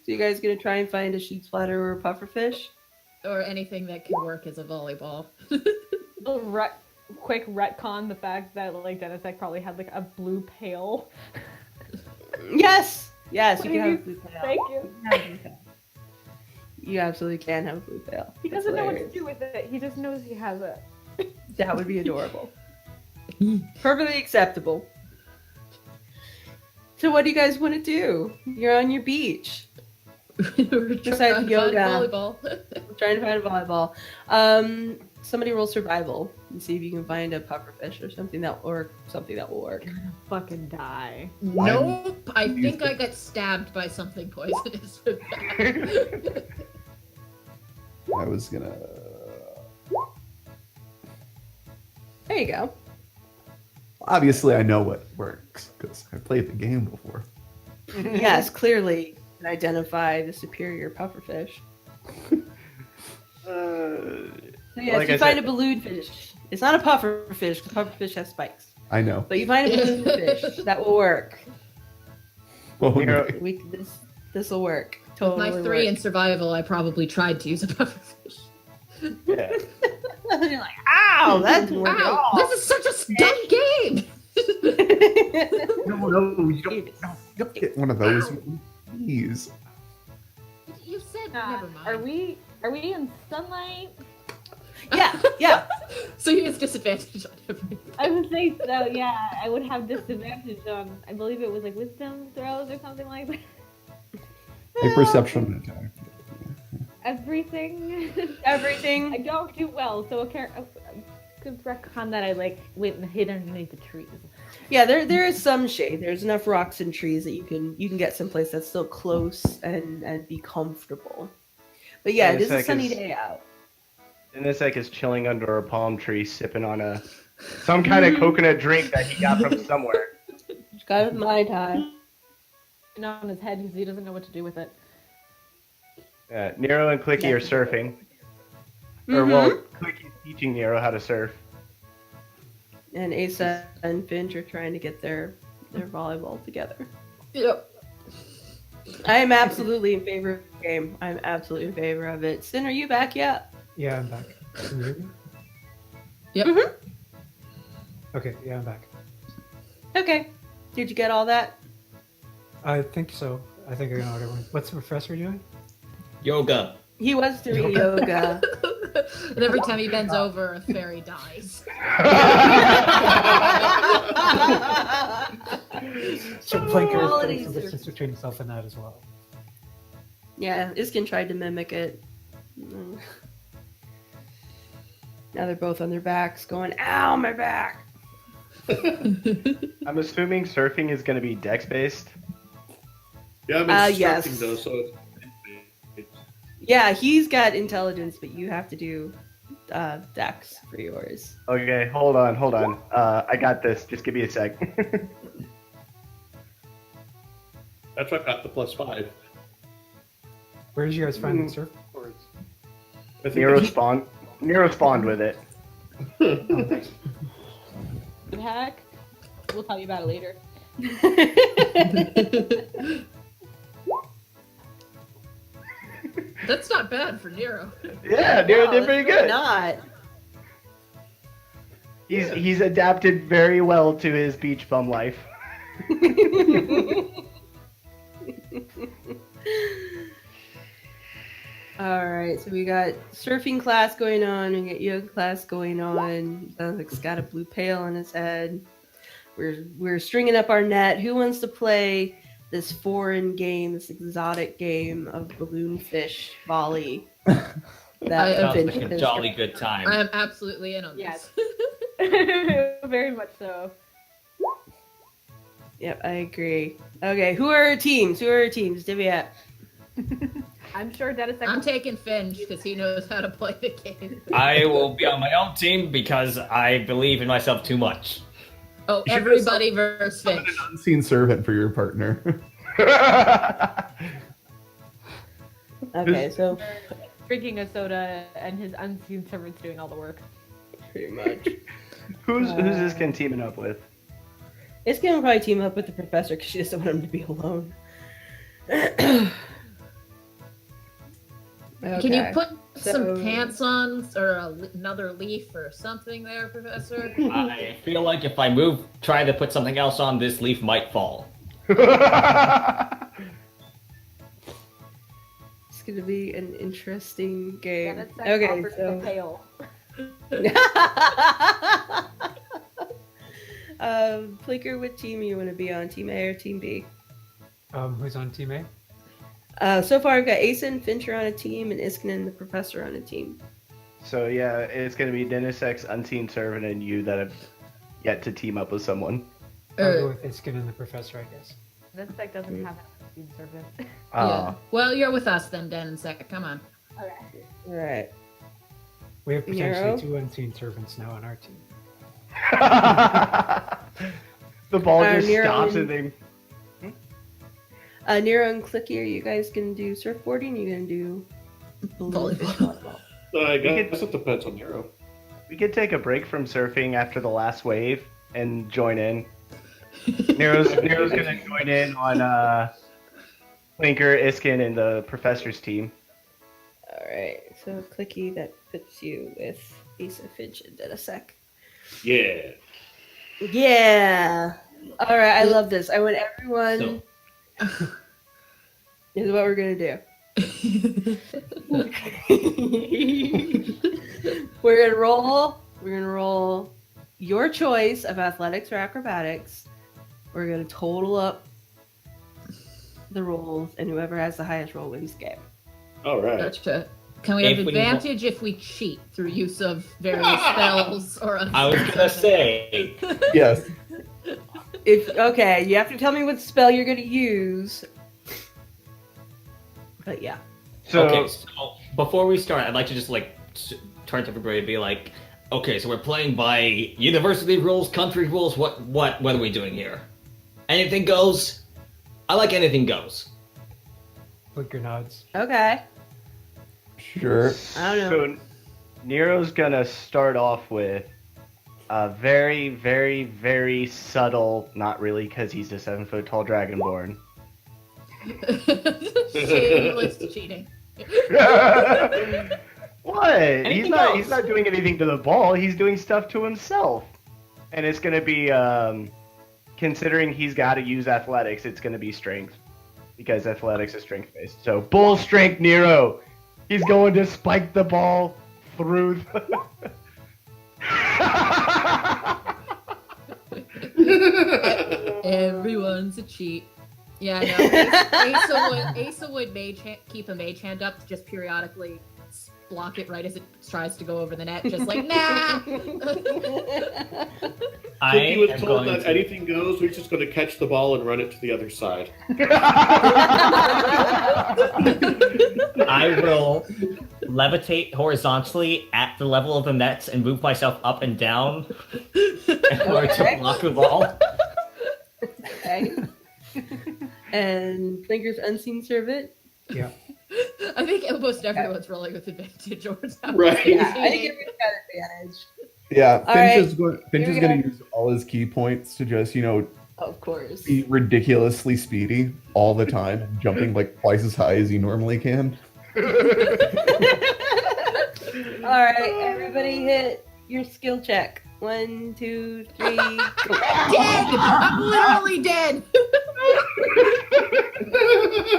So you guys gonna try and find a sheep splatter or a pufferfish? Or anything that can work as a volleyball. Quick retcon the fact that like Genesec probably had like a blue pail. Yes! Yes, you can have a blue pail. Thank you. You can have a blue pail. You absolutely can have a blue pail. He That's doesn't know what to hilarious. do with it. He just knows he has it. That would be adorable. Perfectly acceptable. So what do you guys want to do? You're on your beach. We're Besides trying to yoga. find volleyball. I'm trying to find a volleyball. Somebody roll survival and see if you can find a pufferfish or something that will work. Fucking die. Nope. I think I got stabbed by something poisonous with that. I was gonna. There you go. Obviously, I know what works because I played the game before. Yes, clearly you can identify the superior pufferfish. So yes, Like you I find said- a balloon fish. It's not a pufferfish because pufferfish have spikes. I know. But you find a balloon fish that will work. Oh, Nero- no. This will work. With Totally my 3 in work. survival, I probably tried to use a pufferfish. Yeah. You're like, ow, that didn't work at Ow! all. This is such a dumb game! No, you don't get one of those. Please. You said never mind. Are we in sunlight? yeah. So he has disadvantage on everything. I would say so, yeah. I would have disadvantage on, I believe it was like wisdom throws or something like that. A perception attack. Everything. Everything. I don't do well, so a good retcon that I like went and hid underneath the trees. Yeah, there is some shade. There's enough rocks and trees that you can get someplace that's still close and be comfortable. But yeah, it is a sunny day out. Inisek is chilling under a palm tree, sipping on some kind of coconut drink that he got from somewhere. Just got it with my time. And on his head because he doesn't know what to do with it. Nero and Clicky are surfing. Or, well, Clicky's teaching Nero how to surf. And Asa and Finch are trying to get their volleyball together. Yep. I am absolutely in favor of the game. I'm absolutely in favor of it. Sin, are you back yet? Yeah, I'm back. Can you hear me? Yep. Mhm. Okay, yeah, I'm back. Okay. Did you get all that? I think so. I think I know everyone. What's the professor doing? Yoga. He was doing yoga. And every time he bends over, a fairy dies. So Blinker Quality is the distance between himself and that as well. Yeah, Iskyn tried to mimic it. Mm. Now they're both on their backs going, ow, my back! I'm assuming surfing is going to be dex-based. Yeah, I'm yes. instructing though, so it's Yeah, he's got intelligence, but you have to do dex for yours. Okay, hold on. I got this. Just give me a sec. that's why I got the +5. Where did you guys find the surfboards? I think Nero spawned with it. Oh, nice. Good hack. We'll tell you about it later. That's not bad for Nero. Yeah, Nero No, did pretty it's really good. Not. He's adapted very well to his beach bum life. All right, so we got surfing class going on, we got yoga class going on. Sounds like he's got a blue pail on his head. We're stringing up our net. Who wants to play this foreign game, this exotic game of balloon fish volley? That Sounds Finch Like a has- jolly good time. I am absolutely in on Yes. this. Very much so. Yep, I agree. Okay, who are our teams? Divvy up. I'm sure Dennis. I'm taking Finch because he knows how to play the game. I will be on my own team because I believe in myself too much. Oh, You should everybody versus Summon Finch. an unseen servant for your partner. Okay, so drinking a soda and his unseen servant's doing all the work. pretty much. Who's Iskyn teaming up with? It's gonna probably team up with the professor because she doesn't want him to be alone. Can you put so- some pants on or another leaf or something there, Professor? I feel like if I try to put something else on, this leaf might fall. It's gonna be an interesting game. Yeah, that's Okay, offers the so pail. Flicker, what team you want to be on? Team A or Team B? Who's on team A? So far, I've got Asa and Finch are on a team, and Iskyn and the Professor on a team. So yeah, it's gonna be Dennis X, Unseen Servant, and you that have yet to team up with someone. I'll go with Iskyn and the Professor, I guess. This deck doesn't have an unseen servant. Yeah. Well, you're with us then, Den and Sec. Come on. Okay. All right. We have potentially Nero? 2 unseen servants now on our team. The ball just Nero stops and- and they. Nero and Clicky, are you guys gonna do surfboarding? Or are you gonna do Volleyball. I guess it depends on Nero. We could take a break from surfing after the last wave and join in. Nero's gonna join in on Linker, Iskyn, and the Professor's team. All right. So Clicky, that puts you with Asa, Finch, and Denisec. Yeah. Yeah. All right. I love this. I want everyone. This is what we're gonna do. We're gonna roll. We're gonna roll your choice of athletics or acrobatics. We're gonna total up the rolls, and whoever has the highest roll wins the game. All right. Gotcha. Can we have If we advantage if we cheat through use of various spells or? I was gonna say, Yes. If okay, you have to tell me what spell you're gonna use. But yeah. So, okay, so before we start, I'd like to just turn to everybody and be like, okay, so we're playing by university rules, country rules. What are we doing here? Anything goes. I like anything goes. Blinker nods. Okay. Sure. I don't know. So Nero's gonna start off with a very, very, very subtle, not really because he's a 7-foot tall dragonborn. Shameless cheating. What? Anything He's else? not doing anything to the ball. He's doing stuff to himself. And it's gonna be considering he's got to use athletics, it's gonna be strength because athletics is strength based. So bull strength, Nero. He's going to spike the ball through the... Everyone's a cheat. Yeah, no. Asa would keep a mage hand up, just periodically block it right as it tries to go over the net, just like nah. I He was am told going that to. anything goes. We're just going to catch the ball and run it to the other side. I will levitate horizontally at the level of the nets and move myself up and down in order to block the ball. Okay. And Blinker's unseen servant. Yeah. I think almost everyone's rolling with advantage or something. Right. Yeah, I think everyone's got advantage. Yeah, All Finch right. is going. Finch Here is we going go. to use all his key points to just, Of course. be ridiculously speedy all the time, jumping like twice as high as he normally can. All right, everybody hit your skill check. 1, 2, 3, go. Dead! I'm literally dead!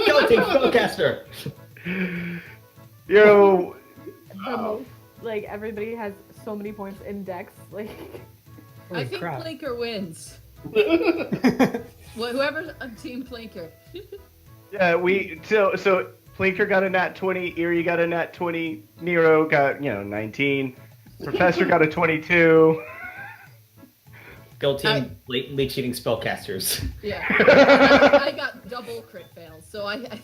Go team spellcaster! Yo, The most, everybody has so many points in decks. I Holy think crap. Blinker wins. Whoever's on Team Blinker. yeah, so Plinker got a nat 20, Iri got a nat 20, Nero got 19, Professor got a 22. Go team blatantly cheating spellcasters. Yeah. I got double crit fails, so I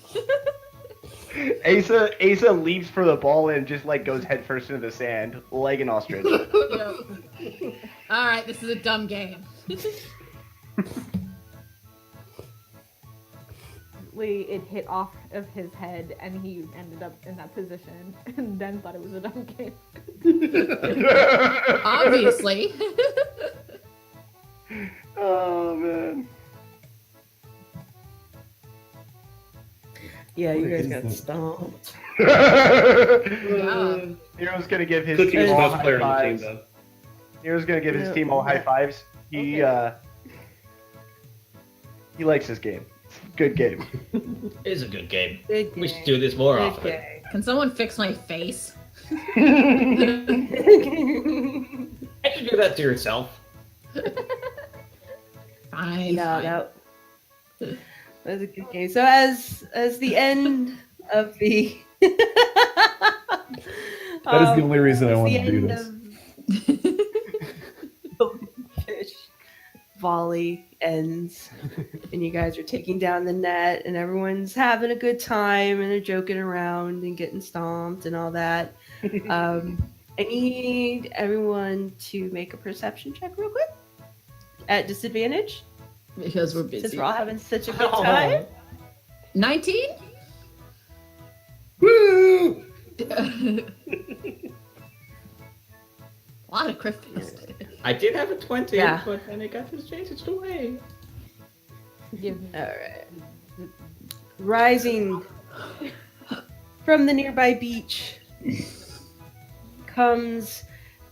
Asa leaps for the ball and just goes headfirst into the sand, like an ostrich. Alright, this is a dumb game. It hit off of his head, and he ended up in that position, and then thought it was a dumb game. Obviously. Oh man. Yeah, you guys got stomped. Yeah. Nero's gonna give his Clicky team was the all best high player on the fives. team, though. Nero's gonna give his team all high fives. He likes this game. It's a good game. It is a good game. Good We should do this more often. Okay. Can someone fix my face? Can't you do that to yourself? Fine. Yeah, fine. that. That was a good game. So as the end of the That is the only reason I as want the to do end this. of the fish volley ends, and you guys are taking down the net, and everyone's having a good time, and they're joking around and getting stomped and all that. I need everyone to make a perception check real quick at disadvantage. Because we're Since busy. we're all having such a good time. 19? Woo! A lot of crystals. I did have a 20, Yeah. but then it got changed away. Give me. Alright. Rising from the nearby beach comes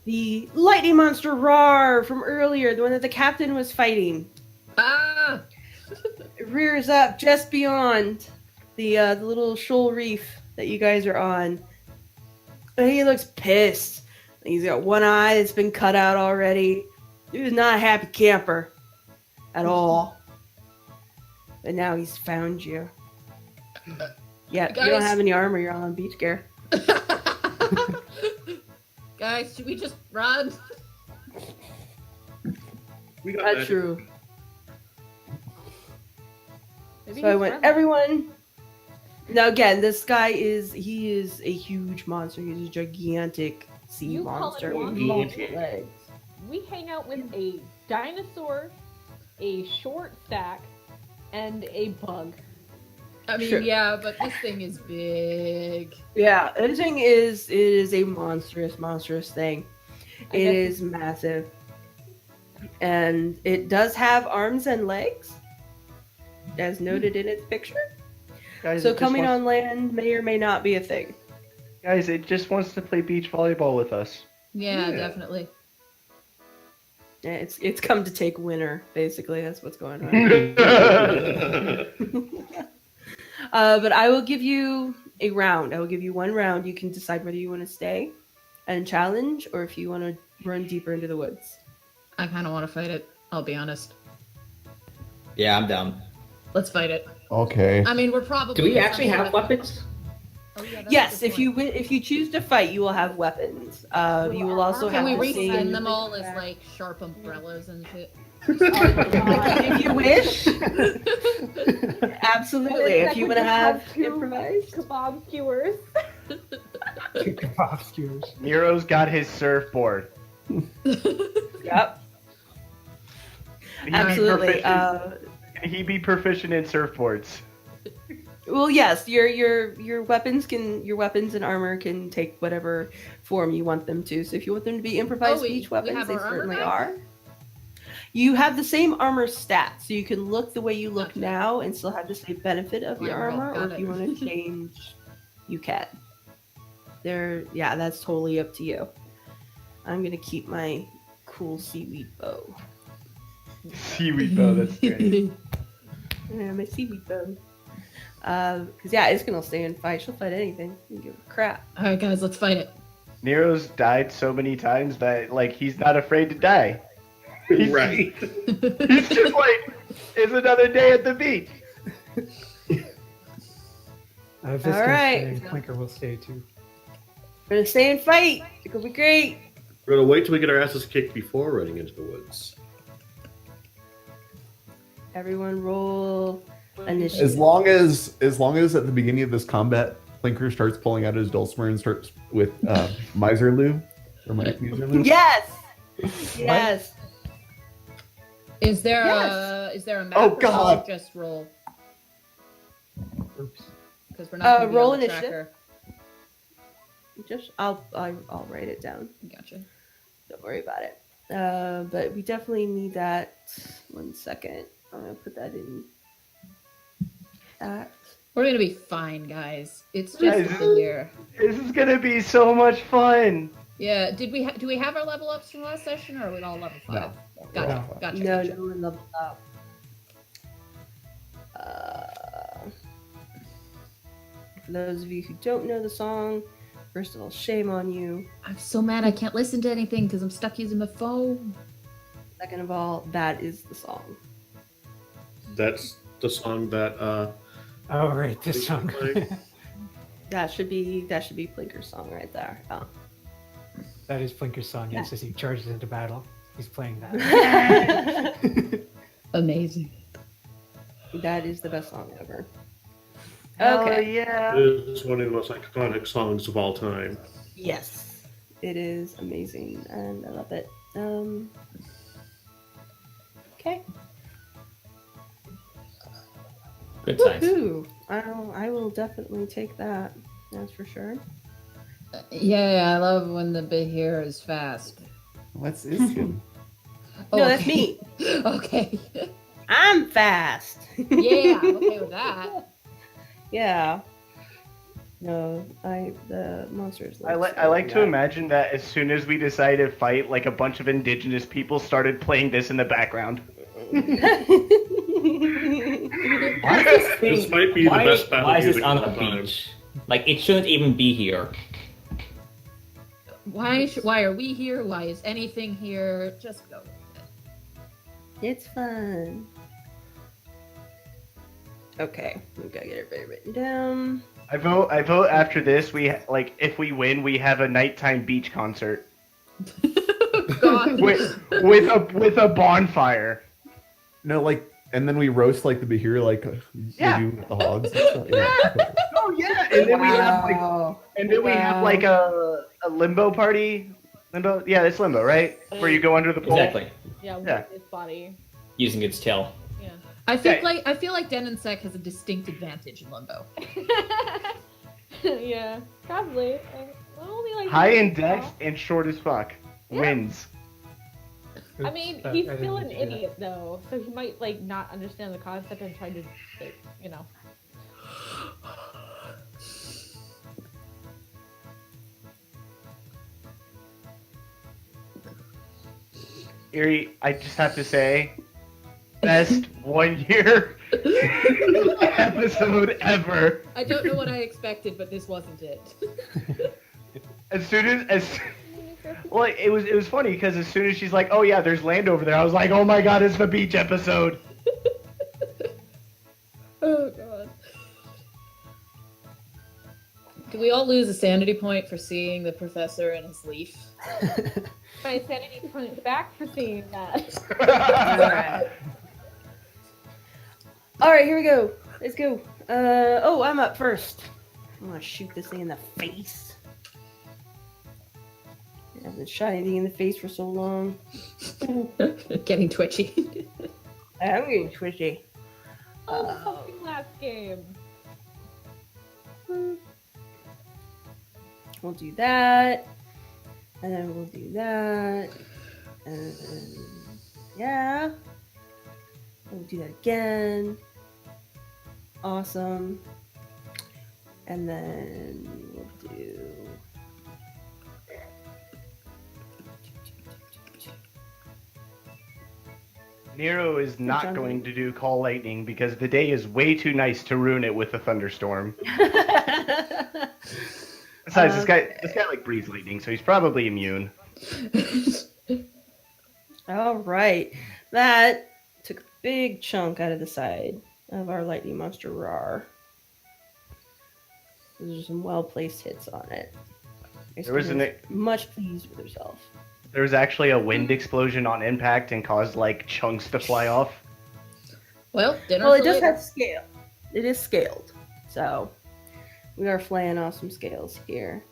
the lightning monster Rar from earlier, the one that the captain was fighting. Ah! It rears up just beyond the little shoal reef that you guys are on. And he looks pissed. He's got one eye that's been cut out already. He was not a happy camper at all. But now he's found you. Yeah, you don't Guys. have any armor. You're all on beach gear. Guys, should we just run? We got That's that. true. Maybe So I he's want friendly. everyone. Now again, this guy is a huge monster. He's a gigantic sea You call monster it with monster. multiple legs. We hang out with a dinosaur, a short stack, and a bug. I mean, Sure. yeah, but this thing is big. Yeah, this thing is a monstrous thing. I It guess is massive, and it does have arms and legs, as noted in its picture. Guys, So it just coming wants- on land may or may not be a thing. Guys, it just wants to play beach volleyball with us. Yeah, Yeah. definitely. Yeah, it's come to take winter, basically. That's what's going on. But I will give you a round. I will give you one round. You can decide whether you want to stay and challenge, or if you want to run deeper into the woods. I kind of want to fight it. I'll be honest. Yeah, I'm down. Let's fight it. Okay. I mean, we're probably. Do we actually have weapons? Oh, yeah, that's a Yes, good if you point. if you choose to fight, you will have weapons. You will also Can have we the reskin same. them all as like sharp umbrellas and shit? If you wish, absolutely. If you want to have improvised, kebab skewers. Kebab skewers. Nero's got his surfboard. yep, Can he be absolutely. proficient- Can he be proficient in surfboards? Well, yes, your weapons and armor can take whatever form you want them to. So if you want them to be improvised we beach have weapons, they our armor certainly back? are. You have the same armor stat, so you can look the way you look Gotcha. now and still have the same benefit of your Right, right, armor. Or got if it. you want to change, you can. Yeah, that's totally up to you. I'm gonna keep my cool seaweed bow. Seaweed bow, that's great. Yeah, my seaweed bow. Because yeah, Iskyn will stay and fight. She'll fight anything. You give a crap. All right, guys, let's fight it. Nero's died so many times that like he's not afraid to die. Right. He's just like, it's another day at the beach. Visca's All right. and Clinker will stay too. We're gonna stay and fight. It'll be great. We're gonna wait till we get our asses kicked before running into the woods. Everyone roll initiative. As long as at the beginning of this combat, Clinker starts pulling out his dulcimer and starts with Miserloo. Or Miserloo. Yes. Yes. Is there Yes. a map? Oh, or shall we God. Just roll Oops. because we're not gonna be roll on the initiative. tracker. Just I'll write it down. Gotcha. Don't worry about it. But we definitely need that. 1 second. I'm gonna put that in. That. We're gonna be fine, guys. It's just Guys, a year. This is gonna be so much fun. Yeah. Do we have our level ups from last session, or are we all level 5? No. Gotcha. No. Gotcha. No, gotcha. no one leveled up. For those of you who don't know the song, first of all, shame on you. I'm so mad I can't listen to anything because I'm stuck using my phone. Second of all, that is the song. That's the song that Oh, right, this song. That should be Blinker's song right there. Oh. That is Blinker's song, yes, as he charges into battle. He's playing that. Amazing. That is the best song ever. Hell Okay. yeah. is one of the most iconic songs of all time. Yes. It is amazing and I love it. Okay. Good times. Woohoo. I will definitely take that. That's for sure. Yeah, I love when the Behir is fast. What's Iskyn? Oh, No, that's okay. me. Okay. I'm fast. Yeah, I'm okay with that. Yeah. No, the monsters. I like to imagine that as soon as we decided to fight, like a bunch of indigenous people started playing this in the background. Why is this thing, This might be the best battle why is this music on of a all time. beach? Like, it shouldn't even be here. Why are we here? Why is anything here? Just go. It's fun. Okay, we've got to get everybody written down. I vote after this if we win, we have a nighttime beach concert God. with a bonfire. No, like, and then we roast like the Behir, like Yeah. we do with the hogs. And stuff. Yeah. Oh yeah, and then we have like Wow. we have like a limbo party. Limbo, yeah, it's limbo, right? Where you go under the pole. Exactly. Yeah, with Yeah. his body. Using its tail. Yeah. I feel like Denonsec has a distinct advantage in Limbo. Yeah, probably. Only like High in dex and short as fuck. Yeah. Wins. I mean, Oops, he's I still didn't an do that. idiot though, so he might like not understand the concept and try to, like, you know. Iri, I just have to say, best 1 year episode ever. I don't know what I expected, but this wasn't it. As soon as well, it was funny because as soon as she's like, "Oh yeah, there's land over there," I was like, "Oh my god, it's the beach episode." Oh god. Do we all lose a sanity point for seeing the professor and his leaf? My sanity point back for seeing that. Alright. Alright, here we go. Let's go. I'm up first. I'm gonna shoot this thing in the face. I haven't shot anything in the face for so long. Getting twitchy. I'm getting twitchy. Oh, the fucking last game. We'll do that. And then we'll do that. And then, yeah. We'll do that again. Awesome. And then we'll do... Nero is not going to do call lightning because the day is way too nice to ruin it with a thunderstorm. Besides, this guy like breathes lightning, so he's probably immune. All right. That took a big chunk out of the side of our lightning monster roar. Those are some well-placed hits on it. There was much pleased with herself. There was actually a wind explosion on impact and caused like chunks to fly off. Well, dinner Well, it for does later. have scale. It is scaled, so we are flaying off some scales here.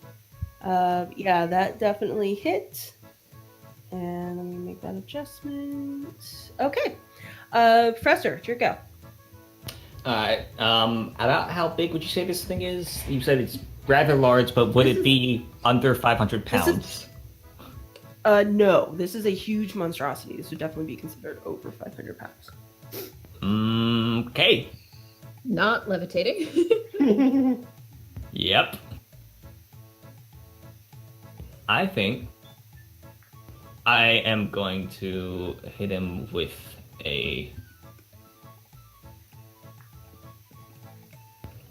Yeah, that definitely hit. And let me make that adjustment. Okay, Professor, it's your go. About how big would you say this thing is? You said it's rather large, but would it be under 500 pounds? No, this is a huge monstrosity. This would definitely be considered over 500 pounds. Okay. Not levitating. Yep. I think I am going to hit him with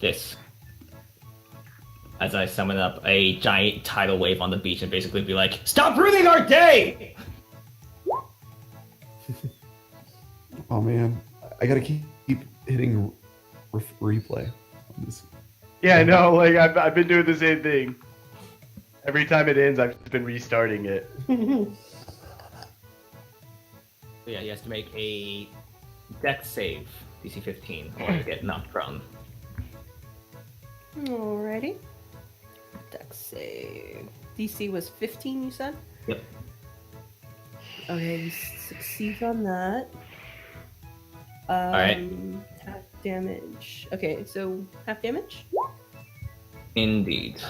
this. As I summon up a giant tidal wave on the beach and basically be like, "Stop ruining our day!" Oh man, I gotta keep hitting replay on this. Yeah, I know. Like I've been doing the same thing. Every time it ends, I've just been restarting it. Yeah, he has to make a dex save, DC 15, or get knocked prone. Alrighty. Dex save. DC was 15, you said? Yep. Okay, he succeeds on that. Alright. Half damage. Okay, so half damage? Indeed.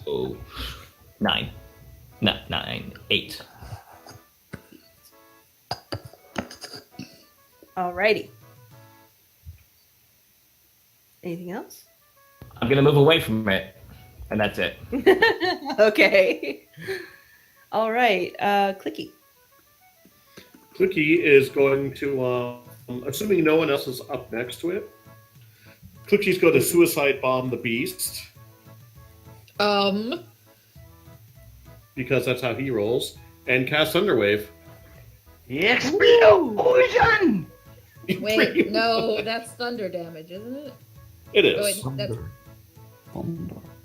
So 9. No, 9. 8. Alrighty. Anything else? I'm gonna move away from it, and that's it. Okay. Alright, Clicky. Clicky is going to, assuming no one else is up next to it, Clicky's going to suicide bomb the beast. Because that's how he rolls. And cast Thunderwave. Explosion! Wait, no, that's thunder damage, isn't it? It Oh, is. wait, that's...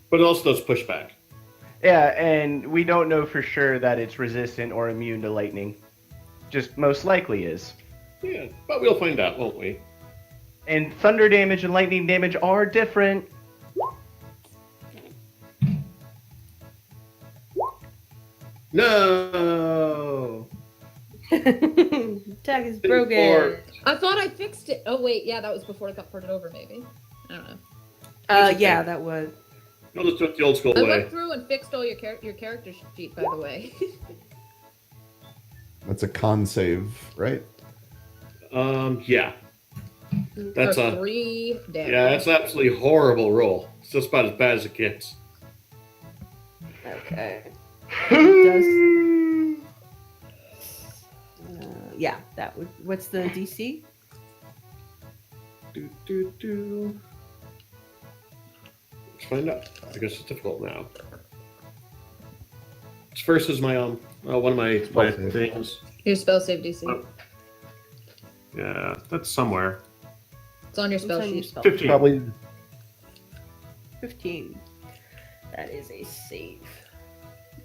But it also does pushback. Yeah, and we don't know for sure that it's resistant or immune to lightning. Just most likely is. Yeah, but we'll find out, won't we? And thunder damage and lightning damage are different. No! Tag is broken. Or- I thought I fixed it. Oh, wait, yeah, that was before it got ported over, maybe. I don't know. Yeah, that was. I'll just do it the old school I way. went through and fixed all your character sheet, by the way. That's a con save, right? Yeah. That's For a 3 damage. yeah, that's an absolutely horrible roll. It's just about as bad as it gets. Okay. Does... yeah, that would. What's the DC? Let's find out. I guess it's difficult now. First is my one of my save. things. Your spell save DC. Oh. Yeah, that's somewhere. It's on your spell What's on your sheet. spell? 15. Probably 15. That is a save.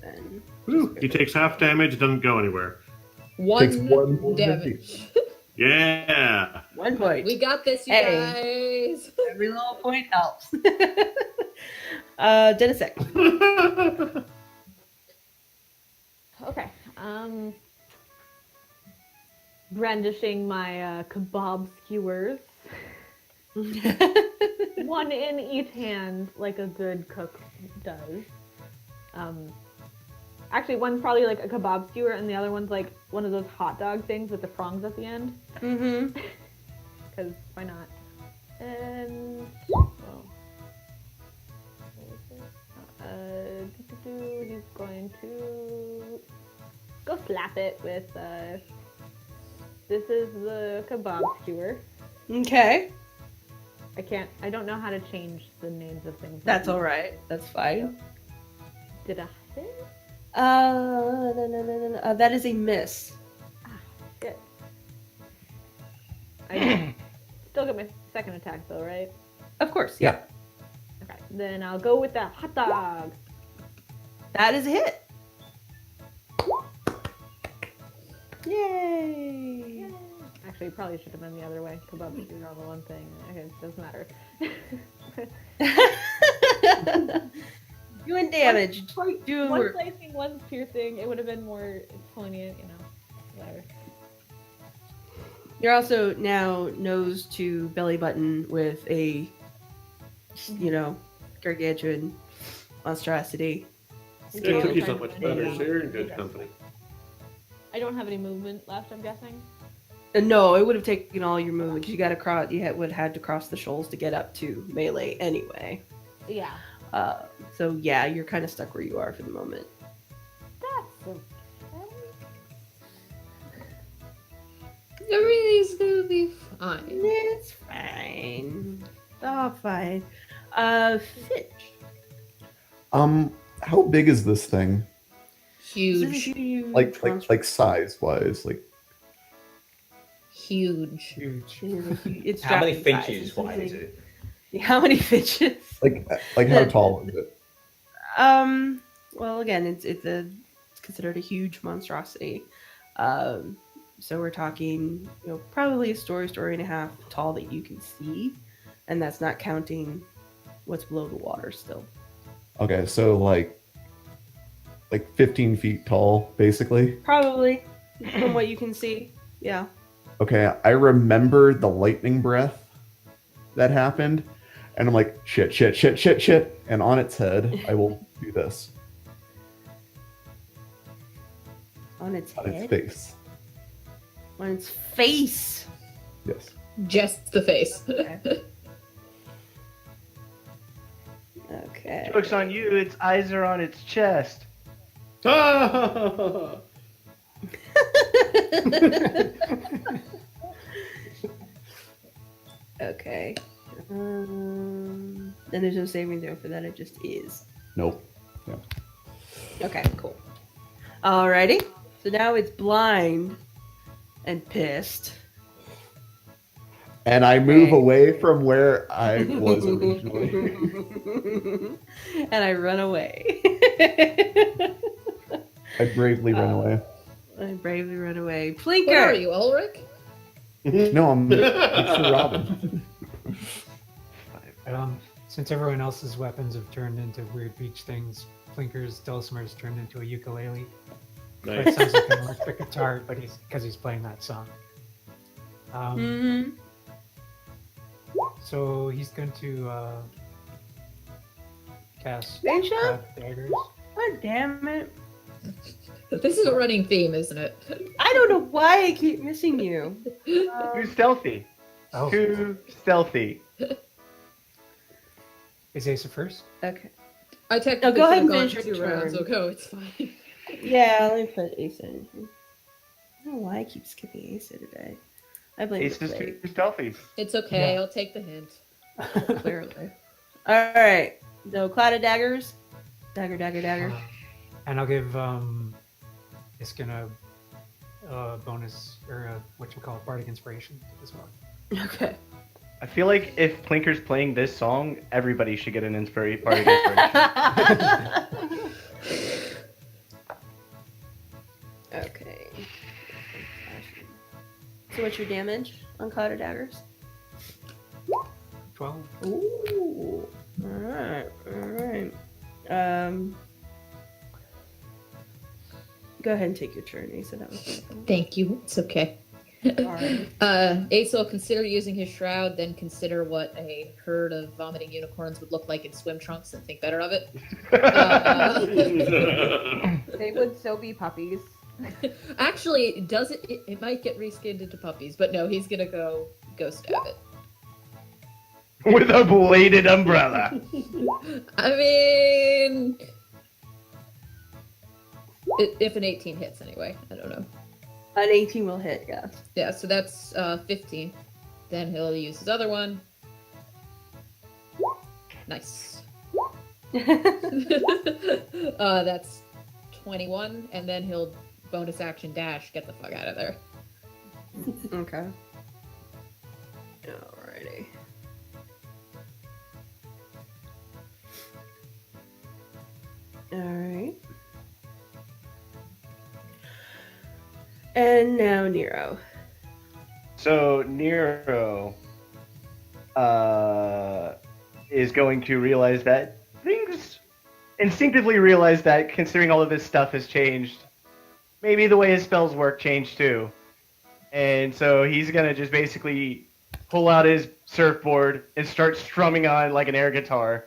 Then. Woo, he takes half damage, doesn't go anywhere. takes 1 one more damage. Yeah. 1 point. We got this, you Hey. guys. Every little point helps. Denisek. Okay. Brandishing my kebab skewers. One in each hand, like a good cook does. Actually, one's probably like a kebab skewer, and the other one's like one of those hot dog things with the prongs at the end. Mm-hmm. Because why not? And oh. He's going to go slap it with. This is the kebab skewer. Okay. I don't know how to change the names of things. That's all right. That's fine. Did I hit? No. That is a miss. Good. I still get my second attack though, right? Of course. Yeah. Okay. Then I'll go with that hot dog. That is a hit. Yay! Actually, probably should have been the other way. Kebab skewer on the one thing. Okay, it doesn't matter. Doing damage. Doing One work. slicing, one's piercing. It would have been more poignant, you know. Whatever. You're also now nose to belly button with a, gargantuan monstrosity. Yeah, Cookie's not much better, so you're in good company. I don't have any movement left, I'm guessing. No, it would have taken all your movement. You got to cross. You would have had to cross the shoals to get up to melee anyway. Yeah. So yeah, you're kind of stuck where you are for the moment. That's okay. Everything's gonna be fine. It's fine. Oh, fine. Finch. How big is this thing? Huge. Like size wise, like huge. Huge. It's How many dragon size. finches It's wide is like- it? How many finches? Like how tall is it? Well, again, it's considered a huge monstrosity. So we're talking, probably a story and a half tall that you can see, and that's not counting what's below the water still. Okay, so like 15 feet tall, basically. Probably, from what you can see. Yeah. Okay, I remember the lightning breath that happened, and I'm like, shit, and on its head, I will do this. On its On its head. face. On its face. Yes. Just the face. Okay. Joke's on you, its eyes are on its chest. Okay. And there's no saving throw for that. It just is. Nope. Okay, cool. Alrighty. So now it's blind and pissed. And I move Okay. away from where I was originally. And I run away. I bravely run away. I bravely run away. Where are Plinker! you, Ulrich? No, I'm Sir Robin. Since everyone else's weapons have turned into weird beach things, Plinker's dulcimer's turned into a ukulele. But it Nice. sounds like an electric guitar, but because he's playing that song. Mm-hmm. So he's going to cast Finch up? Clap Daggers. God damn it. This is a running theme, isn't it? I don't know why I keep missing you. Too stealthy. Oh, Too stealthy. is Asa first? Okay. I technically go ahead should and have gone finish for your 2 rounds, turn. so go, it's fine. Yeah, let me put Asa in here. I don't know why I keep skipping Asa today. I blame Ace the is plague, too stealthy. It's okay, Yeah. I'll take the hint. clearly. Alright. So, Cloud of Daggers. Dagger. And I'll give Iskyn a bonus, or what you call it, Bardic Inspiration as well. Okay. I feel like if Plinker's playing this song, everybody should get an inspiration. Inspiration. Okay. So what's your damage on Cloud of Daggers? 12. Ooh. Alright. Go ahead and take your turn, Asa. That was Thank you, it's okay. Alright. Ace will consider using his shroud, then consider what a herd of vomiting unicorns would look like in swim trunks and think better of it. They would so be puppies. Actually, does it might get reskinned into puppies, but no, he's gonna go stab it. With a bladed umbrella. I mean, if an 18 hits anyway, I don't know. An 18 will hit, yes. Yeah, so that's 15. Then he'll use his other one. Nice. That's 21, and then he'll bonus action dash, get the fuck out of there. Okay. Alrighty. Alright. And now Nero. So Nero is going to realize that instinctively realize that considering all of his stuff has changed, maybe the way his spells work changed too. And so he's gonna just basically pull out his surfboard and start strumming on like an air guitar.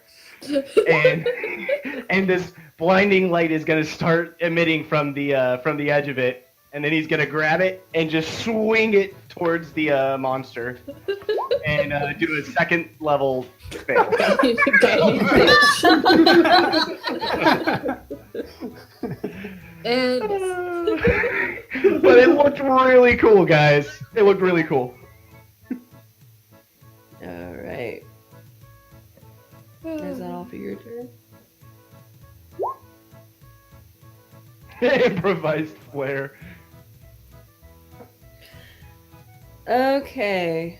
And this blinding light is gonna start emitting from the edge of it, and then he's gonna grab it and just swing it towards the monster and do a second level spell. And But it looked really cool, guys. It looked really cool. Alright. Is that all for your turn? Improvised flare. Okay.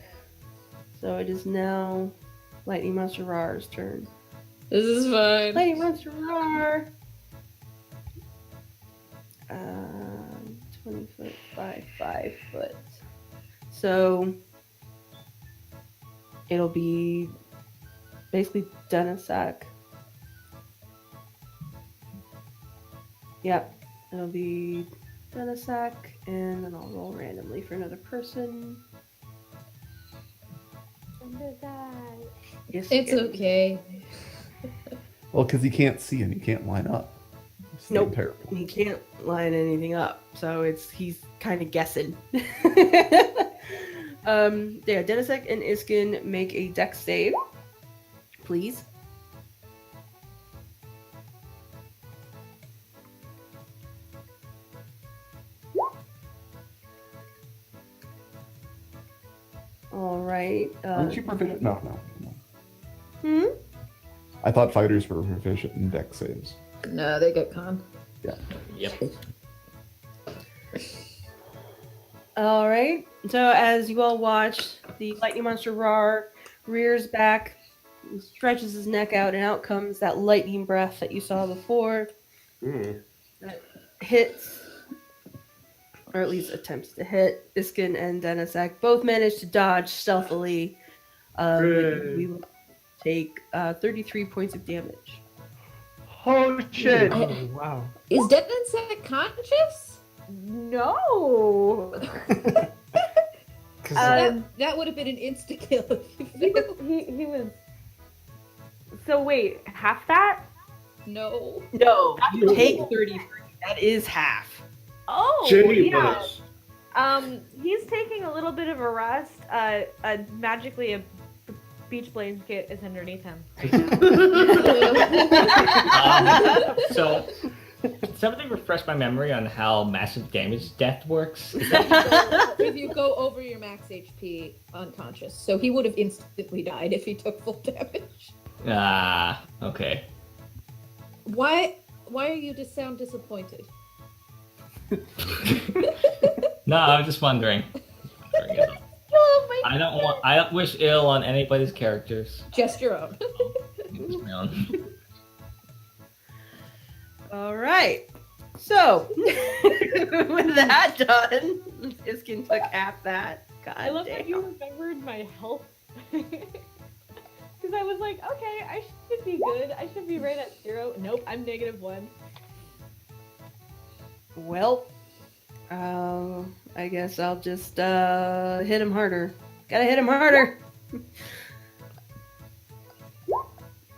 So it is now Lightning Monster Rar's turn. This is fine. Lightning Monster Rar! 20 foot by 5 foot. So it'll be basically Dunasak. Yep. It'll be Dunasak, and then I'll roll randomly for another person. Yes, It's okay. Well, because he can't see and he can't line up. It's Nope. terrible. He can't line anything up, so he's kind of guessing. Denisek and Iskyn make a dex save, please. All right. Aren't you proficient? No. Hmm? I thought fighters were proficient in dex saves. No, they get con. Yep. All right. So as you all watch, the lightning monster Rar rears back, stretches his neck out, and out comes that lightning breath that you saw before. That hits, or at least attempts to hit, Iskyn and Denisek. Both manage to dodge stealthily. We will take 33 points of damage. Oh shit! Oh, wow. Is Denisek conscious? No. 'Cause, That would have been an insta kill if you He failed. was. He was. So wait, half that? No. No, you take 33. That is half. Oh, Jenny yeah. was. He's taking a little bit of a rest. Magically, a beach blanket is underneath him. So, something refresh my memory on how massive damage death works. Is that- If you go over your max HP unconscious, so he would have instantly died if he took full damage. Okay. Why are you just sound disappointed? No, I'm just wondering. I don't wish ill on anybody's characters. Just your own. Just my own. All right. So, with that done, Iskyn took half that. God I love that you damn. remembered my health. Because I was like, okay, I should be good. I should be right at 0. Nope, I'm -1. Well, I guess I'll just hit him harder. Gotta hit him harder.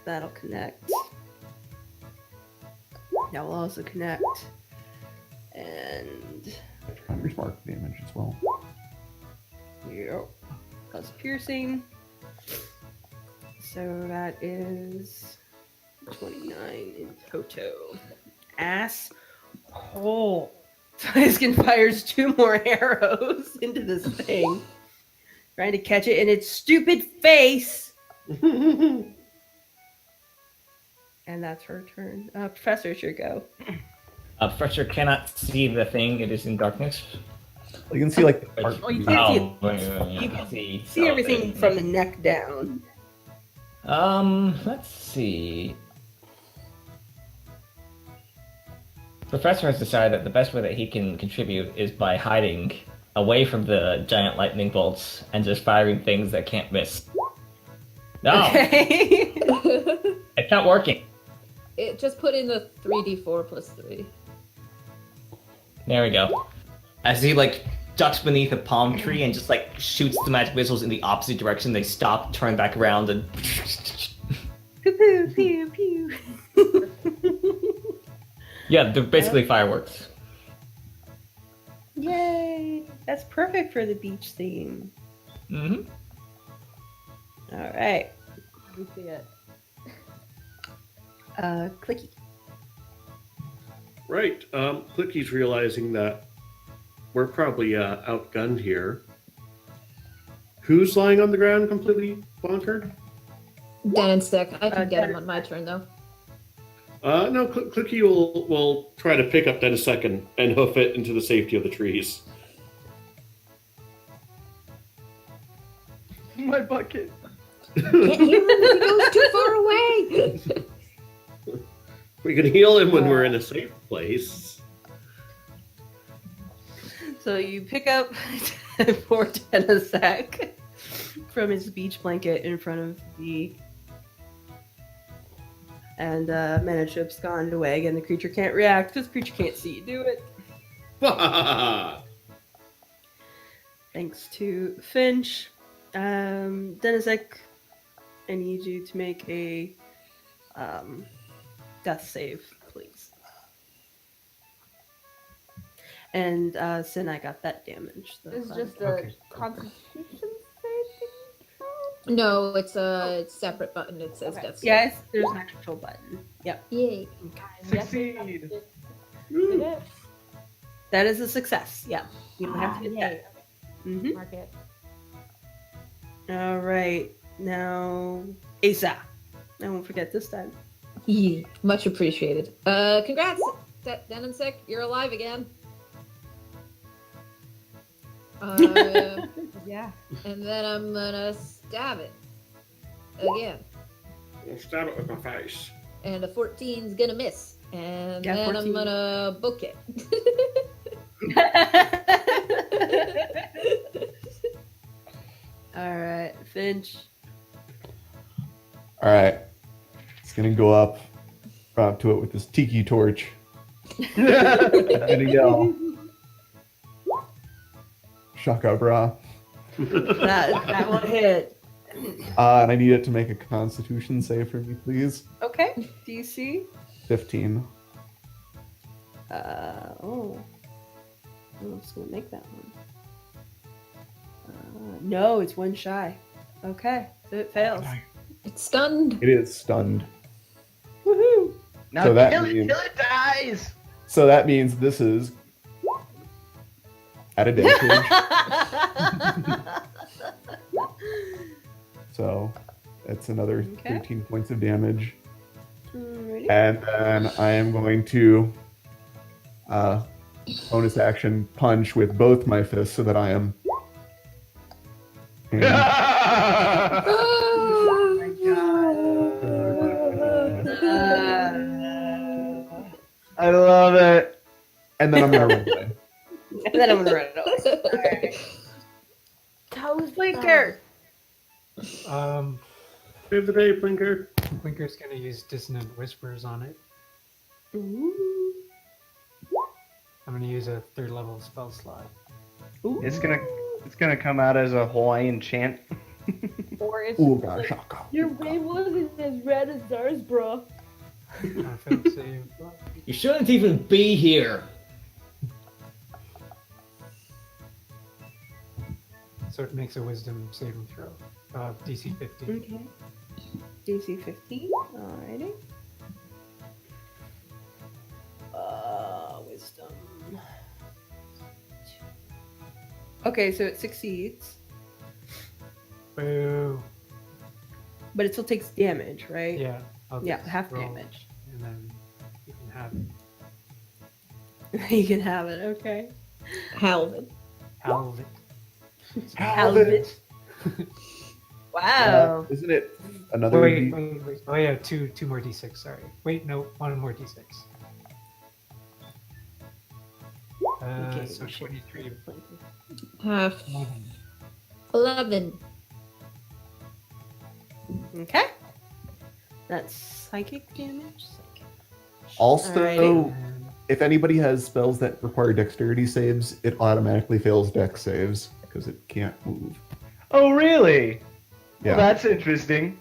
That'll connect. That will also connect. And Hunter's mark damage as well. yep, plus piercing. So that is 29 in toto. Ass hole. So Iskyn fires 2 more arrows into this thing, trying to catch it in its stupid face. And that's her turn. Professor, it's your go. Professor cannot see the thing. It is in darkness. You can see like the part. Oh, you can't see it. Wait, You can see. See everything from the neck down. Let's see. Professor has decided that the best way that he can contribute is by hiding away from the giant lightning bolts and just firing things that can't miss. No, Okay. it's not working. It just put in the 3d4 plus 3. There we go. As he ducks beneath a palm tree and just shoots the magic missiles in the opposite direction, they stop, turn back around, and Pew, pew, pew. yeah, they're basically fireworks. Yay! That's perfect for the beach theme. Mm-hmm. All right. You see it. Clicky. Right. Clicky's realizing that we're probably outgunned here. Who's lying on the ground completely bonkered? Denisek. I can get him Den- on my turn though. No, Clicky will try to pick up Denisek and hoof it into the safety of the trees. My bucket. Can't hear him if he goes too far away. We can heal him when we're in a safe place. So you pick up poor Denizek from his beach blanket in front of the and manage to abscond away. Again, the creature can't react because the creature can't see you do it. Thanks to Finch. Denizek, I need you to make a death save, please. And Sin, I got that damage. It's That's just fine. a Okay. constitution saving throw? No, it's a separate button. It says Okay. death. save. Yes, there's an actual button. Yep. Yay. Succeed. Did it? That is a success. Yeah. You don't have to get that. Mm-hmm. Mark it. All right. Now, Asa. I won't forget this time. Yeah. Much appreciated. Congrats, Denizek. You're alive again. Yeah. And then I'm gonna stab it again. I'll stab it with my face. And a 14's gonna miss. And Yeah, then 14. I'm gonna book it. All right, Finch. All right. It's gonna go up to it with this tiki torch. I'm gonna yell, "Shaka bra!" That one hit. And I need it to make a Constitution save for me, please. Okay. DC. 15. Oh. I'm just gonna make that one. No, it's one shy. Okay, so it fails. It's stunned. It is stunned. Woohoo! Now So that kill it means- till it dies. So that means this is at advantage. So that's another Okay. 13 points of damage. Alrighty. And then I am going to bonus action punch with both my fists so that I am. I love it. And then I'm gonna run away. And then I'm gonna run it away. Alright. Toes Blinker! Save the day, Blinker. Blinker's gonna use Dissonant Whispers on it. Ooh. I'm gonna use a 3rd level spell slot. Ooh. It's gonna come out as a Hawaiian chant. Or it's Ooh, gosh, shaka. your wave wasn't as red as ours, bro. Failed save. You shouldn't even be here. So it makes a Wisdom saving throw. DC 15. Okay. DC 15. Alrighty. Wisdom. Okay, so it succeeds, Boo. but it still takes damage, right? Yeah. I'll Yeah, just half roll, damage. And then you can have it. You can have it, okay. Halvin. Halve it. Halve it. Wow. Isn't it another? Wait, D- wait. Oh yeah, two more D6. Sorry. Wait, no, one more D6. Okay, So we should- 23. 11. Okay. That's psychic damage. Also, Alrighty. And if anybody has spells that require dexterity saves, it automatically fails dex saves because it can't move. Oh, really? Yeah. Well, that's interesting.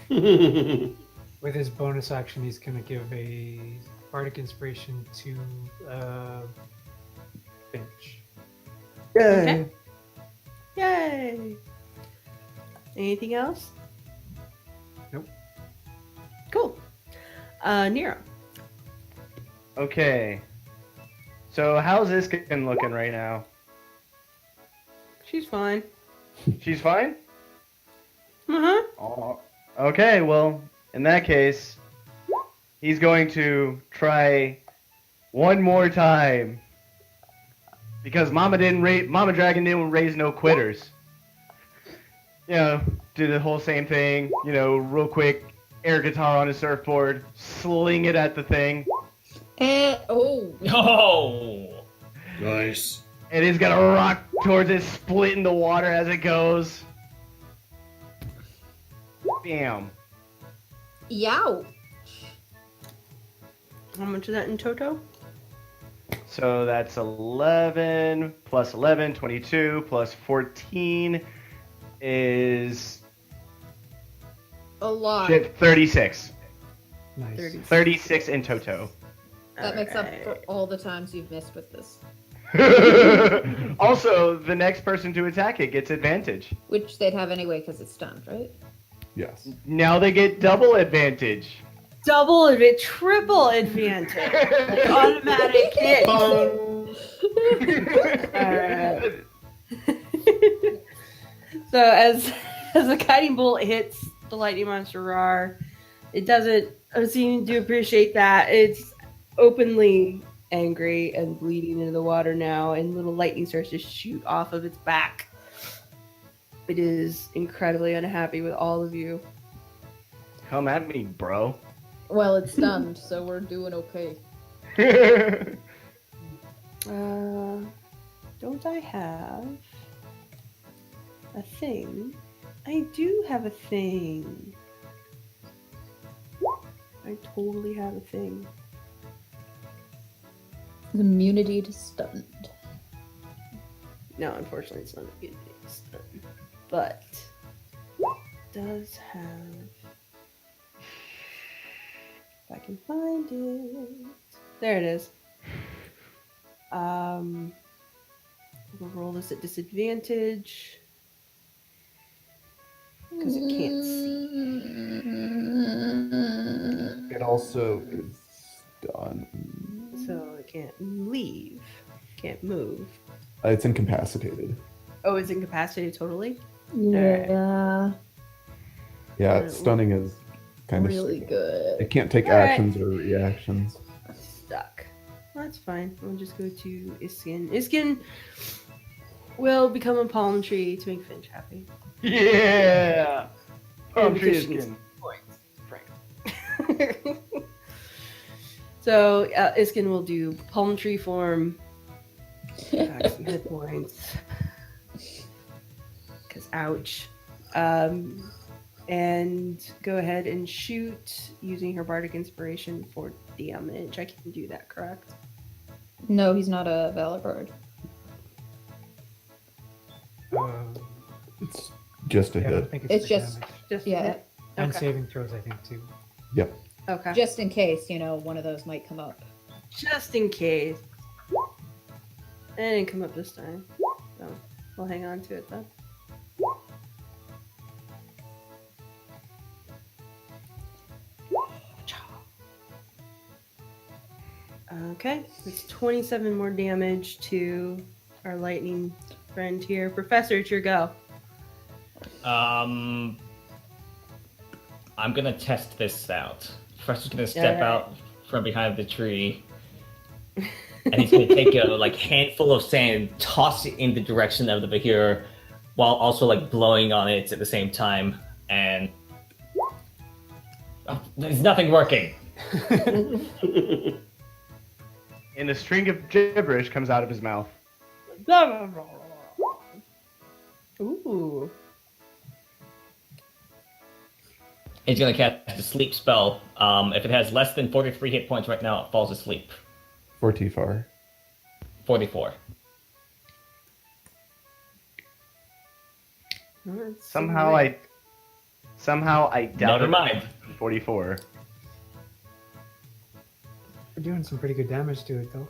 with his bonus action, he's gonna give a bardic inspiration to Finch. Okay. Yay! Anything else? Nope. Cool. Nero. Okay. So how's Iskyn looking right now? She's fine. She's fine? Uh-huh. Oh, okay, well, in that case, he's going to try one more time. Because Mama Dragon didn't raise no quitters. do the whole same thing. Real quick, air guitar on his surfboard, sling it at the thing, Oh! Nice. and he's gonna rock towards it, split in the water as it goes. Bam. Yow. How much is that in toto? So that's 11 plus 11, 22 plus 14 is A lot. 36. Nice. 36 in toto. That makes up Alright. for all the times you've missed with this. Also, the next person to attack it gets advantage. Which they'd have anyway because it's stunned, right? Yes. Now they get double advantage. Double advantage, triple advantage. Like automatic hit. Alright. So as the guiding bolt hits the lightning monster Rar, it doesn't seem to appreciate that. It's openly angry and bleeding into the water now, and little lightning starts to shoot off of its back. It is incredibly unhappy with all of you. Come at me, bro. Well, it's stunned, so we're doing okay. Don't I have a thing? I do have a thing. I totally have a thing. Immunity to stunned. No, unfortunately, it's not a good stun. But it does have. If I can find it. There it is. We'll roll this at disadvantage. Because it can't see. It also is done. So it can't leave. Can't move. It's incapacitated. Oh, it's incapacitated totally? Yeah. Yeah, stunning is kind of Really good. It can't take Alright. actions or reactions. Stuck. Well, that's fine. We'll just go to Iskyn. Iskyn will become a palm tree to make Finch happy. Yeah! Palm And tree because is she needs good. points. Frank. So Iskyn will do palm tree form. Back some hit points. Because ouch. And go ahead and shoot using her bardic inspiration for damage. I can do that, correct? No, he's not a Valor Bard. It's just a Yeah, I hit. don't think It's for just- damage. Just Yeah. hit? And Okay. saving throws, I think, too. Yep. Okay. Just in case, one of those might come up. Just in case. It didn't come up this time. So we'll hang on to it then. Okay, it's 27 more damage to our lightning friend here. Professor, it's your go. I'm gonna test this out. Professor's gonna step Alright. out from behind the tree, and he's gonna take a handful of sand and toss it in the direction of the Bahir, while also blowing on it at the same time. And there's nothing working. And a string of gibberish comes out of his mouth. Ooh. He's gonna cast a sleep spell. If it has less than 43 hit points right now, it falls asleep. For T-Far. 44. Somehow I doubt Never it. mind. 44. We're doing some pretty good damage to it, though.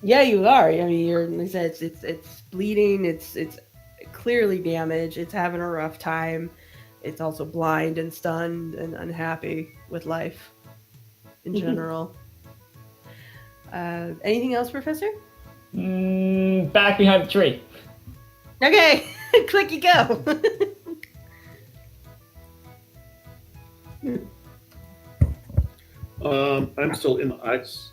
Yeah, you are. I mean, you're. Like I said, it's bleeding. It's clearly damaged. It's having a rough time. It's also blind and stunned and unhappy with life in general. Anything else, Professor? Back behind the tree. Okay, Clicky, go. I'm still in the ice.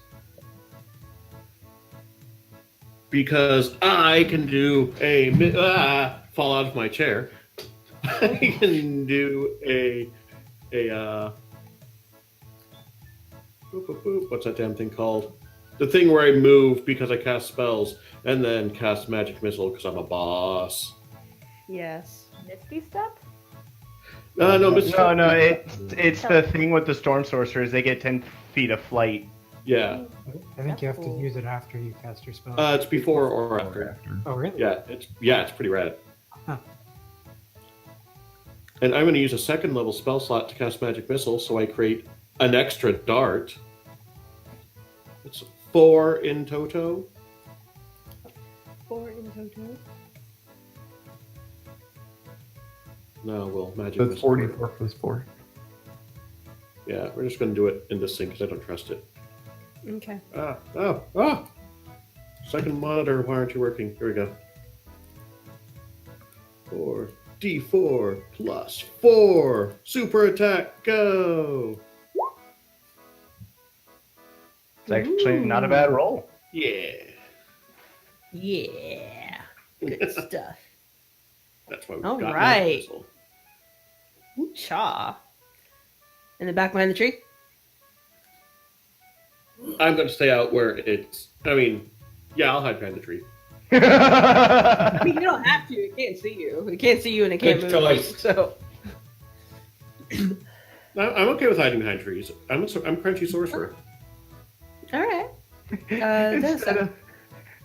Because I can do fall out of my chair. I can do a boop, boop, boop. What's that damn thing called? The thing where I move because I cast spells, and then cast magic missile because I'm a boss. Yes. Misty step? No, Mr. No, it's the thing with the storm sorcerers. They get 10 feet of flight. Yeah, I think you have Cool. to use it after you cast your spell. it's before or after. Oh, really? Yeah, it's pretty rad. Huh. And I'm going to use a second level spell slot to cast magic missile, so I create an extra dart. It's 4 in toto. 4 in total. No, well, magic That's missile. 44 plus 4. Yeah, we're just going to do it in this thing because I don't trust it. Okay. Ah! Second monitor, why aren't you working? Here we go. 4d4 plus 4. Super attack, go! It's actually not a bad roll. Yeah, Yeah. Good stuff. that's why we All got right. magic missile. Cha. In the back behind the tree? I'm going to stay out where it's. I mean, yeah, I'll hide behind the tree. I mean, you don't have to. It can't see you. It can't see you and it can't Good move. choice. So. I'm okay with hiding behind trees. I'm Crunchy Sorcerer. All right. That's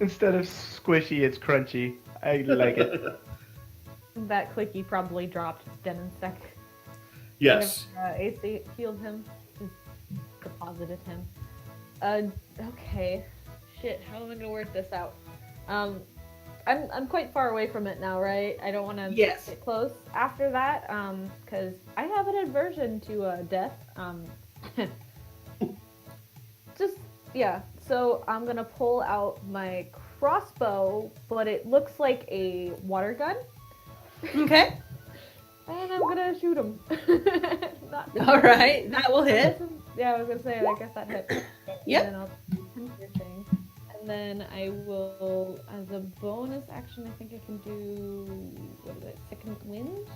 Instead of squishy, it's crunchy. I like it. That Clicky probably dropped Den and Sec. Yes. AC healed him. Just deposited him. Okay. Shit, how am I gonna work this out? I'm quite far away from it now, right? I don't want to Yes. get close after that, because I have an aversion to death. Just yeah. So I'm gonna pull out my crossbow, but it looks like a water gun, Okay. and I'm gonna shoot him. Not- All right. That will hit. Yeah, I was gonna say. I guess that hit. Yep. And then I'll do your thing. And then I will, as a bonus action, I think I can do what is it? Second wind.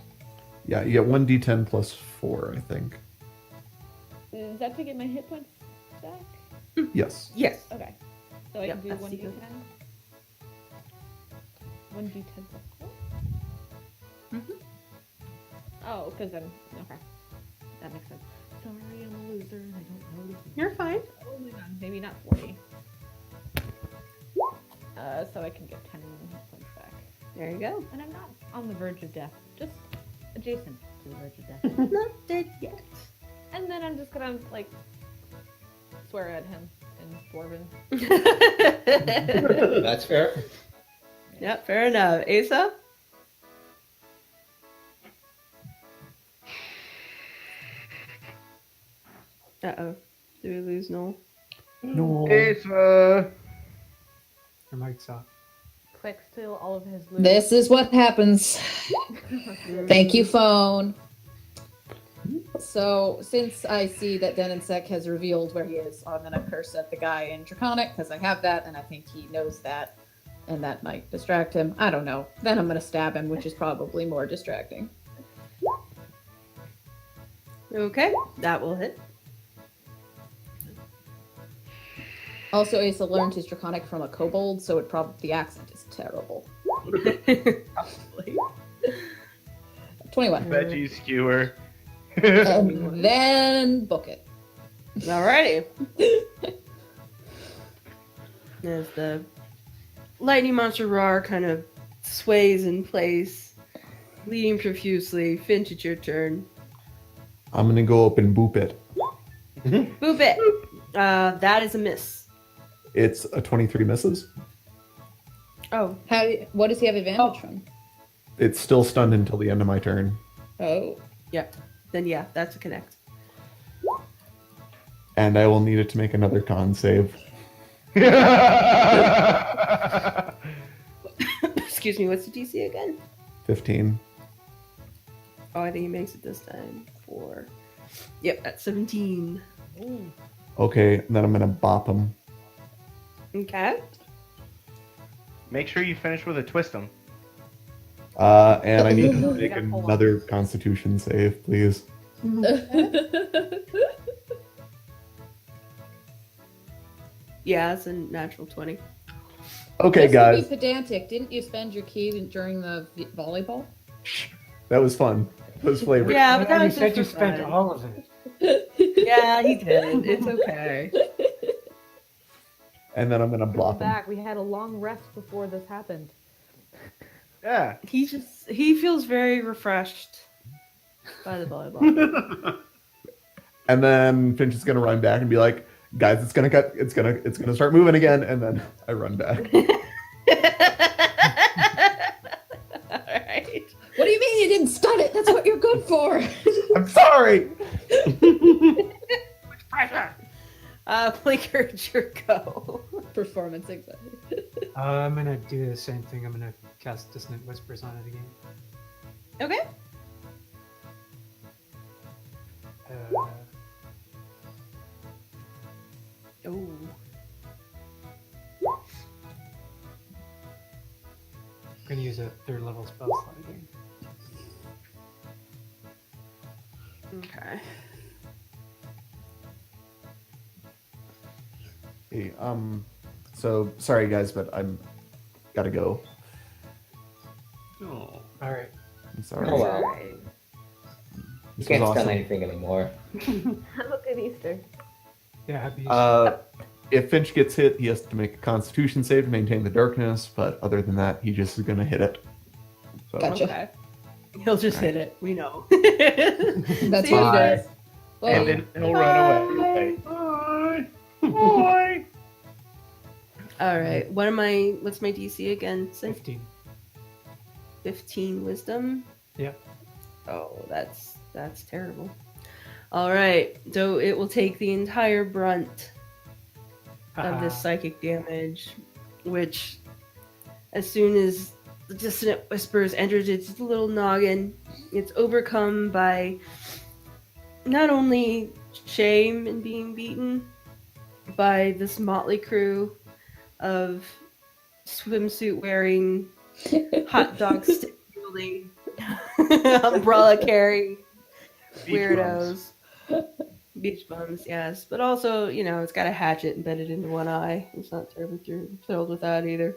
Yeah, you get 1d10 plus 4, I think. Is that to get my hit points back? Yes. Yes. Okay. So I Yep, can do that's 1d10. equal. 1d10 plus 4? Mhm. Oh, because then, okay. That makes sense. Sorry, I'm a loser. I don't know. You're fine. Oh my god, maybe not 40. So I can get 10 hit points back. There you go. And I'm not on the verge of death, just adjacent to the verge of death. Not dead yet. And then I'm just gonna, like, swear at him in Dwarven. That's fair. Yep, fair enough. Asa? Uh-oh. Did we lose Noel? No. It's Your mic's off. Quick steal all of his loot. This is what happens. Thank you, phone. So, since I see that Denonsec has revealed where he is, I'm going to curse at the guy in Draconic, because I have that, and I think he knows that, and that might distract him. I don't know. Then I'm going to stab him, which is probably more distracting. Okay, that will hit. Also, Asa learned his Draconic from a kobold, so the accent is terrible. Probably. 21. veggie skewer. And then book it. Alrighty. As the lightning monster roar kind of sways in place, bleeding profusely. Finch, it's your turn. I'm gonna go up and boop it. Boop it. That is a miss. It's a 23 misses. Oh, What does he have advantage from? It's still stunned until the end of my turn. Oh. then yeah, that's a connect. And I will need it to make another con save. Excuse me, what's the DC again? 15. Oh, I think he makes it this time. 4. Yep, that's 17. Okay, then I'm gonna bop him. Okay. Make sure you finish with a twist him. And I need to make Yeah, hold on. another Constitution save, please. Yeah, it's a natural 20. Okay, Just guys, to be pedantic, didn't you spend your key during the volleyball? that was fun. That was flavor. Yeah, but that you was said just you for spent fun. all of it. Yeah, he did. It's okay. And then I'm gonna Come blop him. back. We had a long rest before this happened. Yeah. He feels very refreshed by the volleyball. And then Finch is gonna run back and be like, "Guys, it's gonna start moving again." And then I run back. Alright. What do you mean you didn't stun it? That's what you're good for. I'm sorry. Blinker, it's your go. Performance anxiety. I'm gonna do the same thing. I'm gonna cast Dissonant Whispers on it again. Okay. Oh. I'm gonna use a 3rd level spell slot again. Okay. Hey, so sorry guys, but I'm gotta go. Oh. All right. I'm sorry. Oh, wow. Alright. You This can't was spell awesome. anything anymore. Have a good Easter. Yeah, happy. If Finch gets hit, he has to make a Constitution save to maintain the darkness. But other than that, he just is gonna hit it. So, Gotcha. Okay. He'll just hit it. We know. That's See what you he guys. does. Well, And then he'll run away. Bye. Boy. Alright. What's my DC again? 15. 15 wisdom? Yep. Oh, that's terrible. Alright. So it will take the entire brunt of this psychic damage, which as soon as the dissonant whispers enters its little noggin, it's overcome by not only shame and being beaten by this motley crew of swimsuit wearing, hot dog stick wielding, umbrella carrying Beach weirdos. Beach bums, yes. But also, it's got a hatchet embedded into one eye. It's not terribly thrilled with that either.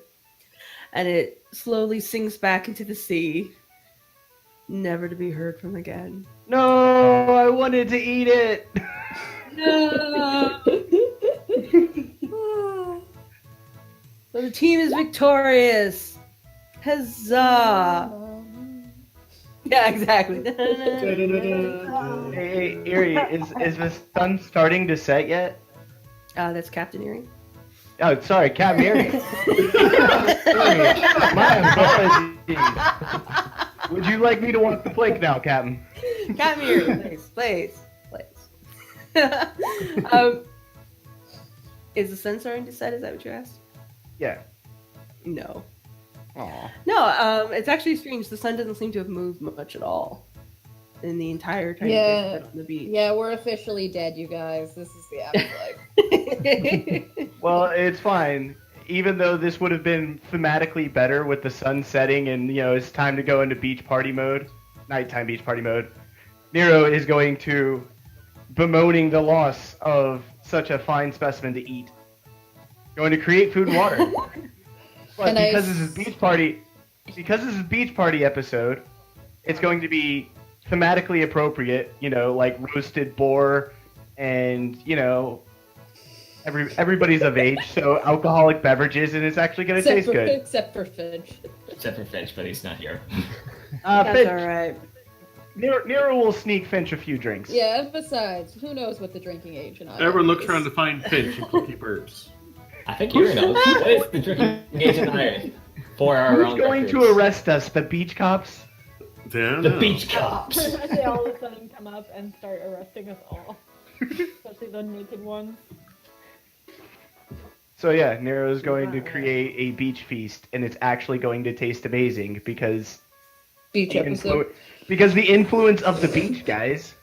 And it slowly sinks back into the sea, never to be heard from again. No, I wanted to eat it. No! So the team is victorious! Huzzah! Yeah, exactly. Hey, Iri, is the sun starting to set yet? That's Captain Iri. Oh, sorry, Captain Iri. My apologies. Would you like me to walk the plank now, Captain? Captain Iri, please. Is the sun starting to set? Is that what you asked? Yeah. No. Aw. No, it's actually strange. The sun doesn't seem to have moved much at all in the entire time Yeah. we've been on the beach. yeah, we're officially dead, you guys. This is the afterlife. Well, it's fine. Even though this would have been thematically better with the sun setting and, it's time to go into beach party mode, nighttime beach party mode, Nero is going to bemoaning the loss of such a fine specimen to eat. Going to create food and water. But And I- because this is beach party episode, it's going to be thematically appropriate, like roasted boar and, everybody's of age, so alcoholic beverages, and it's actually going to taste good. Except for Finch. Except for Finch, but he's not here. That's Finch, alright. Nero will sneak Finch a few drinks. Yeah, and besides, who knows what the drinking age and Everyone looks around to find Finch and Clicky burps. I think you know. What is the drinking age in Iron? For our Who's own going to records. arrest us? The beach cops? Damn. The beach cops. They all of a sudden come up and start arresting us all. Especially the naked ones. So yeah, Nero is going to create a beach feast, and it's actually going to taste amazing because Beach episode. because the influence of the beach, guys.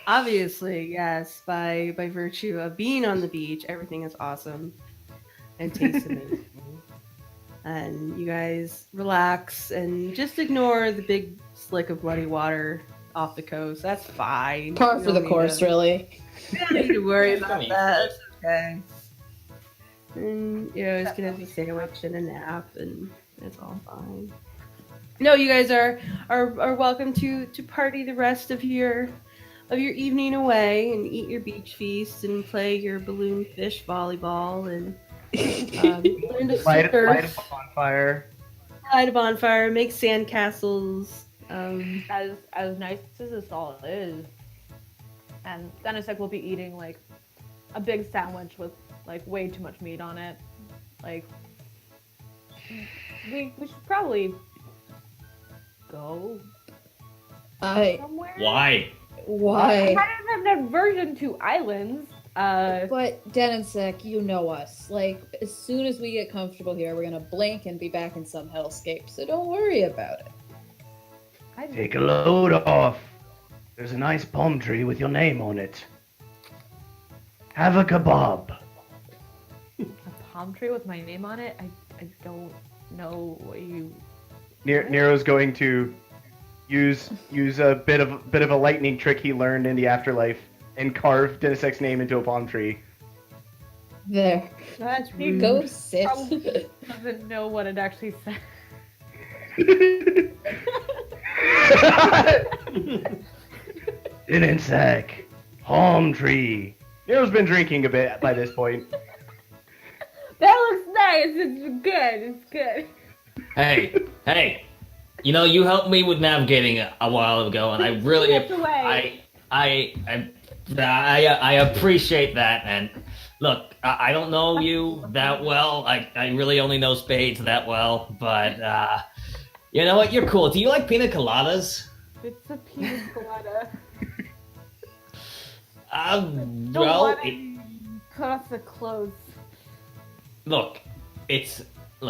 Obviously, yes. By virtue of being on the beach, everything is awesome and tastes amazing. and you guys relax and just ignore the big slick of bloody water off the coast. That's fine. Par You for don't the need course, to- really. You don't need to worry about Funny. that. It's okay. And just gonna have a sandwich and a nap, and it's all fine. No, you guys are welcome to party the rest of your evening away and eat your beach feast and play your balloon fish volleyball and learn to Light a surf, bonfire. light a bonfire, make sand castles. As nice as this all is, and Denisek will be eating like a big sandwich with like way too much meat on it. Like we should probably go somewhere. Why? Why? I kind of have an aversion to islands. But Denensek, you know us. Like, as soon as we get comfortable here, we're gonna blink and be back in some hellscape. So don't worry about it. Take a load off. There's a nice palm tree with your name on it. Have a kebab. A palm tree with my name on it. I don't know what you. Nero's going to use a bit of a lightning trick he learned in the afterlife and carve Denisek's name into a palm tree. There. That's He rude. Go sit. Probably doesn't know what it actually says. Insect. Palm tree. Nero's been drinking a bit by this point. That looks nice. It's good. It's good. Hey, you know, you helped me with navigating a while ago, and I really, Get away. I appreciate that. And look, I don't know you that well. I really only know spades that well, but you know what? You're cool. Do you like pina coladas? It's a pina colada. Don't Well, want to cut off the clothes. look,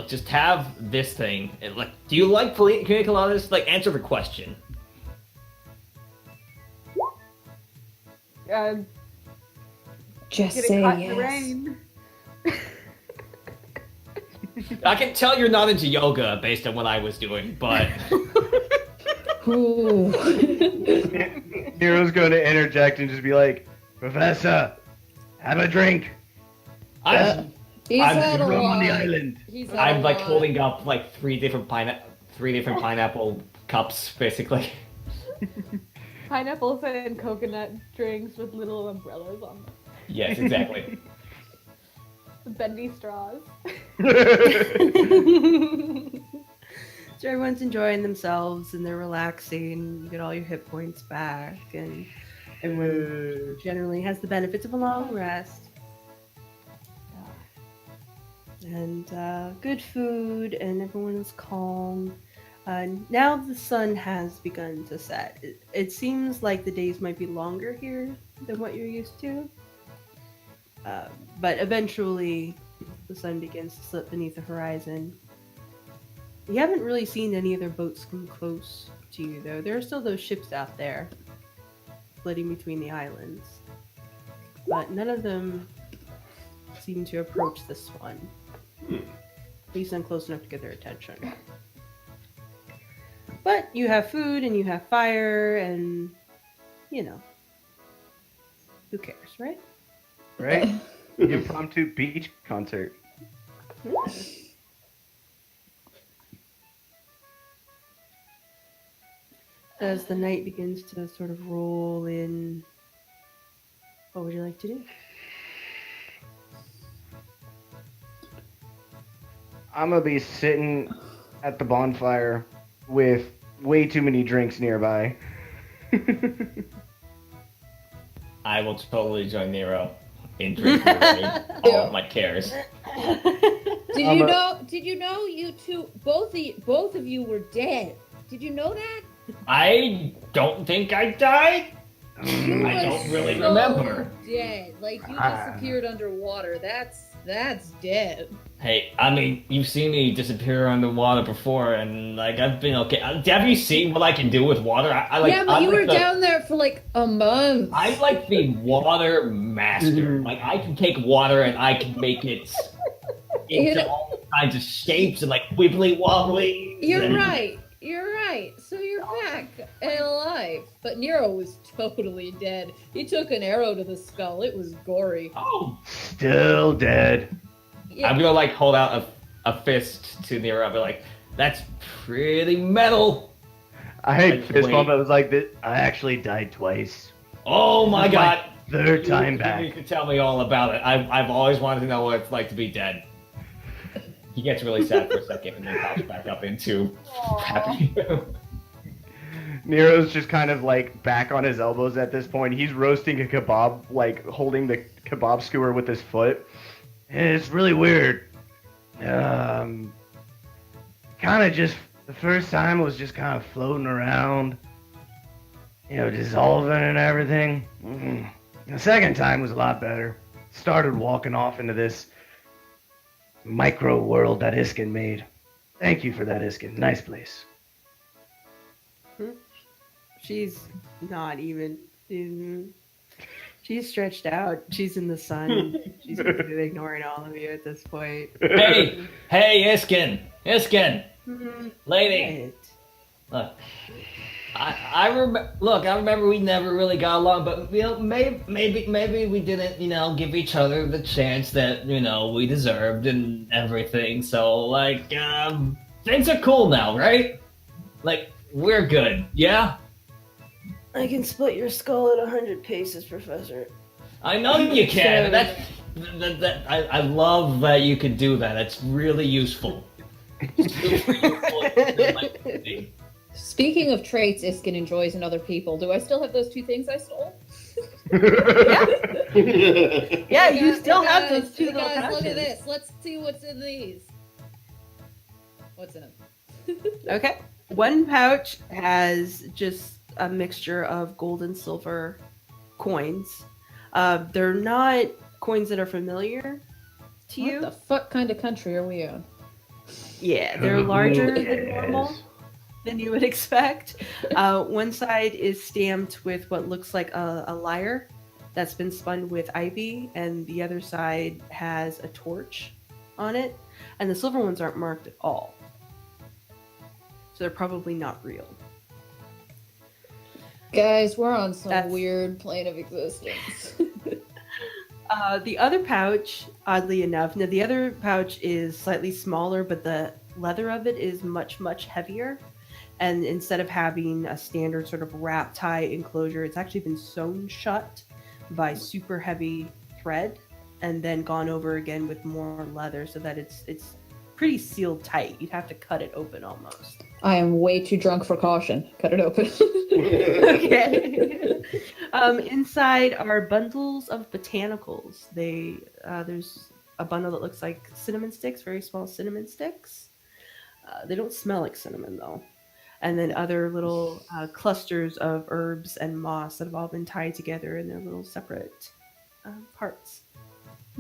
just have this thing. Do you like pina coladas? Like, answer the question. Just Getting say caught in the yes. rain. I can tell you're not into yoga based on what I was doing, but Ooh. Nero's going to interject and just be like, Professor, have a drink. He's I'm had a Rum on the lot. island. He's had I'm a like lot. holding up like three different pineapple cups, basically. Pineapples and coconut drinks with little umbrellas on them. Yes, exactly. The bendy straws. So everyone's enjoying themselves and they're relaxing. You get all your hit points back, and everyone generally has the benefits of a long rest. And good food, and everyone is calm. Now the sun has begun to set. It seems like the days might be longer here than what you're used to. But eventually, the sun begins to slip beneath the horizon. You haven't really seen any other boats come close to you, though. There are still those ships out there, flitting between the islands. But none of them seem to approach this one. At least not close enough to get their attention. But you have food and you have fire and, you know, who cares, right? Right? Impromptu beach concert. As the night begins to sort of roll in, what would you like to do? I'm gonna be sitting at the bonfire with way too many drinks nearby. I will totally join Nero in drinking away all of my cares. Did you know you two both of you were dead? Did you know that? I don't think I died. You I were don't really so remember. Dead. Like you disappeared underwater. That's dead. Hey, I mean, you've seen me disappear underwater before, and like I've been okay. Have you seen what I can do with water? I like. Yeah, but I'm you like were down there for like a month. I'm like the water master. Like I can take water and I can make it into all kinds of shapes and like wibbly wobbly. You're right. You're right. So you're back and alive. But Nero was totally dead. He took an arrow to the skull. It was gory. Oh, Still dead. Yeah. I'm gonna like hold out a fist to Nero. I'll be like, "That's pretty metal." I Like, fist wait. bump. I was like, I actually died twice. Oh my god! Third time You back. can tell me all about it. I've always wanted to know what it's like to be dead. He gets really sad for a second and then pops back up into happy. Nero's just kind of like back on his elbows at this point. He's roasting a kebab, like holding the kebab skewer with his foot. And it's really weird. Kind of just, the first time was just kind of floating around, you know, dissolving and everything. The second time was a lot better. Started walking off into this micro world that Iskyn made. Thank you for that, Iskyn. Nice place. She's not even. She's stretched out. She's in the sun. She's completely ignoring all of you at this point. hey, Iskyn, lady. Look, I remember we never really got along, but you know, maybe we didn't, you know, give each other the chance that, you know, we deserved and everything. So like, things are cool now, right? Like, we're good, yeah? I can split your skull at 100 paces, Professor. I know you can. I love that you can do that. It's really useful. Speaking of traits Iskyn enjoys in other people, do I still have those two things I stole? Yeah, you still have guys, those two hey little guys, look pouches. at this. Let's see what's in these. What's in them? Okay. One pouch has just a mixture of gold and silver coins. They're not coins that are familiar to you. What the fuck kind of country are we in? Yeah, they're larger than normal, than you would expect. One side is stamped with what looks like a lyre that's been spun with ivy, and the other side has a torch on it. And the silver ones aren't marked at all. So they're probably not real. Guys, we're on some That's- weird plane of existence. The other pouch, oddly enough, now the other pouch is slightly smaller, but the leather of it is much, much heavier. And instead of having a standard sort of wrap tie enclosure, it's actually been sewn shut by super heavy thread and then gone over again with more leather so that it's pretty sealed tight. You'd have to cut it open almost. I am way too drunk for caution. Cut it open. Okay. Inside are bundles of botanicals. There's a bundle that looks like cinnamon sticks, very small cinnamon sticks. They don't smell like cinnamon though. And then other little clusters of herbs and moss that have all been tied together in their little separate parts.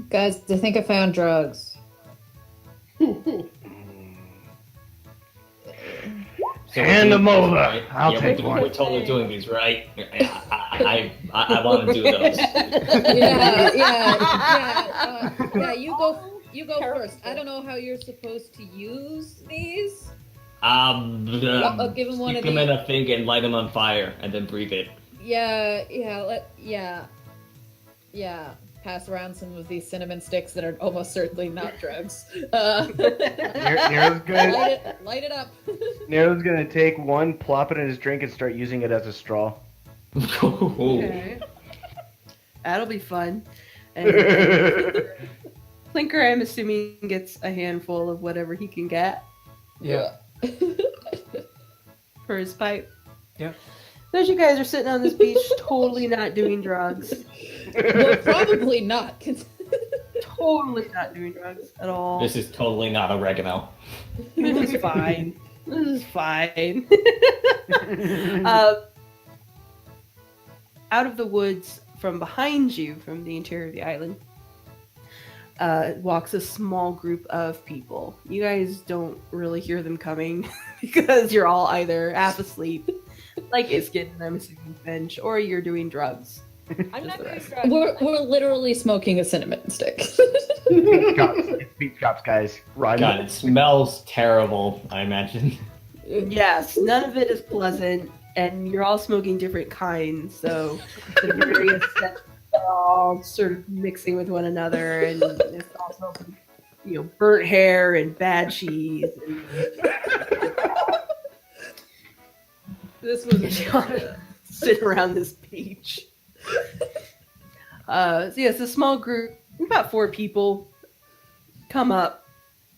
Guys, I think I found drugs. So Hand them over. Right? I'll yeah, take we're, one. We're totally doing these, right? I want to do those. Yeah. You go first. I don't know how you're supposed to use these. I'll give him one stick of them in these. a thing and light them on fire, and then breathe it. Yeah. Pass around some of these cinnamon sticks that are almost certainly not drugs. Nero's good. Light it up. Nero's gonna take one, plop it in his drink, and start using it as a straw. Okay. That'll be fun. And Clinker, I'm assuming, gets a handful of whatever he can get Yeah. for his pipe. Yep. Those you guys are sitting on this beach totally not doing drugs. Well, probably not. Totally not doing drugs at all. This is totally not oregano. This is fine. This is fine. Out of the woods from behind you, from the interior of the island, walks a small group of people. You guys don't really hear them coming because you're all either half asleep, like Iskyn and I'm assuming Finch, or you're doing drugs. I'm not the gonna rest. try. We're literally smoking a cinnamon stick. It's beach cups, guys. Run. God, it smells terrible, I imagine. Yes, none of it is pleasant, and you're all smoking different kinds, so the various scents are all sort of mixing with one another, and it's also, burnt hair and bad cheese. And This was sit around this beach. So yes, a small group, about 4 people, come up,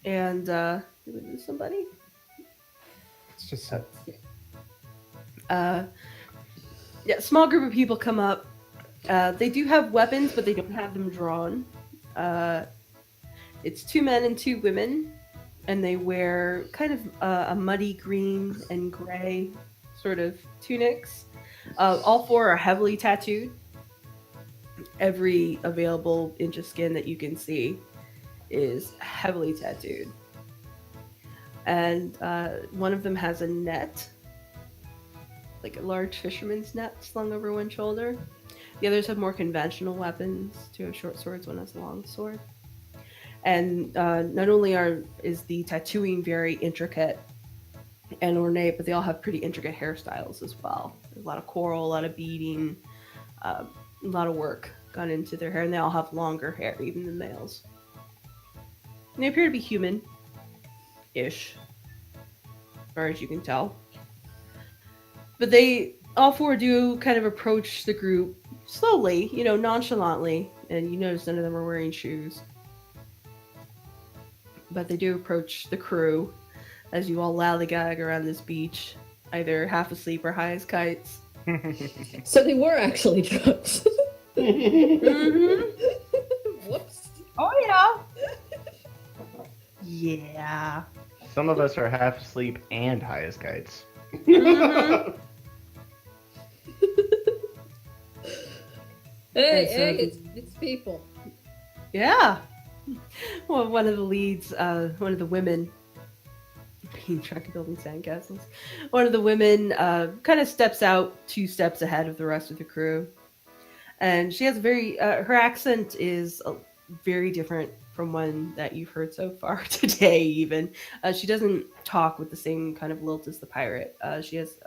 and did we lose somebody? It's just Small group of people come up. They do have weapons, but they don't have them drawn. It's 2 men and 2 women, and they wear kind of a muddy green and gray sort of tunics. All 4 are heavily tattooed. Every available inch of skin that you can see is heavily tattooed. And one of them has a net, like a large fisherman's net slung over one shoulder. The others have more conventional weapons. 2 have short swords, 1 has a long sword. And not only is the tattooing very intricate and ornate, but they all have pretty intricate hairstyles as well. There's a lot of coral, a lot of beading, a lot of work gone into their hair, and they all have longer hair, even the males. And they appear to be human-ish, as far as you can tell. But they all 4 do kind of approach the group slowly, nonchalantly, and you notice none of them are wearing shoes. But they do approach the crew as you all lollygag around this beach, either half asleep or high as kites. So they were actually drugs. Mm-hmm. Whoops. Oh yeah. Yeah. Some of us are half asleep and high as kites. Mm-hmm. Hey, it's people. Yeah. Well, one of the leads, one of the women, being trying to building sandcastles, one of the women kind of steps out 2 steps ahead of the rest of the crew. And she has her accent is very different from one that you've heard so far today, even. She doesn't talk with the same kind of lilt as the pirate. She has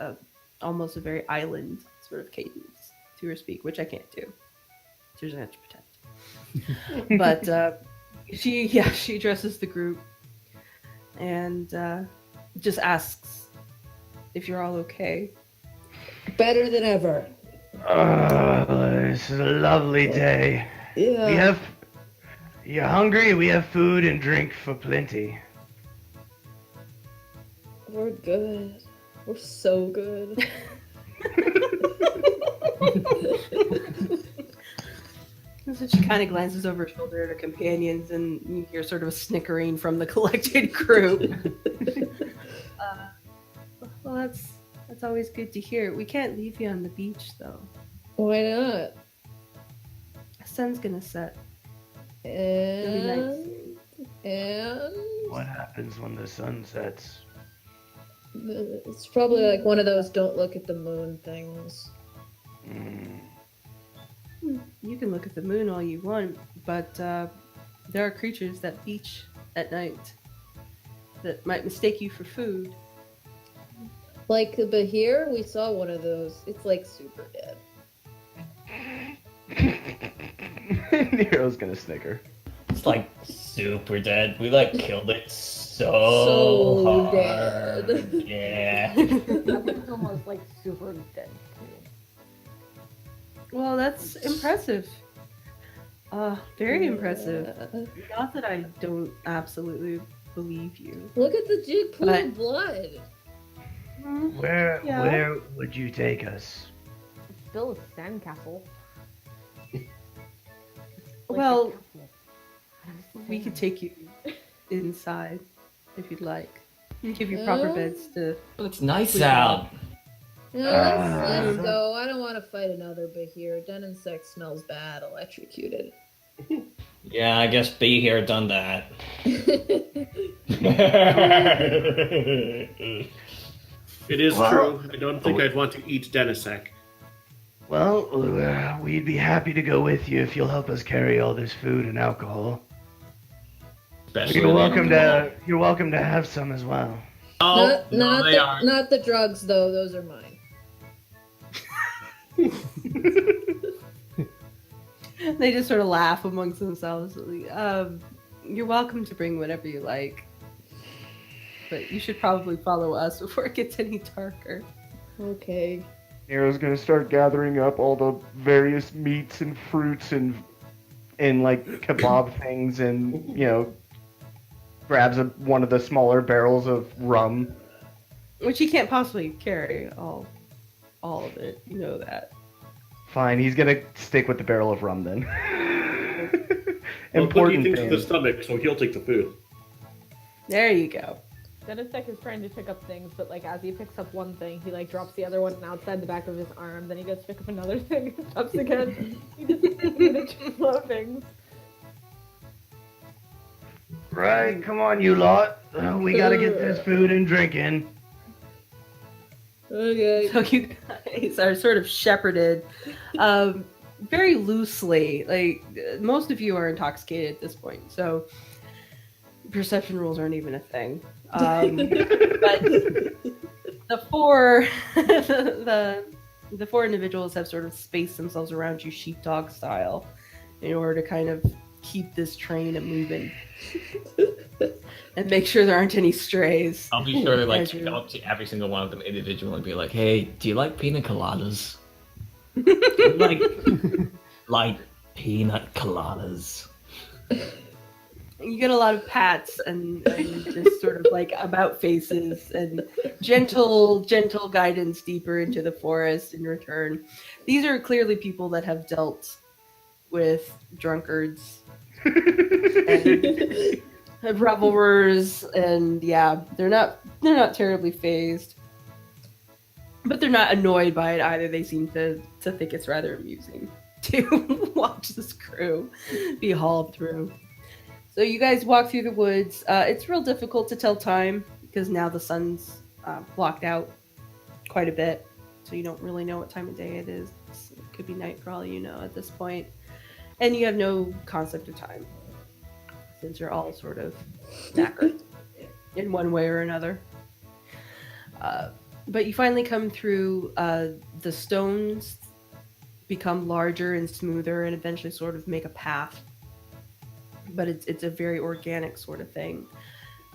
almost a very island sort of cadence to her speak, which I can't do. So she doesn't have to pretend. But she addresses the group and just asks if you're all okay. Better than ever. This is a lovely day. Yeah. You're hungry? We have food and drink for plenty. We're good. We're so good. So she kind of glances over her shoulder at her companions, and you hear sort of a snickering from the collected group. Well, that's always good to hear. We can't leave you on the beach, though. Why not? The sun's gonna set. It'll be night And soon. What happens when the sun sets? it's probably like one of those don't look at the moon things. You can look at the moon all you want, but there are creatures that beach at night that might mistake you for food. Like the Bahir, we saw one of those. It's like super dead. Nero's gonna snicker. It's like super dead. We killed it so hard. dead. Yeah. It's almost super dead too. Well, that's impressive. Very impressive. Not that I don't absolutely believe you. Look at the big pool But- of blood. Where Yeah. where would you take us? It's still a sandcastle. Well, a castle. we could take you inside if you'd like. Give you proper Oh. beds to. It's nice Please out. No, let's go. I don't want to fight another Bahir. Den insect smells bad, electrocuted. Yeah, I guess be here, done that. It is Well- true. I don't think I'd want to eat Denisek. Well, we'd be happy to go with you if you'll help us carry all this food and alcohol. Especially You're the welcome alcohol. to have some as well. Oh, no, they aren't. not the drugs though. Those are mine. They just sort of laugh amongst themselves. You're welcome to bring whatever you like, but you should probably follow us before it gets any darker. Okay. Nero's gonna start gathering up all the various meats and fruits and like kebab things, and grabs one of the smaller barrels of rum. Which he can't possibly carry all of it. You know that. Fine, he's gonna stick with the barrel of rum then. Well, Clicky Important thinks of the thing. stomach, so he'll take the food. There you go. Dennisek is trying to pick up things, but like as he picks up one thing, he like drops the other one outside the back of his arm. Then he goes to pick up another thing and stops again. He just managed slow things. Right, come on, you lot. We gotta get this food and drink in. Okay. So you guys are sort of shepherded very loosely. Like, most of you are intoxicated at this point, so perception rules aren't even a thing. But the four the four individuals have sort of spaced themselves around you sheepdog style in order to kind of keep this train a moving and make sure there aren't any strays. I'll be sure to like As you- go up to every single one of them individually and be like, "Hey, do you like pina coladas? like peanut coladas?" You get a lot of pats and just sort of like about faces and gentle guidance deeper into the forest in return. These are clearly people that have dealt with drunkards and revelers, and yeah, they're not terribly phased, but they're not annoyed by it either. They seem to think it's rather amusing to watch this crew be hauled through. So you guys walk through the woods. It's real difficult to tell time because now the sun's blocked out quite a bit, so you don't really know what time of day it is. It could be night for all you know at this point. And you have no concept of time, since you're all sort of knackered in one way or another. But you finally come through. The stones become larger and smoother and eventually sort of make a path. But it's a very organic sort of thing.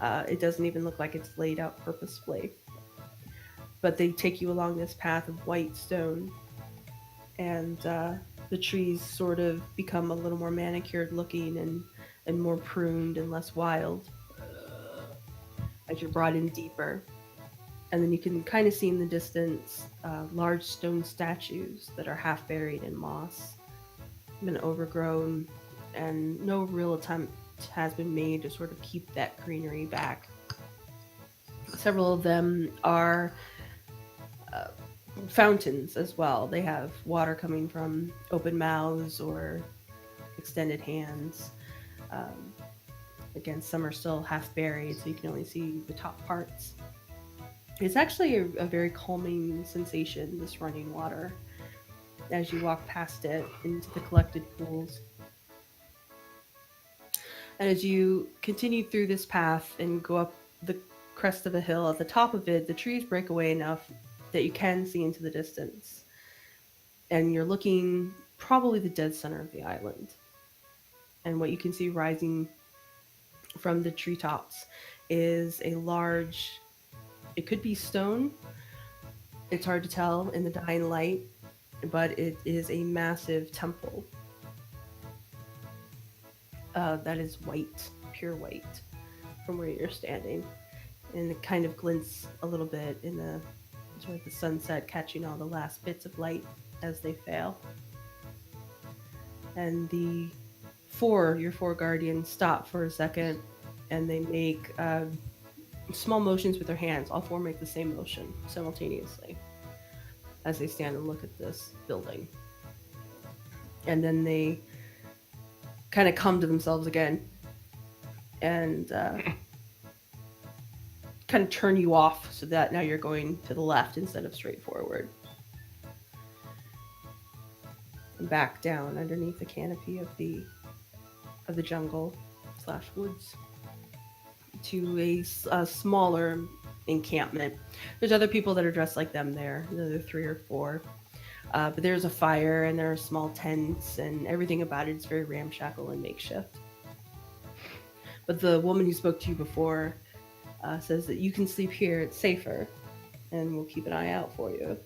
It doesn't even look like it's laid out purposefully. But they take you along this path of white stone, and the trees sort of become a little more manicured looking and more pruned and less wild as you're brought in deeper. And then you can kind of see in the distance large stone statues that are half buried in moss, been overgrown, and no real attempt has been made to sort of keep that greenery back. Several of them are fountains as well. They have water coming from open mouths or extended hands. Again, some are still half buried, so you can only see the top parts. It's actually a very calming sensation, this running water, as you walk past it into the collected pools. And as you continue through this path and go up the crest of a hill, at the top of it, the trees break away enough that you can see into the distance. And you're looking probably the dead center of the island. And what you can see rising from the treetops is a large, it could be stone. It's hard to tell in the dying light, but it is a massive temple. That is white, pure white, from where you're standing, and it kind of glints a little bit in the sort of the sunset, catching all the last bits of light as they fail. And your four guardians stop for a second, and they make small motions with their hands. All four make the same motion simultaneously as they stand and look at this building, and then they kind of come to themselves again and kind of turn you off so that now you're going to the left instead of straight forward. back down underneath the canopy of the jungle / woods to a smaller encampment. There's other people that are dressed like them there. There are 3 or 4. But there's a fire and there are small tents and everything about it is very ramshackle and makeshift. But the woman who spoke to you before says that you can sleep here. It's safer, and we'll keep an eye out for you if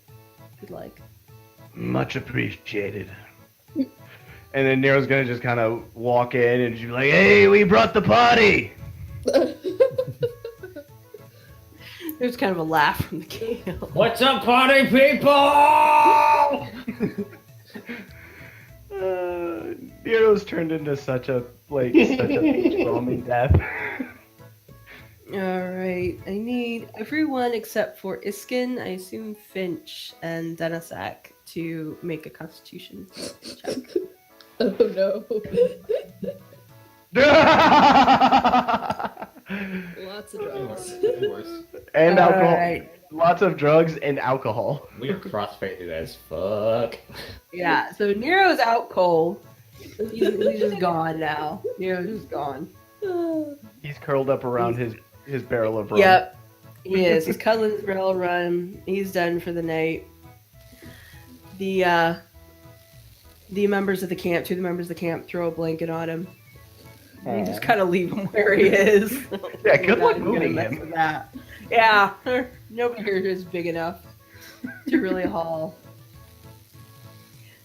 you'd like. Much appreciated. And then Nero's gonna just kind of walk in and just be like, "Hey, we brought the party." There's kind of a laugh from the camp. What's up, party people? Nero's turned into such a calming death. All right, I need everyone except for Iskyn, I assume Finch, and Denisak to make a Constitution check. Oh no. Lots of drugs. And All alcohol. right. Lots of drugs and alcohol. We are crossfaded as fuck. Yeah, so Nero's out cold. He's just gone now. Nero's just gone. He's curled up around his barrel of rum. Yep, he is. He's cuddling his barrel run. He's done for the night. The members of the camp, 2 of the members of the camp, throw a blanket on him. And just kind of leave him where he is. Yeah, good luck Not gonna moving mess him. with that. Yeah, nobody here is big enough to really haul.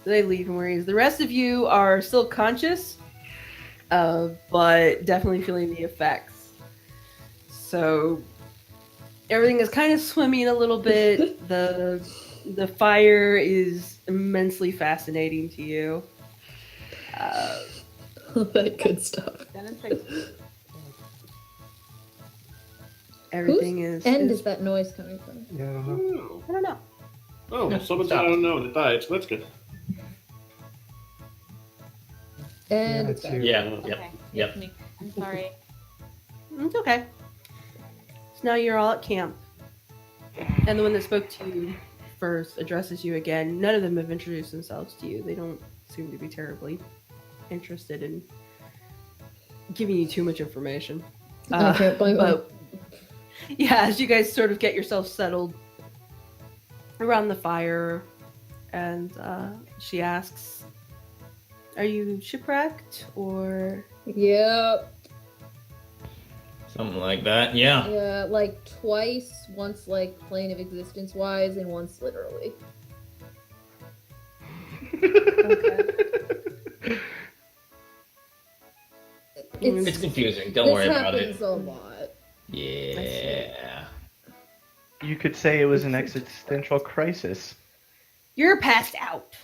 So they leave him where he is. The rest of you are still conscious, but definitely feeling the effects. So everything is kind of swimming a little bit. The fire is immensely fascinating to you. All that good stuff. Everything Whose is. end is that noise coming from? Yeah, I don't know. Oh, I don't know. oh someone said I don't know that died, so that's good. And Yeah, it's back. too. Yeah, Okay, yep. it's me. I'm sorry. It's okay. So now you're all at camp. And the one that spoke to you first addresses you again. None of them have introduced themselves to you. They don't seem to be terribly interested in giving you too much information. I can't blame them. But yeah, as you guys sort of get yourself settled around the fire, and she asks, "Are you shipwrecked or?" Yep. Something like that, yeah. Yeah, like twice. Once like plane of existence wise, and once literally. Okay. It's confusing. Don't worry about it. This happens a lot. Yeah. You could say it was an existential crisis. You're passed out.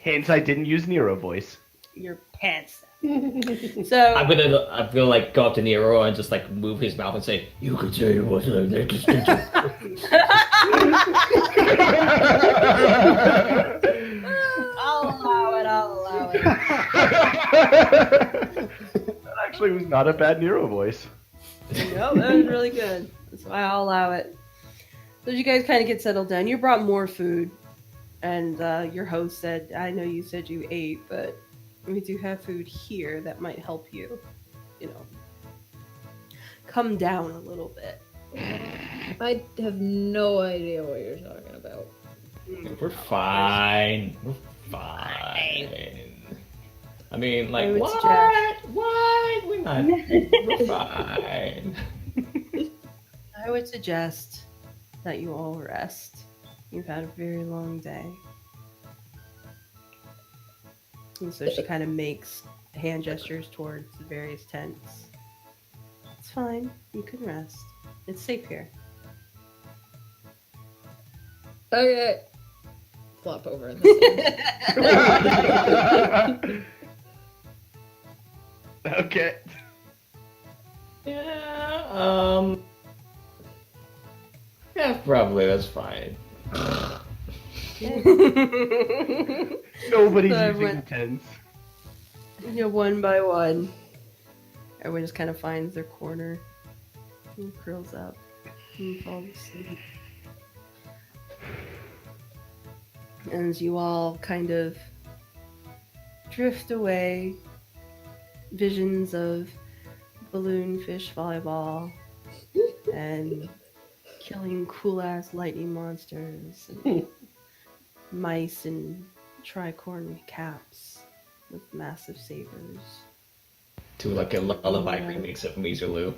Hence, I didn't use Nero voice. You're passed out. So I'm gonna like go up to Nero and just like move his mouth and say, "You could say it was an existential." I'll allow it. That actually was not a bad Nero voice. No, that was really good. That's why I'll allow it. So as you guys kind of get settled down, you brought more food, and your host said, "I know you said you ate, but we do have food here that might help you, come down a little bit." I have no idea what you're talking about. We're fine. We're fine. I mean, like, I would what? suggest- What? We're not. We're fine. I would suggest that you all rest. You've had a very long day. And so she kind of makes hand gestures towards the various tents. It's fine. You can rest. It's safe here. Okay. Flop over in this Okay. Yeah. Yeah, probably. That's fine. Nobody's So using everyone- tens. One by one. Everyone just kind of finds their corner and curls up and falls asleep. And as you all kind of drift away. Visions of balloon fish volleyball and killing cool ass lightning monsters and mice in tricorn caps with massive sabers. To like a lullaby remix of Miserloo.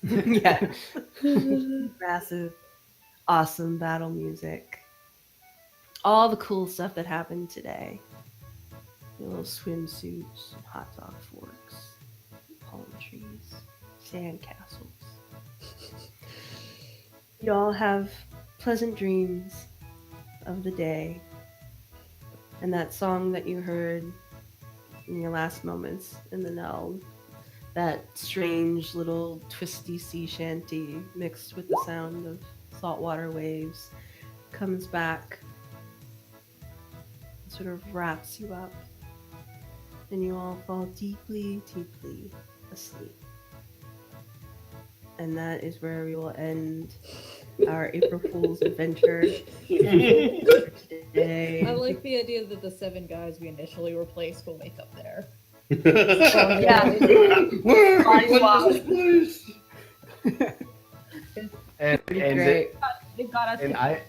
Yeah. Massive, awesome battle music. All the cool stuff that happened today. Little swimsuits, hot dog forks, palm trees, sand castles. You all have pleasant dreams of the day. And that song that you heard in your last moments in the Neld, that strange little twisty sea shanty mixed with the sound of saltwater waves, comes back and sort of wraps you up. And you all fall deeply, deeply asleep. And that is where we will end our April Fool's adventure today. I like the idea that the 7 guys we initially replaced will wake up there. Yeah. Where? Fly swap. What is this place? And Great. They got us.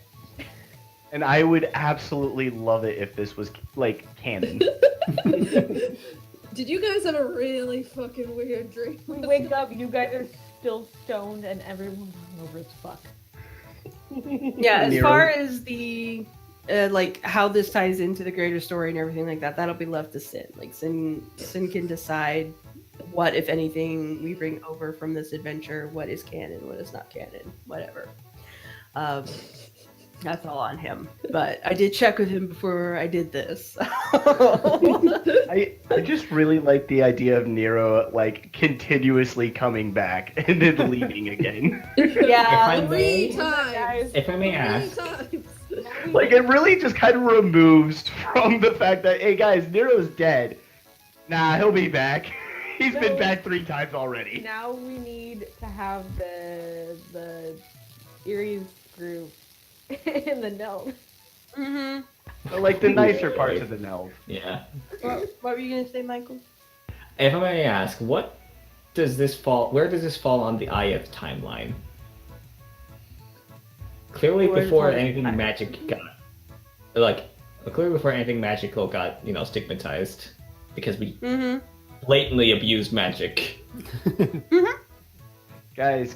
and I would absolutely love it if this was like canon. Did you guys have a really fucking weird dream? We wake up, you guys are still stoned, and everyone's hungover as fuck. Yeah, as Nero. far as the like how this ties into the greater story and everything like that, that'll be left to Sin. Like Sin can decide what, if anything, we bring over from this adventure, what is canon, what is not canon, whatever. That's all on him. But I did check with him before I did this. I just really like the idea of Nero like continuously coming back and then leaving again. Yeah. If I may- 3 times! If I may 3 ask, times! Like it really just kind of removes from the fact that hey guys, Nero's dead. Nah, he'll be back. He's been No. back 3 times already. Now we need to have the Irie's group in the Neld. Mm-hmm. But, like the nicer parts of the Neld. yeah. What were you gonna say, Michael? If I may ask, where does this fall on the Iyeth timeline? Clearly Where before does it- anything magic got, clearly before anything magical got, stigmatized. Because we Mm-hmm. blatantly abused magic. Guys.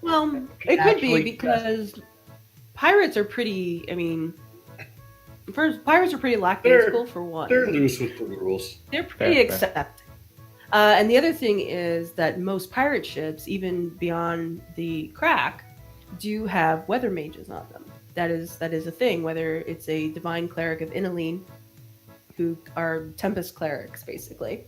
Well, it could Actually, be because pirates are pretty. I mean, first, pirates are pretty lackadaisical for one. They're loose with the rules. They're pretty Fair. accepting. And the other thing is that most pirate ships, even beyond the crack, do have weather mages on them. That is a thing. Whether it's a divine cleric of Inaline, who are tempest clerics basically,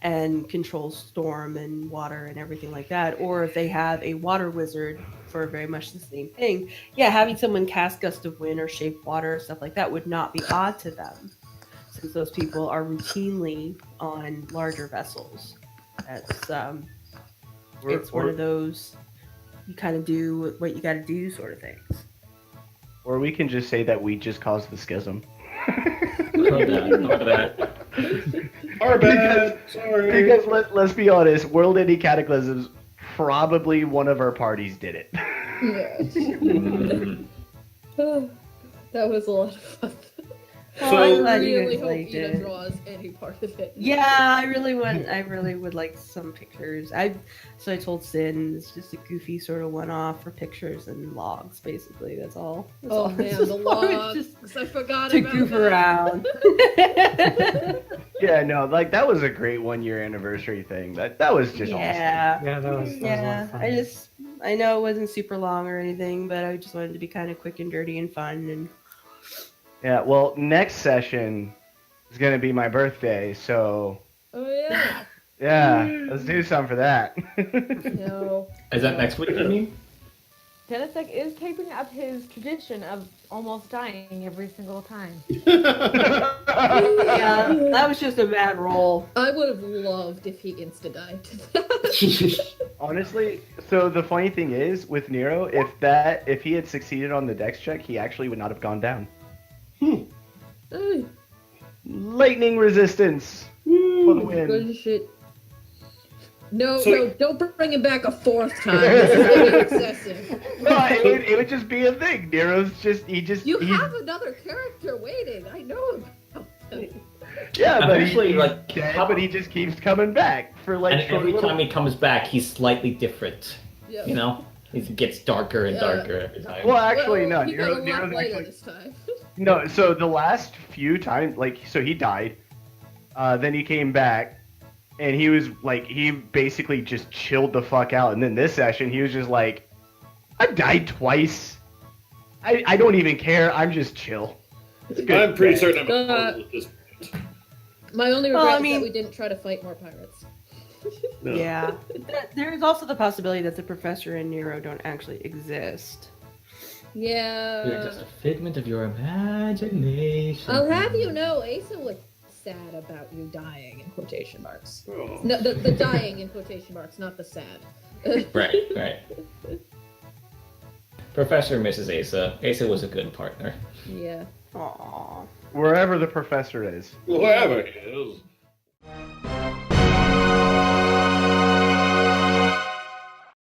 and control storm and water and everything like that, or if they have a water wizard for very much the same thing. Yeah, having someone cast gust of wind or shape water, stuff like that, would not be odd to them, since those people are routinely on larger vessels. That's it's one of those you kind of do what you got to do sort of things. Or we can just say that we just caused the schism. Our bad. Sorry. Because let's be honest, World Ending Cataclysms, probably one of our parties did it. Yeah. That was a lot of fun. Well, I'm So- glad I you really guys hope liked Ida it. draws any part of it. Yeah, I really would like some pictures. So I told Sin it's just a goofy sort of one-off for pictures and logs, basically. That's all. That's Oh all. man, It's the just- logs! just I forgot to about goof that. around. Yeah, no, like that was a great 1-year anniversary thing. That was just Yeah. Yeah, that was a lot Yeah, of fun. I know it wasn't super long or anything, but I just wanted to be kind of quick and dirty and fun. And awesome. Yeah, well, next session is gonna be my birthday, so Oh yeah. yeah, let's do something for that. No. Is that next week, you mean? Denisek is keeping up his tradition of almost dying every single time. yeah, that was just a bad roll. I would have loved if he insta-died. Honestly, so the funny thing is with Nero, if he had succeeded on the dex check, he actually would not have gone down. Ooh. lightning resistance for the win. Good shit. No, So- no, don't bring him back a fourth time. This is getting excessive. No, it would just be a thing. Nero's just You he's- have another character waiting. I know about him. yeah, but Actually, he's like, dead, how- but he just keeps coming back for like And short every little- time he comes back, he's slightly different. Yeah. You know, it gets darker and Yeah. darker every time. Well, actually, Well, no. he got a lot Nero's lighter actually this time. no. So the last few times, like, so he died, then he came back, and he was like, he basically just chilled the fuck out. And then this session, he was just like, I've died twice. I don't even care. I'm just chill. It's good. I'm pretty certain I'm a Uh, portal at this point. My only Well, regret I mean- is that we didn't try to fight more pirates. No. Yeah. There is also the possibility that the professor and Nero don't actually exist. You're Yeah. just a figment of your imagination. I'll have you know, Asa was sad about you dying in quotation marks. Oh. No, the dying in quotation marks, not the sad. Right, right. Professor misses Asa. Asa was a good partner. Yeah. Aww. Wherever the professor is. Whoever it is.